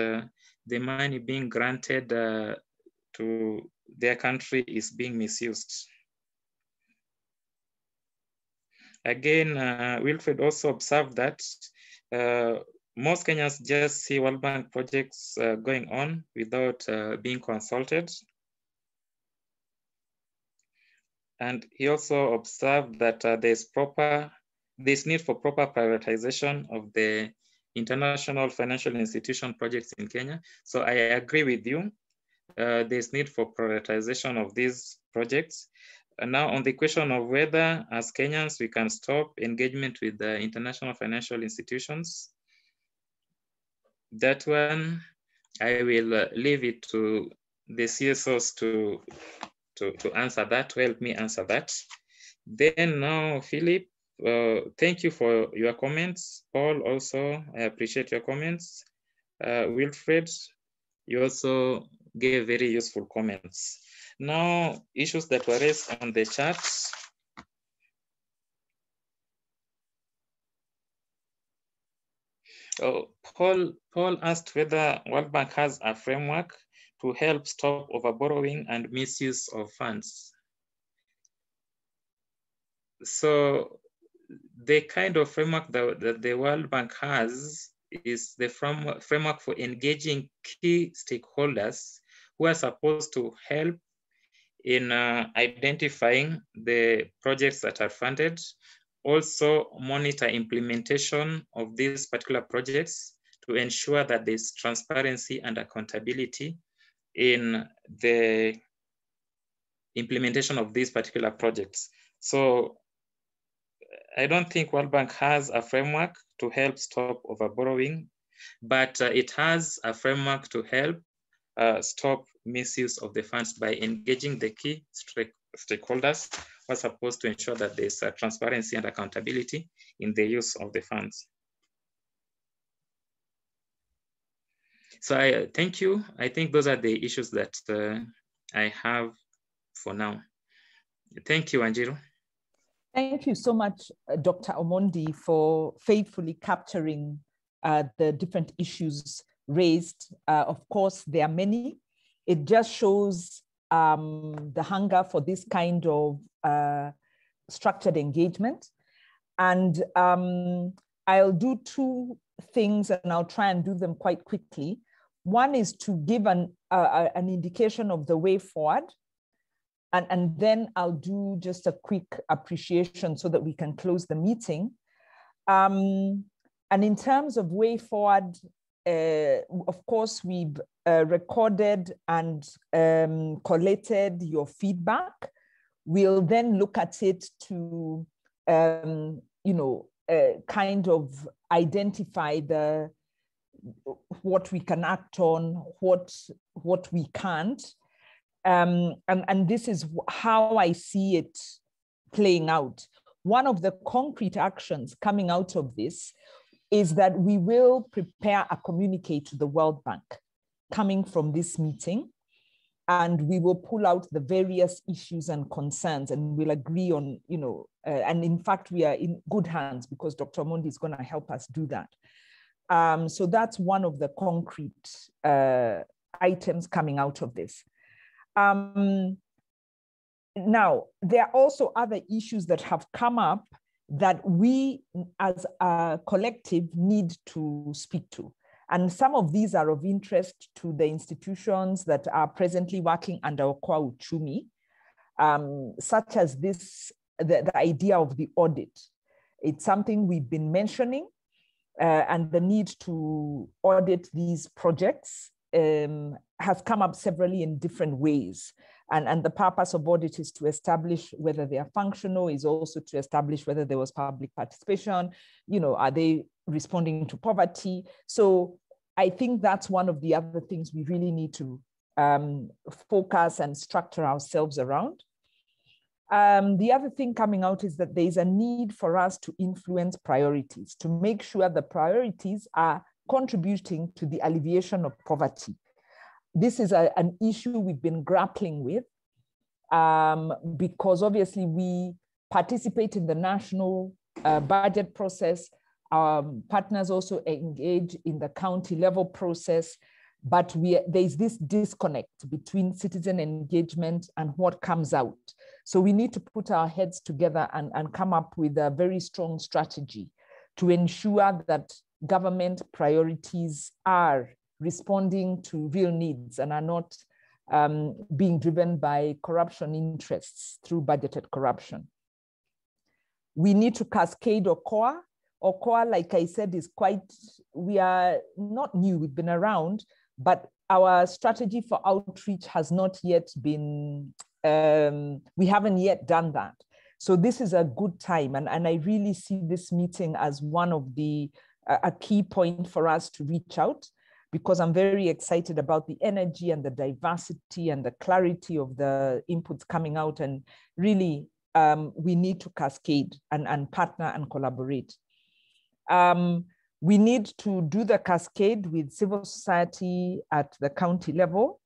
the money being granted to their country is being misused. Again, Wilfred also observed that most Kenyans just see World Bank projects going on without being consulted. And he also observed that there's need for proper prioritization of the international financial institution projects in Kenya. So I agree with you. There's need for prioritization of these projects. And now on the question of whether as Kenyans we can stop engagement with the international financial institutions, that one, I will leave it to the CSOs to answer that, to help me answer that. Then now, Philip, thank you for your comments. Paul also, I appreciate your comments. Wilfred, you also gave very useful comments. Now, issues that were raised on the chat. Paul asked whether World Bank has a framework to help stop overborrowing and misuse of funds. So the kind of framework that the World Bank has is the framework for engaging key stakeholders who are supposed to help in identifying the projects that are funded, also monitor implementation of these particular projects to ensure that there's transparency and accountability in the implementation of these particular projects. So I don't think World Bank has a framework to help stop overborrowing, but it has a framework to help stop misuse of the funds by engaging the key stakeholders who are supposed to ensure that there's transparency and accountability in the use of the funds. So I thank you. I think those are the issues that I have for now. Thank you, Wanjiru. Thank you so much, Dr. Omondi, for faithfully capturing the different issues raised. Of course, there are many. It just shows the hunger for this kind of structured engagement. And I'll do two things, and I'll try and do them quite quickly. One is to give an indication of the way forward. And then I'll do just a quick appreciation so that we can close the meeting. And in terms of way forward, of course, we've recorded and collated your feedback. We'll then look at it to, kind of identify what we can act on, what we can't. And this is how I see it playing out. One of the concrete actions coming out of this is that we will prepare a communique to the World Bank coming from this meeting, and we will pull out the various issues and concerns, and we'll agree on, and in fact, we are in good hands because Dr. Omondi is going to help us do that. So that's one of the concrete items coming out of this. Now, there are also other issues that have come up that we as a collective need to speak to. And some of these are of interest to the institutions that are presently working under Okwa Uchumi, such as this, the idea of the audit. It's something we've been mentioning, and the need to audit these projects has come up severally in different ways. And the purpose of audit is to establish whether they are functional, is also to establish whether there was public participation, are they responding to poverty? So I think that's one of the other things we really need to focus and structure ourselves around. The other thing coming out is that there's a need for us to influence priorities, to make sure the priorities are contributing to the alleviation of poverty. This is an issue we've been grappling with because obviously we participate in the national budget process. Partners also engage in the county level process, but there's this disconnect between citizen engagement and what comes out. So we need to put our heads together and come up with a very strong strategy to ensure that government priorities are responding to real needs and are not being driven by corruption interests through budgeted corruption. We need to cascade Okoa. OCOA, like I said, is quite, we are not new, we've been around, but our strategy for outreach has not yet been, we haven't yet done that. So this is a good time. And I really see this meeting as one of the, a key point for us to reach out, because I'm very excited about the energy and the diversity and the clarity of the inputs coming out. And really, we need to cascade and partner and collaborate. We need to do the cascade with civil society at the county level,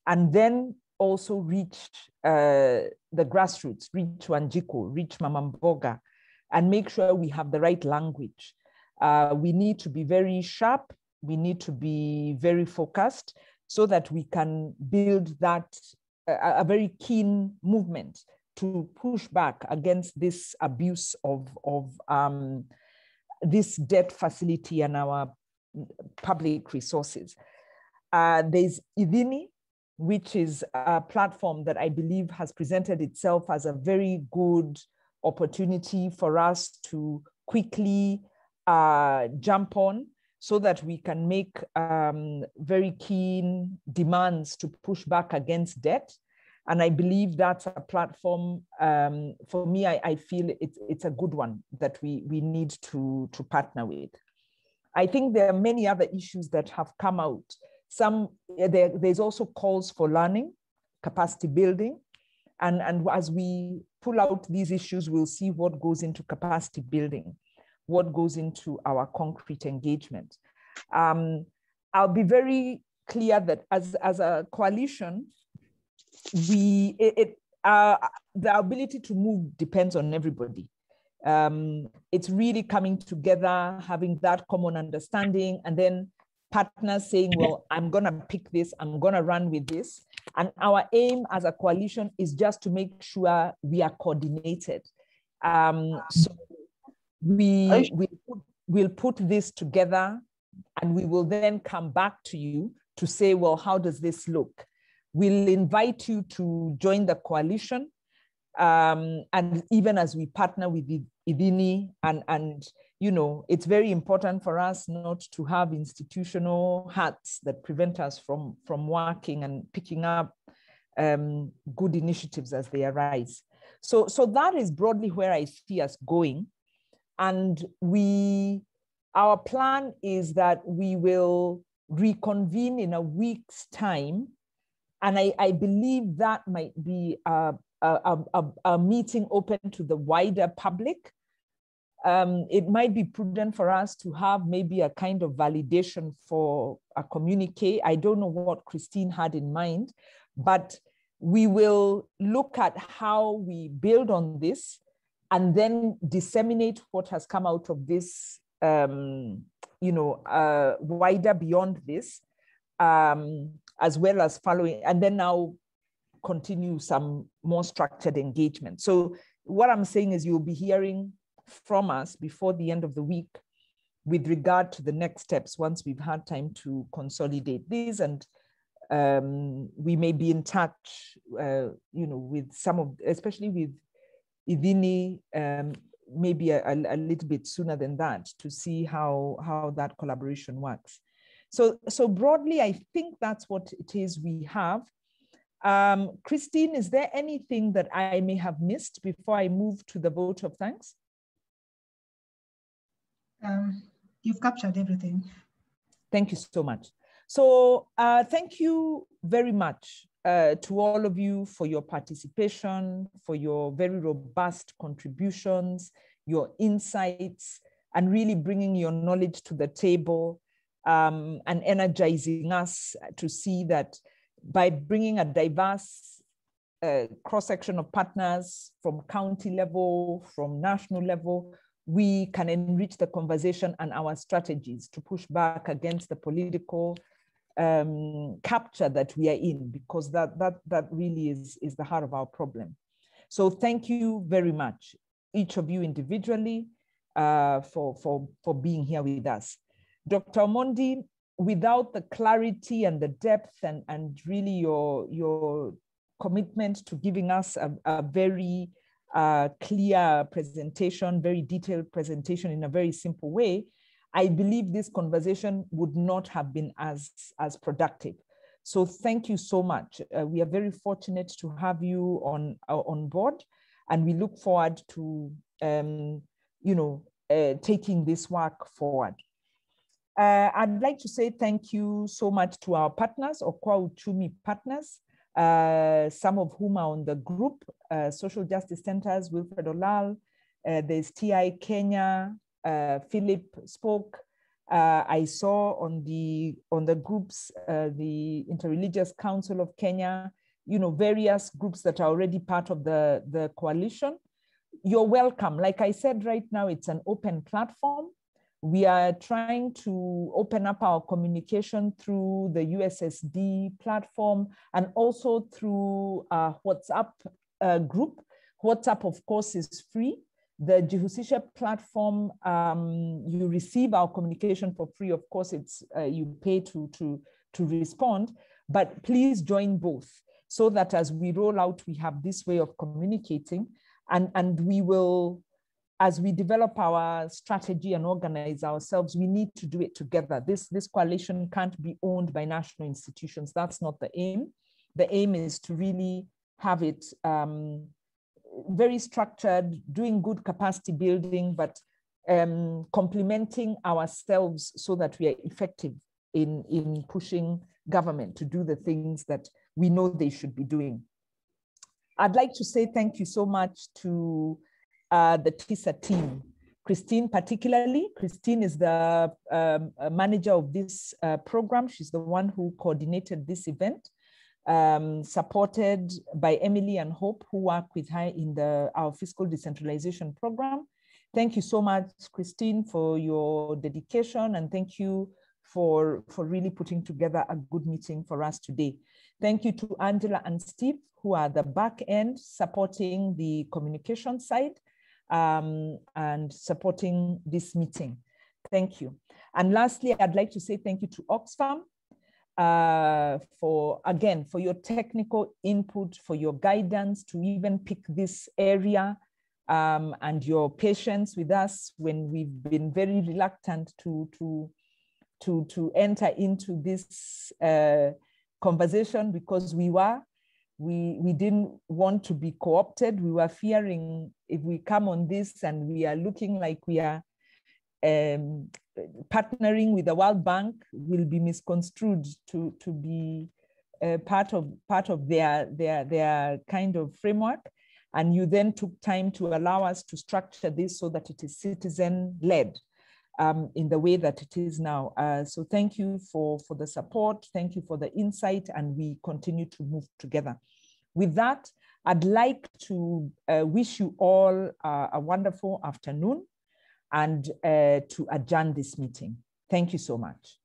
and then also reach the grassroots, reach Wanjiku, reach Mamamboga, and make sure we have the right language. We need to be very sharp. We need to be very focused so that we can build that, a very keen movement to push back against this abuse of this debt facility and our public resources. There's Idini, which is a platform that I believe has presented itself as a very good opportunity for us to quickly jump on, so that we can make very keen demands to push back against debt. And I believe that's a platform, for me, I feel it's a good one that we need to partner with. I think there are many other issues that have come out. There's also calls for learning, capacity building. And as we pull out these issues, we'll see what goes into capacity building, what goes into our concrete engagement. I'll be very clear that as a coalition, the ability to move depends on everybody. It's really coming together, having that common understanding, and then partners saying, well, I'm gonna pick this, I'm gonna run with this. And our aim as a coalition is just to make sure we are coordinated. So we'll put this together, and we will then come back to you to say, well, how does this look? We'll invite you to join the coalition. And even as we partner with Idini, and you know, it's very important for us not to have institutional hats that prevent us from working and picking up good initiatives as they arise. So that is broadly where I see us going. And our plan is that we will reconvene in a week's time. And I believe that might be a meeting open to the wider public. It might be prudent for us to have maybe a kind of validation for a communique. I don't know what Christine had in mind, but we will look at how we build on this and then disseminate what has come out of this, wider beyond this, as well as following, and then now continue some more structured engagement. So what I'm saying is you'll be hearing from us before the end of the week with regard to the next steps once we've had time to consolidate these, and we may be in touch, with some of, especially with Idini, maybe a little bit sooner than that, to see how that collaboration works. So broadly, I think that's what it is we have. Christine, is there anything that I may have missed before I move to the vote of thanks? You've captured everything. Thank you so much. So thank you very much to all of you for your participation, for your very robust contributions, your insights, and really bringing your knowledge to the table, and energizing us to see that by bringing a diverse cross-section of partners from county level, from national level, we can enrich the conversation and our strategies to push back against the political capture that we are in, because that really is the heart of our problem. So thank you very much, each of you individually, for being here with us. Dr. Omondi, without the clarity and the depth and really your commitment to giving us a very clear presentation, very detailed presentation in a very simple way, I believe this conversation would not have been as productive. So thank you so much. We are very fortunate to have you on board, and we look forward to taking this work forward. I'd like to say thank you so much to our partners, Okwa Uchumi partners, some of whom are on the group, Social Justice Centers, Wilfred Olal, there's TI Kenya, Philip spoke. I saw on the groups, the Interreligious Council of Kenya, various groups that are already part of the coalition. You're welcome. Like I said, right now, it's an open platform. We are trying to open up our communication through the USSD platform and also through a WhatsApp group. WhatsApp, of course, is free. The Jihusisha platform, you receive our communication for free. Of course, it's you pay to respond, but please join both so that as we roll out, we have this way of communicating, and we will, as we develop our strategy and organize ourselves, we need to do it together. This coalition can't be owned by national institutions. That's not the aim. The aim is to really have it very structured, doing good capacity building, but complementing ourselves so that we are effective in pushing government to do the things that we know they should be doing. I'd like to say thank you so much to the TISA team. Christine particularly. Christine is the manager of this program. She's the one who coordinated this event, supported by Emily and Hope, who work with her in our fiscal decentralization program. Thank you so much, Christine, for your dedication, and thank you for really putting together a good meeting for us today. Thank you to Angela and Steve, who are the back end supporting the communication side and supporting this meeting. Thank you. And lastly, I'd like to say thank you to Oxfam for your technical input, for your guidance to even pick this area, and your patience with us when we've been very reluctant to enter into this conversation, because we didn't want to be co-opted. We were fearing if we come on this and we are looking like we are partnering with the World Bank, will be misconstrued to be part of their kind of framework. And you then took time to allow us to structure this so that it is citizen-led in the way that it is now. So thank you for the support. Thank you for the insight, and we continue to move together. With that, I'd like to wish you all a wonderful afternoon and to adjourn this meeting. Thank you so much.